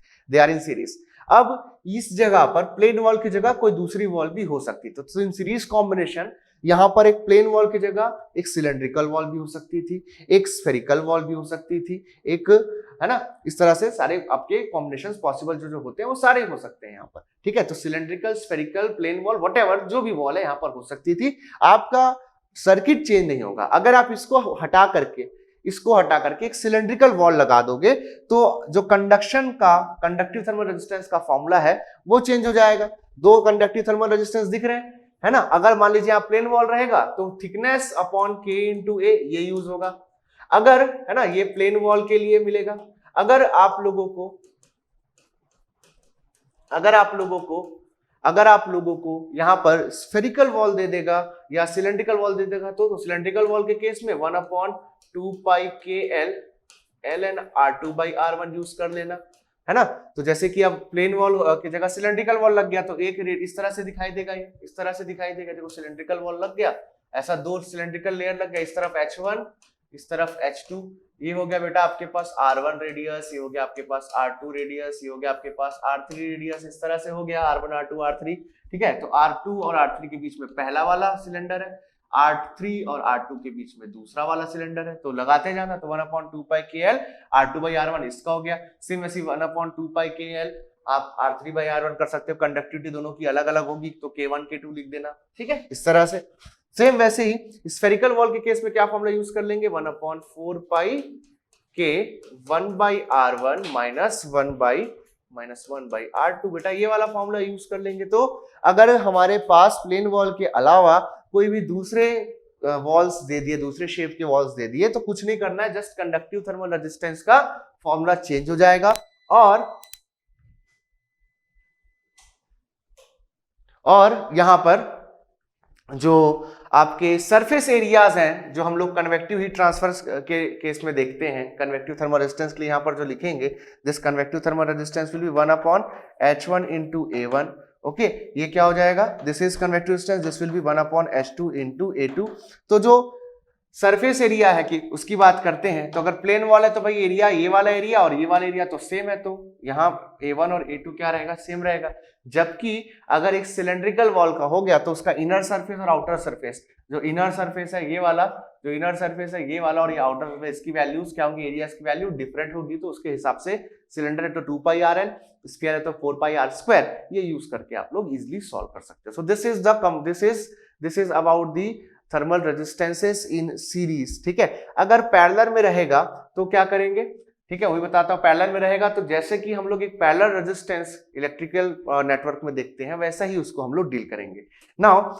अब इस जगह पर प्लेन वॉल की जगह कोई दूसरी वॉल भी हो सकती है, तो इन सीरीज कॉम्बिनेशन यहां पर एक प्लेन वॉल की जगह एक सिलेंड्रिकल वॉल भी हो सकती थी, एक स्फेरिकल वॉल भी हो सकती थी, एक, है ना, इस तरह से सारे आपके कॉम्बिनेशंस पॉसिबल जो होते हैं वो सारे हो सकते हैं यहाँ पर, ठीक है। तो cylindrical, spherical, plane wall, whatever जो भी वॉल है यहाँ पर हो सकती थी। आपका सर्किट चेंज नहीं होगा। अगर आप इसको हटा करके एक सिलेंड्रिकल वॉल लगा दोगे तो जो कंडक्टिव थर्मल रेजिस्टेंस का फॉर्मूला है वो चेंज हो जाएगा। दो कंडक्टिव थर्मल रेजिस्टेंस दिख रहे हैं, है ना। अगर मान लीजिए आप प्लेन वॉल रहेगा तो थिकनेस अपॉन के इंटू ए ये यूज होगा। अगर, है ना, ये प्लेन वॉल के लिए मिलेगा। अगर आप लोगों को यहां पर स्फेरिकल वॉल दे देगा या सिलेंड्रिकल वॉल दे देगा तो सिलेंड्रिकल वॉल के केस में 1/2 पाई के एल एन R2/R1 यूज कर लेना, है ना। तो जैसे कि अब प्लेन वॉल की जगह सिलेंड्रिकल वॉल लग गया तो एक इस तरह से दिखाई देगा, ये इस तरह से दिखाई देगा। देखो सिलेंड्रिकल वॉल लग गया, ऐसा दो सिलेंड्रिकल लेयर लग गया, इस तरफ H1 इस तरफ H2, ये हो गया बेटा आपके पास R1 रेडियस, ये हो गया आपके पास R2 रेडियस, ये हो गया आपके पास R3 रेडियस, इस तरह से हो गया R1 R2 R3, ठीक है। तो R2 और R3 के बीच में पहला वाला सिलेंडर है, R3 और R2 के बीच में दूसरा वाला सिलेंडर है, तो लगाते जाना। तो 1/2 पाई के एल R2/R1 इसका हो गया। सेम ऐसी 1/2 पाई के एल आप R3/R1 कर सकते हो। कंडक्टिविटी दोनों की अलग अलग होगी तो K1 K2 लिख देना, ठीक है, इस तरह से। सेम वैसे ही स्फेरिकल वॉल के केस में क्या फॉर्मूला यूज कर लेंगे, 1/4 पाई के 1/R1 माइनस 1/R2, बेटा ये वाला फॉर्मूला यूज कर लेंगे। तो अगर हमारे पास प्लेन वॉल के अलावा कोई भी दूसरे वॉल्स दे दिए, दूसरे शेप के वॉल्स दे दिए, तो कुछ नहीं करना है, जस्ट कंडक्टिव थर्मल रेजिस्टेंस का फॉर्मूला चेंज हो जाएगा और यहां पर जो आपके सरफेस एरियाज हैं जो हम लोग कन्वेक्टिव हीट ट्रांसफर के केस में देखते हैं, कन्वेक्टिव थर्मल रेजिस्टेंस के लिए यहां पर जो लिखेंगे, this convective thermal resistance will be 1/H1 into A1। Okay, ये क्या हो जाएगा, this is convective resistance, this will B 1/H2 into A2। तो जो सरफेस एरिया है कि उसकी बात करते हैं, तो अगर प्लेन वॉल है तो भाई एरिया, ये वाला एरिया और ये वाला एरिया तो सेम है, तो यहाँ A1 और A2 क्या रहेगा, सेम रहेगा। जबकि अगर एक सिलेंड्रिकल वॉल का हो गया तो उसका इनर सरफेस और आउटर सरफेस, जो इनर सरफेस है ये वाला, जो इनर सरफेस है ये वाला और ये आउटर सरफेस, इसकी वैल्यूज क्या होंगी, एरियाज की वैल्यू डिफरेंट होगी। तो उसके हिसाब से सिलेंडर है तो 2πRL, स्फीयर है तो 4πR², ये यूज करके आप लोग इजिली सॉल्व कर सकते हो। सो this is about the thermal resistances in series, ठीक है। अगर पैरेलल में रहेगा तो क्या करेंगे, ठीक है, वही बताता हूं। पैरेलल में रहेगा तो जैसे कि हम लोग एक पैरेलल रेजिस्टेंस इलेक्ट्रिकल नेटवर्क में देखते हैं, वैसा ही उसको हम लोग डील करेंगे। नाउ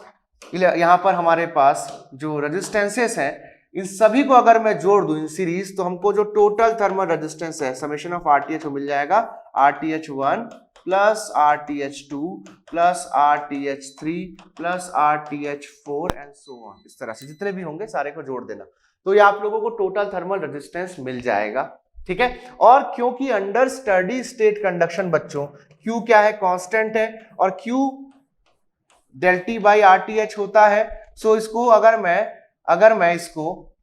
यहां पर हमारे पास जो रेजिस्टेंसेस हैं, इन सभी को अगर मैं जोड़ दूं इन सीरीज, तो हमको जो टोटल थर्मल रेजिस्टेंस है समेशन ऑफ RTH मिल जाएगा, RTH1 plus RTH2 plus RTH3 plus RTH4 and so on. इस तरह से जितने भी होंगे सारे को जोड़ देना, तो ये आप लोगों को टोटल थर्मल रेजिस्टेंस मिल जाएगा, ठीक है। और क्योंकि अंडर स्टडी स्टेट कंडक्शन बच्चों Q क्या है, कांस्टेंट है, और Q del T by RTH होता है। सो इसको अगर मैं इसको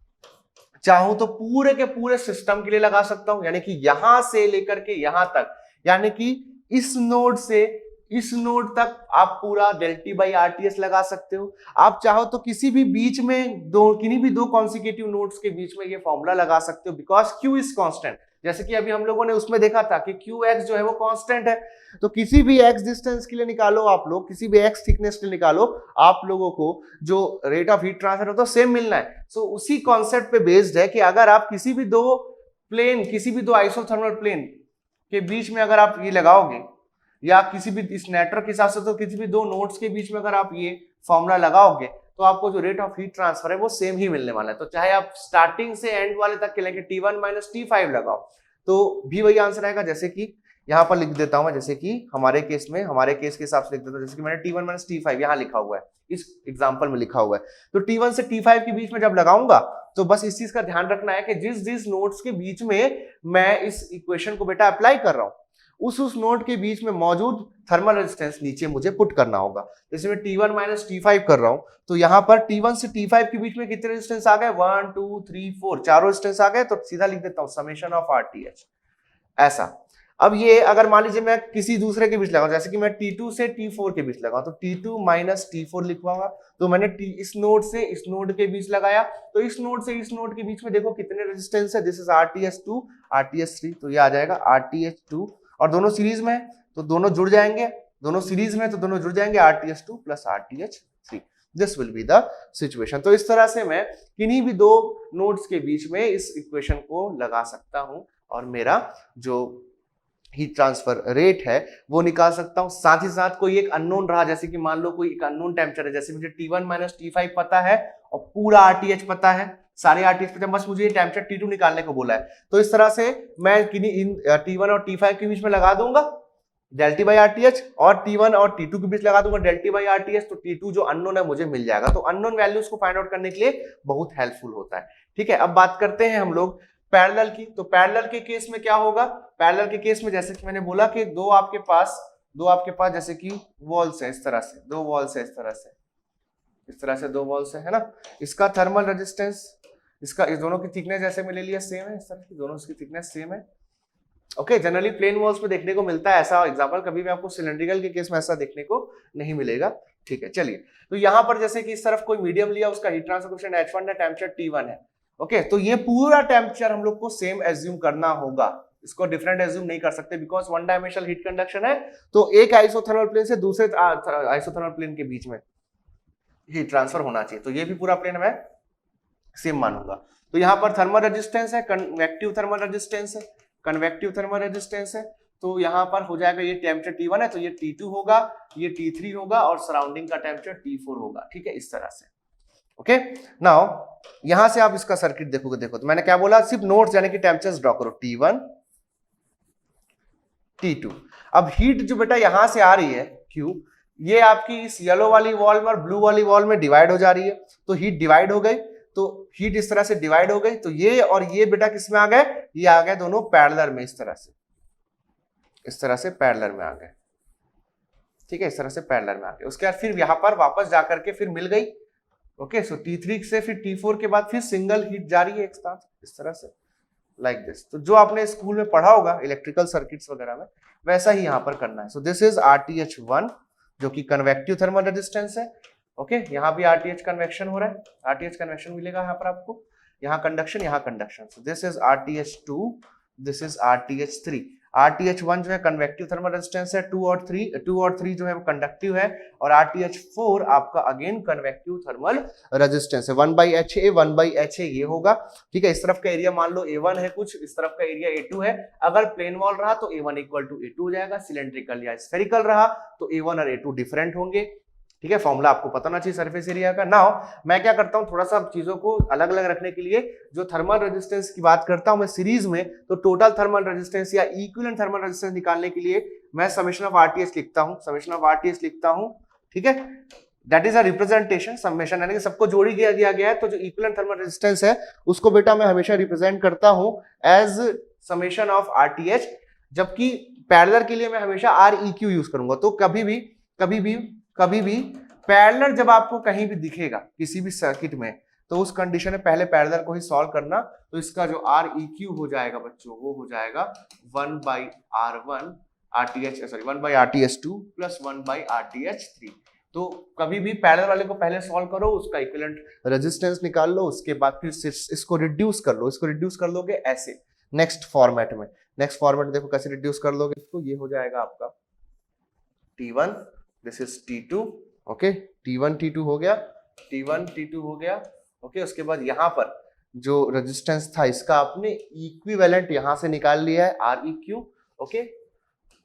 चाहूं तो पूरे के पूरे सिस्टम के लिए लगा सकता हूं, यानी कि यहां से लेकर के यहां तक, यानी कि इस नोड से इस नोड तक आप पूरा del T by RTH लगा सकते हो। आप चाहो तो किसी भी बीच में किन्हीं भी दो कॉन्सिक्यूटिव नोड्स के बीच में ये फॉर्मूला लगा सकते हो, बिकॉज Q इज कांस्टेंट। जैसे कि अभी हम लोगों ने उसमें देखा था कि QX जो है वो कांस्टेंट है, तो किसी भी X डिस्टेंस के लिए निकालो आप लोग, किसी भी X थिकनेस के लिए निकालो, आप लोगों को जो रेट ऑफ हीट ट्रांसफर होता है सेम मिलना है। सो उसी कॉन्सेप्ट पे बेस्ड है कि अगर आप किसी भी दो आइसोथर्मल प्लेन के बीच में अगर आप ये लगाओगे, या किसी भी इस नेटवर्क के हिसाब से तो किसी भी दो नोड्स के बीच में अगर आप ये फॉर्मूला लगाओगे, तो आपको जो रेट ऑफ हीट ट्रांसफर है वो सेम ही मिलने वाला है। तो चाहे आप स्टार्टिंग से एंड वाले तक के लेके T1 माइनस T5 लगाओ तो भी वही आंसर आएगा। जैसे कि यहाँ पर लिख देता हूं मैं, जैसे कि हमारे केस के हिसाब से लिख देता हूं, जैसे कि मैंने T1 माइनस T5 यहाँ लिखा हुआ है, इस एग्जाम्पल में लिखा हुआ है। तो T1 से T5 के बीच में जब लगाऊंगा तो बस इस चीज का ध्यान रखना है कि जिस नोड्स के बीच में मैं इस इक्वेशन को बेटा अप्लाई कर रहा हूं उस नोड के बीच में मौजूद थर्मल रेजिस्टेंस नीचे मुझे पुट करना होगा। जैसे मैं T1 माइनस T5 कर रहा हूं, तो यहां पर T1 से T5 के बीच में कितने रेजिस्टेंस आ गए, 1 2 3 4, चारों रेजिस्टेंस आ गए। तो सीधा लिख देता हूं समेशन ऑफ RTH ऐसा। अब ये अगर मान लीजिए मैं किसी दूसरे के बीच लगाऊं, जैसे कि मैं T2 से T4 के बीच लगाऊं, तो T2 माइनस T4 लिखवाऊंगा। तो मैंने इस नोड से इस नोड के बीच लगाया, तो इस नोड से इस नोड के बीच में देखो कितने रेजिस्टेंस है, दिस इज RTH2 RTH3, तो ये आ जाएगा RTH2, और दोनों सीरीज में है तो दोनों जुड़ जाएंगे, दोनों सीरीज में तो दोनों जुड़ जाएंगे, RTH2 plus RTH3, this will be the situation. तो इस तरह से मैं किन्हीं भी दो नोड्स के बीच में इस इक्वेशन को लगा सकता हूं और मेरा जो हीट ट्रांसफर रेट है वो निकाल सकता हूं। साथ ही साथ कोई एक अननोन रहा, जैसे कि मान लो कोई एक अननोन टेम्परेचर है, जैसे मुझे T1 माइनस T5 पता है और पूरा RTH पता है, सारे RTH पता है, बस मुझे ये टेम्परेचर T2 निकालने को बोला है। तो इस तरह से मैं किन्हीं इन T1 और T5 के बीच में लगा दूंगा del T by RTH, और T1 और T2 के बीच लगा दूंगा del T by RTH, तो T2 जो अननोन है मुझे मिल जाएगा। तो अननोन वैल्यूज को फाइंड आउट करने के लिए बहुत हेल्पफुल होता है। ठीक है, अब बात करते हैं हम लोग पैरेलल की। तो पैरेलल के केस में क्या होगा, पैरेलल के केस में जैसे कि मैंने बोला कि दो आपके पास जैसे कि वॉल्स है, इस तरह से दो वॉल्स है, इस तरह से दो वॉल्स है ना। इसका थर्मल रेजिस्टेंस, इसका इस दोनों की थिकनेस जैसे मैं ले लिया सेम है, इस तरह की दोनों की थिकनेस सेम है। ओके, जनरली प्लेन वॉल्स पे देखने को मिलता है ऐसा एग्जांपल, कभी भी आपको सिलेंड्रिकल के केस में ऐसा देखने को नहीं मिलेगा। ठीक है, चलिए, तो यहां पर जैसे कि इस तरफ कोई मीडियम लिया, उसका हीट ट्रांसफर कोएफिशिएंट H1 है, टेम्परेचर T1 है। ओके, तो ये पूरा टेम्परेचर हम लोग को सेम एज्यूम करना होगा, इसको डिफरेंट एज्यूम नहीं कर सकते, because one dimensional heat conduction है। तो एक आइसोथर्मल प्लेन से दूसरे आइसोथर्मल प्लेन के बीच में हीट ट्रांसफर होना चाहिए, तो ये भी पूरा प्लेन मैं सेम मानूंगा। तो यहाँ पर थर्मल रेजिस्टेंस है, कन्वेक्टिव थर्मल रेजिस्टेंस है, कन्वेक्टिव थर्मल रेजिस्टेंस है। तो यहाँ पर हो जाएगा, ये टेम्परेचर T1 है तो ये T2 होगा, ये T3 होगा, और सराउंडिंग का टेम्परेचर T4 होगा। ठीक है, इस तरह से। ओके, नाउ यहां से आप इसका सर्किट देखोगे, देखो तो मैंने क्या बोला, सिर्फ नोड्स यानी कि टेम्परेचर्स ड्रॉ करो, T1 T2। अब हीट जो बेटा यहां से आ रही है Q, ये आपकी इस येलो वाली वॉल में और ब्लू वाली वॉल में डिवाइड हो जा रही है, तो हीट डिवाइड हो गई, तो हीट इस तरह से डिवाइड हो गई, तो ये और ये बेटा किस में आ गए, ये आ गए दोनों पैरेलल में, इस तरह से पैरेलल में आ गए। ठीक है, इस तरह से पैरेलल में आ गए। उसके बाद फिर यहां पर वापस जाकर के फिर मिल गई। ओके, सो T3 से फिर T4 के बाद फिर सिंगल हीट जारी है एक साथ, इस तरह से, लाइक दिस। तो जो आपने स्कूल में पढ़ा होगा इलेक्ट्रिकल सर्किट्स वगैरह में, वैसा ही यहां पर करना है। सो दिस इज RTH1 जो कि कन्वेक्टिव थर्मल रेजिस्टेंस है। ओके, यहाँ भी RTH कन्वेक्शन हो रहा है, RTH कन्वेक्शन मिलेगा यहाँ पर आपको, यहाँ कंडक्शन, यहाँ conduction. So this is RTH2, this is RTH3। RTH1 जो है कन्वेक्टिव थर्मल रेजिस्टेंस है, 2 और 3 जो है वो कंडक्टिव है, और RTH4 आपका अगेन कन्वेक्टिव थर्मल रेजिस्टेंस है। 1/HA 1/HA ये होगा। ठीक है, इस तरफ का एरिया मान लो A1 है कुछ, इस तरफ का एरिया A2 है। अगर प्लेन वॉल रहा तो A1 इक्वल टू A2 हो जाएगा, सिलेंड्रिकल या स्फेरिकल रहा तो A1 और A2 डिफरेंट होंगे। ठीक है, फॉर्मूला आपको पता होना चाहिए सरफेस एरिया का। नाउ मैं क्या करता हूं, थोड़ा सा चीजों को अलग अलग रखने के लिए जो थर्मल रेजिस्टेंस की बात करता हूं मैं सीरीज में, तो टोटल थर्मल रेजिस्टेंस या इक्विवेलेंट थर्मल रेजिस्टेंस निकालने के लिए मैं समेशन ऑफ RTH लिखता हूं, ठीक है, that is a representation, summation यानी कि सबको जोड़ ही दिया गया है, तो जो इक्विवेलेंट थर्मल रेजिस्टेंस है उसको बेटा मैं हमेशा रिप्रेजेंट करता हूं एज समेशन ऑफ RTH, जबकि पैरेलल के लिए मैं हमेशा REQ यूज करूंगा। तो कभी भी पैरेलल जब आपको कहीं भी दिखेगा किसी भी सर्किट में, तो उस कंडीशन में पहले पैरेलल को ही सॉल्व करना। तो इसका जो REQ हो जाएगा बच्चों, वो हो जाएगा 1/RTH2 प्लस 1/RTH3। तो कभी भी पैरेलल वाले को पहले सॉल्व करो, उसका इक्विवेलेंट रेजिस्टेंस निकाल लो, उसके बाद फिर इसको रिड्यूस कर लोगे ऐसे नेक्स्ट फॉर्मेट में। नेक्स्ट फॉर्मेट देखो कैसे रिड्यूस कर लोगे इसको, ये हो जाएगा आपका T1, this is T2। Okay, T1 T2 हो गया, ओके। उसके बाद यहाँ पर जो रेजिस्टेंस था इसका आपने इक्विवेलेंट यहां से निकाल लिया है, REQ। Okay,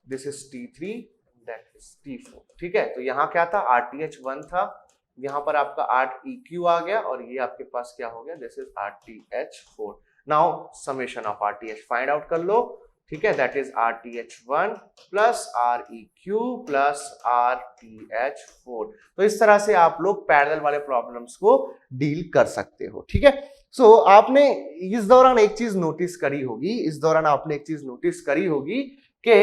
this is T3, that is T4। ठीक है, तो यहाँ क्या था, RTH1 था, यहाँ पर आपका REQ आ गया, और ये आपके पास क्या हो गया, this is RTH4। Now summation of RTH find out कर लो। ठीक है, that is RTH1 plus REQ plus RTH4। तो इस तरह से आप लोग पैरेलल वाले प्रॉब्लम्स को डील कर सकते हो। ठीक है, सो आपने इस दौरान एक चीज नोटिस करी होगी कि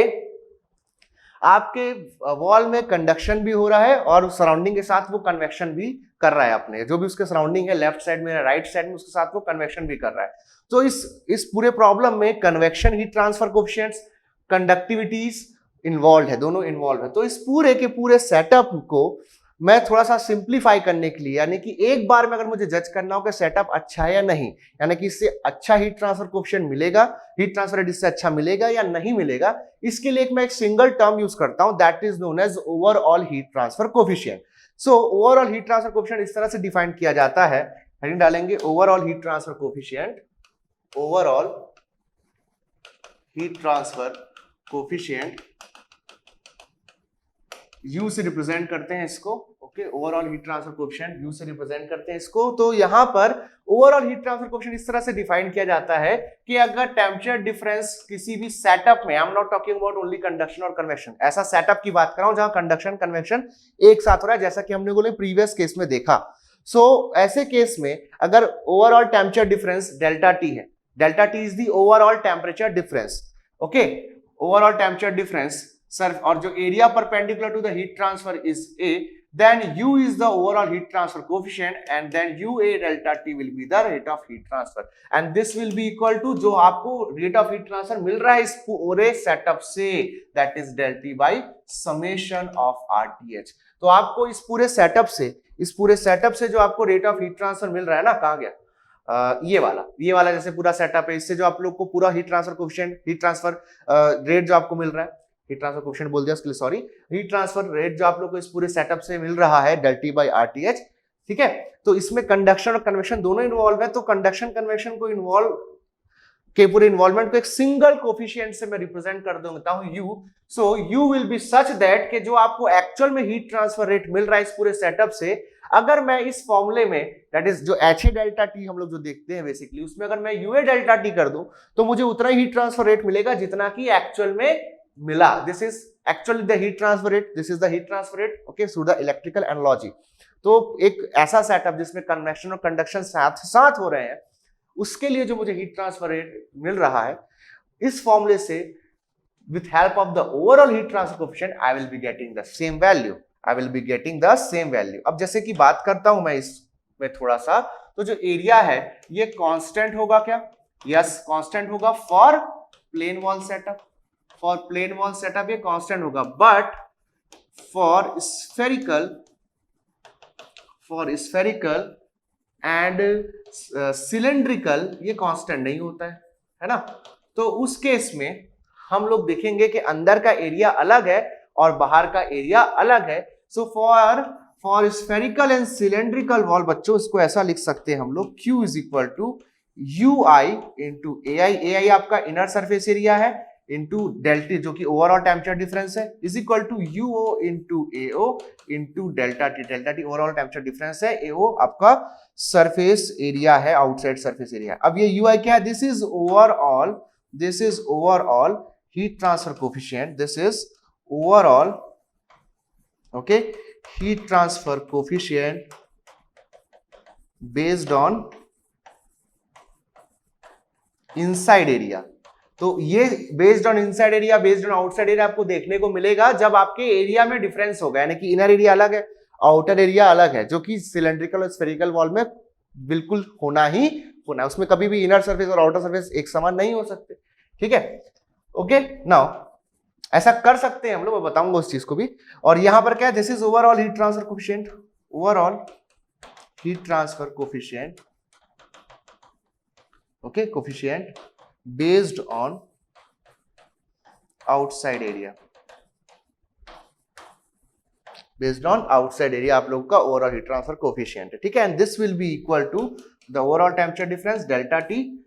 आपके वॉल में कंडक्शन भी हो रहा है और सराउंडिंग के साथ वो कन्वेक्शन भी कर रहा है, अपने जो भी उसके सराउंडिंग है लेफ्ट साइड में राइट साइड में उसके साथ वो कन्वेक्शन भी कर रहा है। तो इस पूरे प्रॉब्लम में convection heat transfer coefficients, conductivities involve है, दोनों इन्वॉल्व है। तो इस पूरे के पूरे सेटअप को मैं थोड़ा सा सिंप्लीफाई करने के लिए, यानी कि एक बार में अगर मुझे जज करना हो कि सेटअप अच्छा है या नहीं, यानी कि इससे अच्छा हीट ट्रांसफर कोएफिशिएंट मिलेगा, हीट ट्रांसफर रेट इससे अच्छा मिलेगा या नहीं मिलेगा, इसके लिए मैं एक सिंगल टर्म यूज करता हूं, that is known as overall heat transfer coefficient. So overall heat transfer coefficient इस तरह से डिफाइन किया जाता है, हेडिंग डालेंगे overall heat transfer coefficient, overall heat transfer coefficient U से रिप्रेजेंट करते हैं इसको, okay, overall heat transfer coefficient U से रिप्रेजेंट करते हैं इसको। तो यहां पर ओवरऑल हीट ट्रांसफर कोएफिशिएंट इस तरह से डिफाइन किया जाता है कि अगर टेंपरेचर डिफरेंस किसी भी सेटअप में, I am not talking about only conduction और कन्वेक्शन, ऐसा सेटअप की बात कर रहा हूं जहां कंडक्शन कन्वेक्शन एक साथ हो रहा है, जैसा कि हमने बोले प्रीवियस केस में देखा। सो ऐसे केस में अगर overall temperature difference delta T है, delta T is the overall temperature difference, okay, overall temperature difference sir, और जो area perpendicular to the heat transfer is A, then U is the overall heat transfer coefficient and then UA delta T will be the rate of heat transfer and this will be equal to जो आपको rate of heat transfer मिल रहा है इस पूरे setup से, that is del T by summation of RTH। तो आपको इस पूरे सेटअप से जो आपको रेट ऑफ हीट ट्रांसफर मिल रहा है ना, कहाँ गया, ये वाला जैसे पूरा सेटअप है, इससे जो आप लोग को पूरा heat transfer coefficient, heat transfer rate जो आपको मिल रहा है, हीट ट्रांसफर कोएफिशिएंट बोल दिया उसके लिए सॉरी, हीट ट्रांसफर रेट जो आप लोग को इस पूरे सेटअप से मिल रहा है del T by RTH, ठीक है। तो इसमें कंडक्शन और कन्वेक्शन दोनों इन्वॉल्व है, तो कंडक्शन कन्वेक्शन को इन्वॉल्व के पूरे इन्वॉल्वमेंट को एक सिंगल कोएफिशिएंट से मैं रिप्रेजेंट कर देता हूं U। So U will be such that कि जो आपको एक्चुअल में हीट ट्रांसफर रेट मिल रहा है इस पूरे सेटअप से, अगर मैं इस फॉर्मूले में दैट इज जो HA डेल्टा T हम लोग जो देखते हैं बेसिकली, उसमें अगर मैं UA डेल्टा T कर दूं तो मुझे उतना ही हीट ट्रांसफर रेट मिलेगा जितना कि एक्चुअल में मिला। This is actually the heat transfer rate, this is the heat transfer rate, okay, through the electrical analogy. तो एक ऐसा सेटअप जिसमें कन्वेक्शन और कंडक्शन साथ हो रहे हैं, उसके लिए जो मुझे हीट ट्रांसफर रेट मिल रहा है इस फॉर्मूले से, with help of the overall heat transfer coefficient I will be getting the same value, I will be getting the same value। अब जैसे कि बात करता हूं मैं इसमें थोड़ा सा, तो जो एरिया है ये कांस्टेंट होगा क्या, यस कांस्टेंट होगा for plane wall setup, for plane wall setup ये कांस्टेंट होगा, but for spherical and cylindrical ये कांस्टेंट नहीं होता है ना। तो उस केस में हम लोग देखेंगे कि अंदर का एरिया अलग है और बाहर का एरिया अलग है। So for spherical and cylindrical wall, बच्चों इसको ऐसा लिख सकते हैं हम लोग, Q is equal to UI into AI आपका इनर सरफेस एरिया है, इंटू डेल्टा जो कि ओवरऑल टेंपरेचर डिफरेंस है, is equal to UO into AO into delta T overall temperature difference है, AO आपका सरफेस एरिया है, आउटसाइड सरफेस एरिया। अब ये UI क्या है, this is overall heat transfer coefficient, this is overall, okay, heat transfer coefficient based on inside area। तो ये based on inside area, based on outside area आपको देखने को मिलेगा जब आपके एरिया में डिफरेंस होगा, यानी कि इनर एरिया अलग है, आउटर एरिया अलग है, जो कि सिलेंड्रिकल और स्फेरिकल वॉल में बिल्कुल होना है, उसमें कभी भी इनर सरफेस और आउटर सरफेस एक समान नहीं हो सकते, ठीक है, ओके। नाउ ऐसा कर सकते हैं हम लोग, मैं बताऊंगा उस चीज को भी। और यहां पर क्या है, this is overall heat transfer coefficient, overall heat transfer coefficient, okay, coefficient based on outside area, based on outside area आप लोग का ओवरऑल हीट ट्रांसफर कोएफिशिएंट है, ठीक है। And this will be equal to the overall temperature difference delta T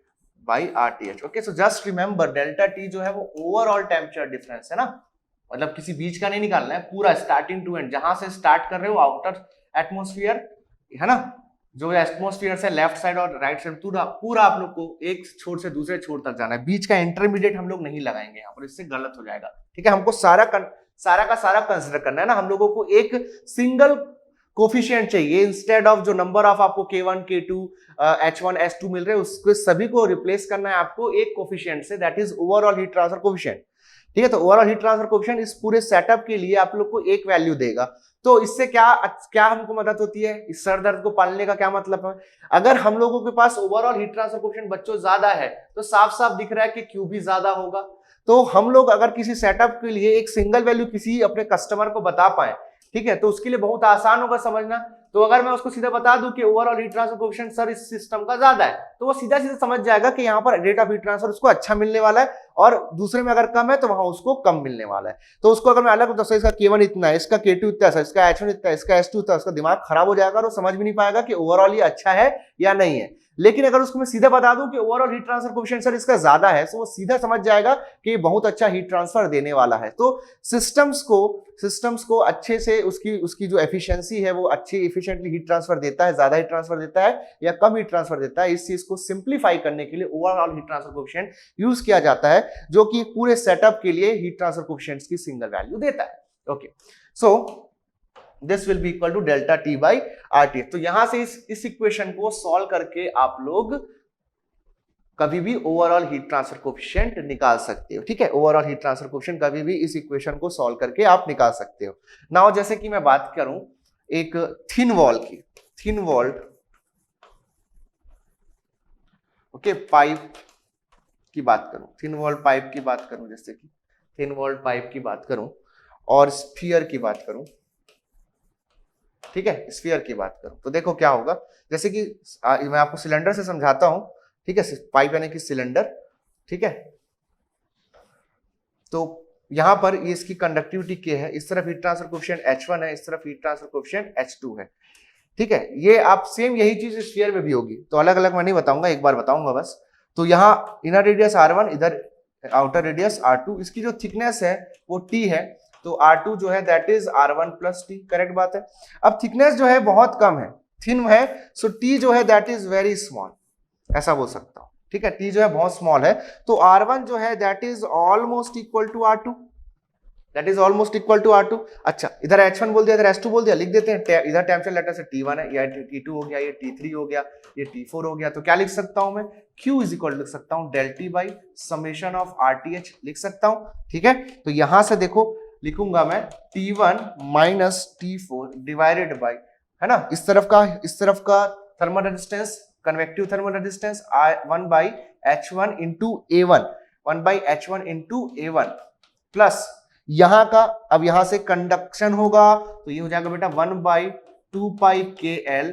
by RTH, okay, so just remember delta T जो है वो overall temperature difference है ना, मतलब किसी बीच का नहीं निकालना है, पूरा स्टार्टिंग टू एंड, जहां से स्टार्ट कर रहे हो आउटर एटमॉस्फेयर है ना, जो एटमॉस्फेयर से लेफ्ट साइड और राइट साइड पूरा आप लोग को एक छोर से दूसरे छोर तक जाना है, बीच का इंटरमीडिएट हम लोग नहीं लगाएंगे यहाँ पर, इससे गलत हो जाएगा, ठीक है। हमको सारा का सारा कंसिडर करना है ना, हम लोगों को एक सिंगल कोफिशिएंट चाहिए, इंस्टेड ऑफ जो नंबर ऑफ आपको K1 K2 H1 H2 मिल रहे हैं उसको सभी को रिप्लेस करना है आपको एक कोफिशिएंट से, that is overall heat transfer coefficient. ठीक है। तो ओवरऑल हीट ट्रांसफर कोएफिशिएंट इस पूरे सेटअप के लिए आप लोग को एक वैल्यू देगा। तो इससे क्या हमको मदद होती है, इस सर दर्द को पालने का क्या मतलब है, अगर हम लोगों के पास ओवरऑल हीट ट्रांसफर कोएफिशिएंट बच्चों ज्यादा है तो साफ साफ दिख रहा है कि क्यू भी ज्यादा होगा। तो हम लोग अगर किसी सेटअप के लिए एक सिंगल वैल्यू किसी अपने कस्टमर को बता पाए, ठीक है, तो उसके लिए बहुत आसान होगा समझना। तो अगर मैं उसको सीधा बता दूं कि overall heat transfer coefficient sir इस सिस्टम का ज्यादा है, तो वो सीधा सीधा समझ जाएगा कि यहाँ पर रेट ऑफ हीट ट्रांसफर उसको अच्छा मिलने वाला है, और दूसरे में अगर कम है तो वहां उसको कम मिलने वाला है। तो उसको अगर मैं अलग बता, इसका K1 इतना है, इसका K2 इतना है, इसका H1 इतना है, इसका H2 इतना है, उसका दिमाग खराब हो जाएगा और वो समझ भी नहीं पाएगा कि ओवरऑल ये अच्छा है या नहीं है। लेकिन अगर उसको मैं सीधा बता दूं कि overall heat transfer coefficient sir इसका ज्यादा है, तो वो सीधा समझ जाएगा कि ये बहुत अच्छा हीट ट्रांसफर देने वाला है। तो सिस्टम्स को अच्छे से उसकी जो एफिशिएंसी है वो अच्छी एफिशिएंटली हीट ट्रांसफर देता है, ज्यादा हीट ट्रांसफर देता है या कम हीट ट्रांसफर देता है, इस चीज को सिंप्लीफाई करने के लिए overall heat transfer coefficient use किया जाता है, जो कि पूरे सेटअप के लिए हीट ट्रांसफर कोएफिशिएंट्स की सिंगल वैल्यू देता है। Okay, so this will be equal to delta T by R T. तो यहां से इस इक्वेशन को सॉल्व करके आप लोग कभी भी ओवरऑल हीट ट्रांसफर कोएफिशिएंट निकाल सकते हो। ठीक है, ओवरऑल हीट ट्रांसफर कोएफिशिएंट कभी भी इस इक्वेशन को सॉल्व करके आप निकाल सकते हो। नाउ जैसे कि मैं बात करूं एक थिन वॉल ओके पाइप की बात करूं, थिन वॉल पाइप की बात करूं, जैसे कि थिन वॉल पाइप की बात करूं और स्फीयर की बात करूं, ठीक है, स्फीयर की बात करूं, तो देखो क्या होगा। जैसे कि मैं आपको सिलेंडर से समझाता हूं, ठीक है, पाइप यानी कि सिलेंडर, ठीक है। तो यहां पर ये इसकी कंडक्टिविटी K है, इस तरफ हीट ट्रांसफर कोएफिशिएंट H1 है, इस तरफ हीट ट्रांसफर कोएफिशिएंट H2 है, ठीक है। ये आप सेम यही चीज स्फीयर में भी होगी, तो अलग अलग मैं नहीं बताऊंगा, एक बार बताऊंगा बस। तो यहाँ इनर रेडियस R1, इधर आउटर रेडियस R2, इसकी जो थिकनेस है वो T है, तो R2 जो है that is R1 plus T, correct बात है। अब थिकनेस जो है बहुत कम है, थिन है, सो T जो है दैट इज वेरी स्मॉल, ऐसा बोल सकता हूं, ठीक है। T जो है बहुत स्मॉल है, तो R1 जो है that is almost equal to R2, that is almost equal to R2। अच्छा, इधर H1 बोल दिया, इधर H2 बोल दिया, लिख देते हैं। इधर टेंपरेचर लेटर से T1 है, या T2 हो गया, ये T3 हो गया, ये T4 हो गया, तो क्या लिख सकता हूं मैं, Q इज इक्वल लिख सकता हूं del T by summation of RTH लिख सकता हूं, ठीक है। तो यहां से देखो लिखूंगा मैं T1 minus T4 divided by, है ना, इस तरफ का thermal resistance, convective thermal resistance 1 by H1 into A1, 1 by H1 into A1 plus यहां का, अब यहां से कंडक्शन होगा तो ये हो जाएगा बेटा 1 by 2 pi KL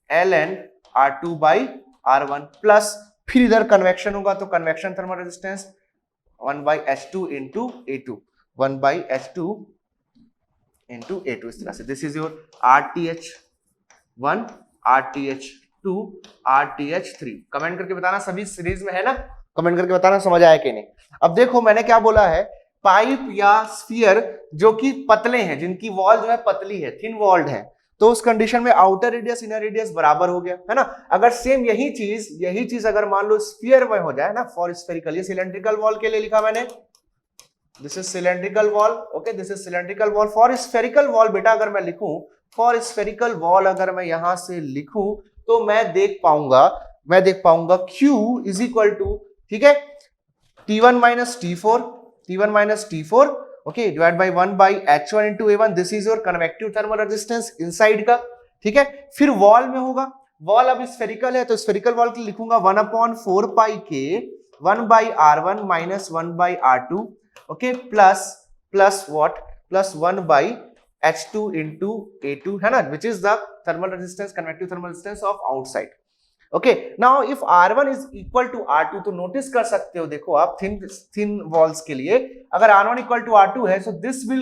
ln R2 by R1 plus फिर इधर कन्वेक्शन होगा तो convection thermal resistance 1 by H2 into A2, 1 by H2 into A2, इस तरह से। This is your RTH1, RTH2, RTH3। Comment करके बताना सभी सीरीज में है ना, कमेंट करके बताना समझ आया कि नहीं। अब देखो मैंने क्या बोला है, पाइप या स्फीयर जो कि पतले हैं, जिनकी वॉल जो है पतली है, थिन वॉल्ड है, तो उस कंडीशन में आउटर रेडियस इनर रेडियस बराबर हो गया, है ना। अगर सेम यही चीज अगर मान लो स्फीयर में हो जाए ना, फॉर स्फेरिकल, ये सिलेंड्रिकल वॉल के लिए लिखा मैंने, this is cylindrical wall, okay, this is cylindrical wall. For spherical wall बेटा अगर मैं लिखूं, फॉर स्फेरिकल वॉल अगर मैं यहां से लिखूं तो मैं देख पाऊंगा Q इज इक्वल टू, ठीक है, T1 minus T4, okay, divide by 1 by H1 into A1, this is your convective thermal resistance inside का, ठीक है। फिर वॉल में होगा, वॉल अब स्फेरिकल है तो स्फेरिकल वॉल के लिए लिखूंगा 1/4 pi K 1 by R1 minus 1 by R2, okay, plus what, plus 1 by H2 into A2, है ना, which is the thermal resistance, convective thermal resistance of outside. Okay, now if R1 is equal to R2, तो notice कर सकते हो, देखो आप thin walls के लिए अगर R1 इक्वल टू R2 है, so this will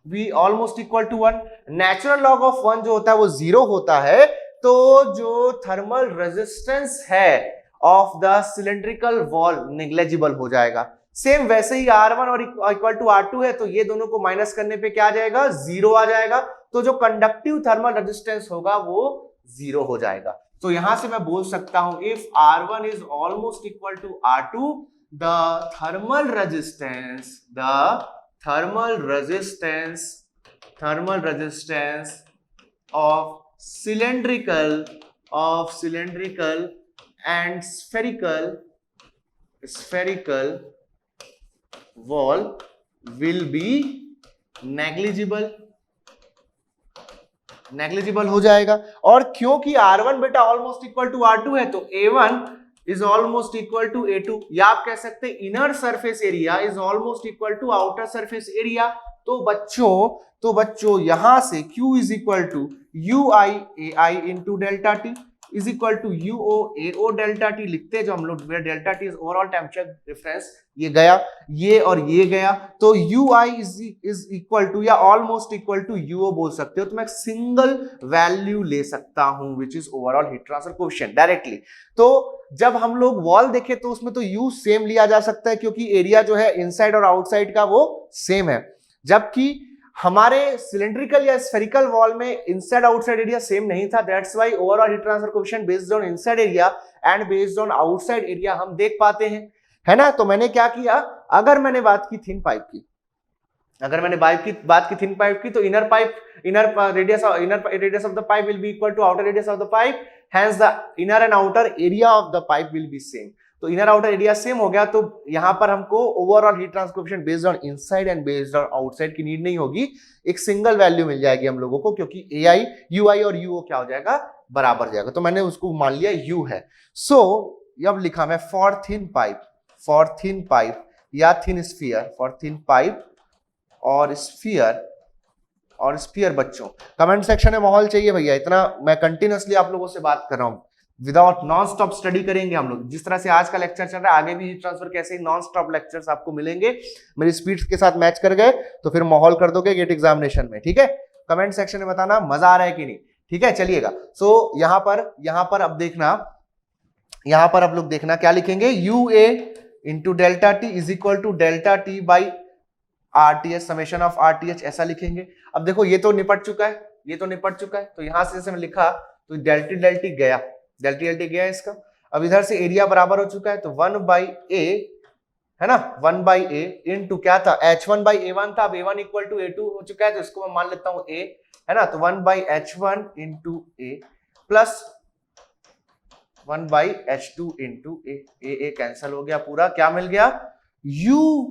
be almost equal to 1। Natural log of 1 जो होता है वो 0 होता है, तो जो थर्मल रेजिस्टेंस है of the cylindrical wall negligible हो जाएगा। सेम वैसे ही R1 और इक्वल टू R2 है, तो ये दोनों को माइनस करने पे क्या आ जाएगा, 0 आ जाएगा, तो जो कंडक्टिव थर्मल रेजिस्टेंस होगा वो 0 हो जाएगा। तो यहां से मैं बोल सकता हूं if R1 is almost equal to R2, the thermal resistance of cylindrical and spherical wall will be negligible हो जाएगा। और क्योंकि R1 बेटा ऑलमोस्ट इक्वल टू R2 है तो A1 is almost equal to A2, या आप कह सकते हैं inner surface area is almost equal to outer surface area. तो बच्चों यहां से Q is equal to UI into delta T is equal to UO delta T लिखते हैं जो हम लोग, delta T is overall temperature difference, ये गया ये और ये गया, तो UI इज इक्वल टू या ऑलमोस्ट इक्वल टू UO बोल सकते हो। तो मैं सिंगल वैल्यू ले सकता हूं which is overall heat transfer coefficient directly. तो जब हम लोग वॉल देखे तो उसमें तो U सेम लिया जा सकता है क्योंकि एरिया जो है इनसाइड और आउटसाइड का वो सेम है, जबकि हमारे सिलिंड्रिकल या स्फेरिकल वॉल में इनसाइड आउटसाइड एरिया सेम नहीं था। That's why overall heat transfer coefficient based on inside area and based on outside area हम देख पाते हैं, है ना। तो मैंने क्या किया, अगर मैंने बात की थिन पाइप की, थिन पाइप की, तो inner radius of the pipe will be equal to outer radius of the pipe, hence the inner and outer area of the pipe will be same. तो इनर आउटर एरिया सेम हो गया, तो यहां पर हमको overall heat transfer coefficient based on inside and based on outside की need नहीं होगी, एक सिंगल वैल्यू मिल जाएगी हम लोगों को, क्योंकि AI UI और UO क्या हो जाएगा, बराबर हो जाएगा। तो मैंने उसको मान लिया U है। सो अब लिखा मैं फॉर थिन पाइप या thin sphere, for thin pipe और स्फीयर बच्चों कमेंट सेक्शन में माहौल चाहिए भैया, इतना मैं कंटिन्यूअसली आप लोगों से बात कर रहा हूं, विदाउट नॉन स्टॉप स्टडी करेंगे हम लोग। जिस तरह से आज का लेक्चर चल रहा है आगे भी हीट ट्रांसफर कैसे नॉन स्टॉप लेक्चर्स आपको मिलेंगे, मेरी स्पीड के साथ मैच कर गए तो फिर माहौल कर दोगे गेट एग्जामिनेशन में, ठीक है। कमेंट सेक्शन में बताना मजा आ रहा है कि नहीं, ठीक है। चलिएगा, सो यहां पर अब देखना, यहां पर आप लोग देखना क्या लिखेंगे, UA into delta T is equal to delta T by RTS summation of RTH, ऐसा लिखेंगे। अब देखो ये तो निपट चुका है, तो यहां से जैसे मैं लिखा तो डेल्टी गया इसका। अब इधर से एरिया बराबर हो चुका है, तो 1/A है ना, 1/A इनटू क्या था, H1/A1 था, अब A1 इक्वल टू A2 हो चुका है, तो इसको मैं मान लेता हूं A, है ना। तो 1/H1 into A plus 1/H2 into A cancel हो गया पूरा, क्या मिल गया, U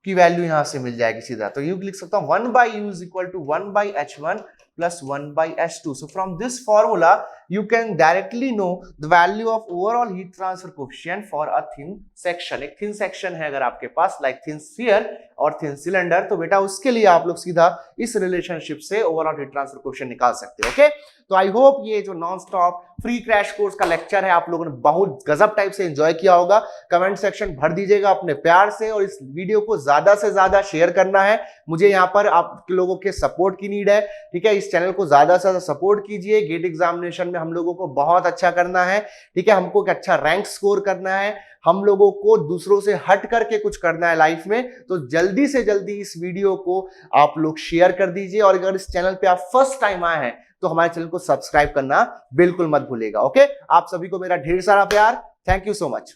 की वैल्यू यहां से मिल जाएगी सीधा। तो U लिख सकता हूं 1/U is equal to 1/H1 plus 1/H2. So from this formula, you can directly know the value of overall heat transfer coefficient for a thin section. एक thin section है अगर आपके पास like thin sphere और thin cylinder, तो बेटा उसके लिए आप लोग सीधा इस रिलेशनशिप से overall heat transfer coefficient निकाल सकते हो, ओके। तो आई होप ये जो non stop free crash course का लेक्चर है आप लोगों ने बहुत गजब टाइप से एंजॉय किया होगा। कमेंट सेक्शन भर दीजिएगा अपने प्यार से और इस वीडियो को ज्यादा से ज्यादा शेयर करना है। मुझे यहाँ पर आप लोगों के सपोर्ट की नीड है, ठीक है। इस चैनल को ज्यादा से ज्यादा सपोर्ट कीजिए, गेट एग्जामिनेशन में हम लोगों को बहुत अच्छा करना है, ठीक है। हमको एक अच्छा रैंक स्कोर करना है, हम लोगों को दूसरों से हट करके कुछ करना है लाइफ में। तो जल्दी से जल्दी इस वीडियो को आप लोग शेयर कर दीजिए, और अगर इस चैनल पे आप फर्स्ट टाइम आए हैं तो हमारे चैनल को सब्सक्राइब करना बिल्कुल मत भूलिएगा, ओके। आप सभी को मेरा ढेर सारा प्यार, थैंक यू सो मच।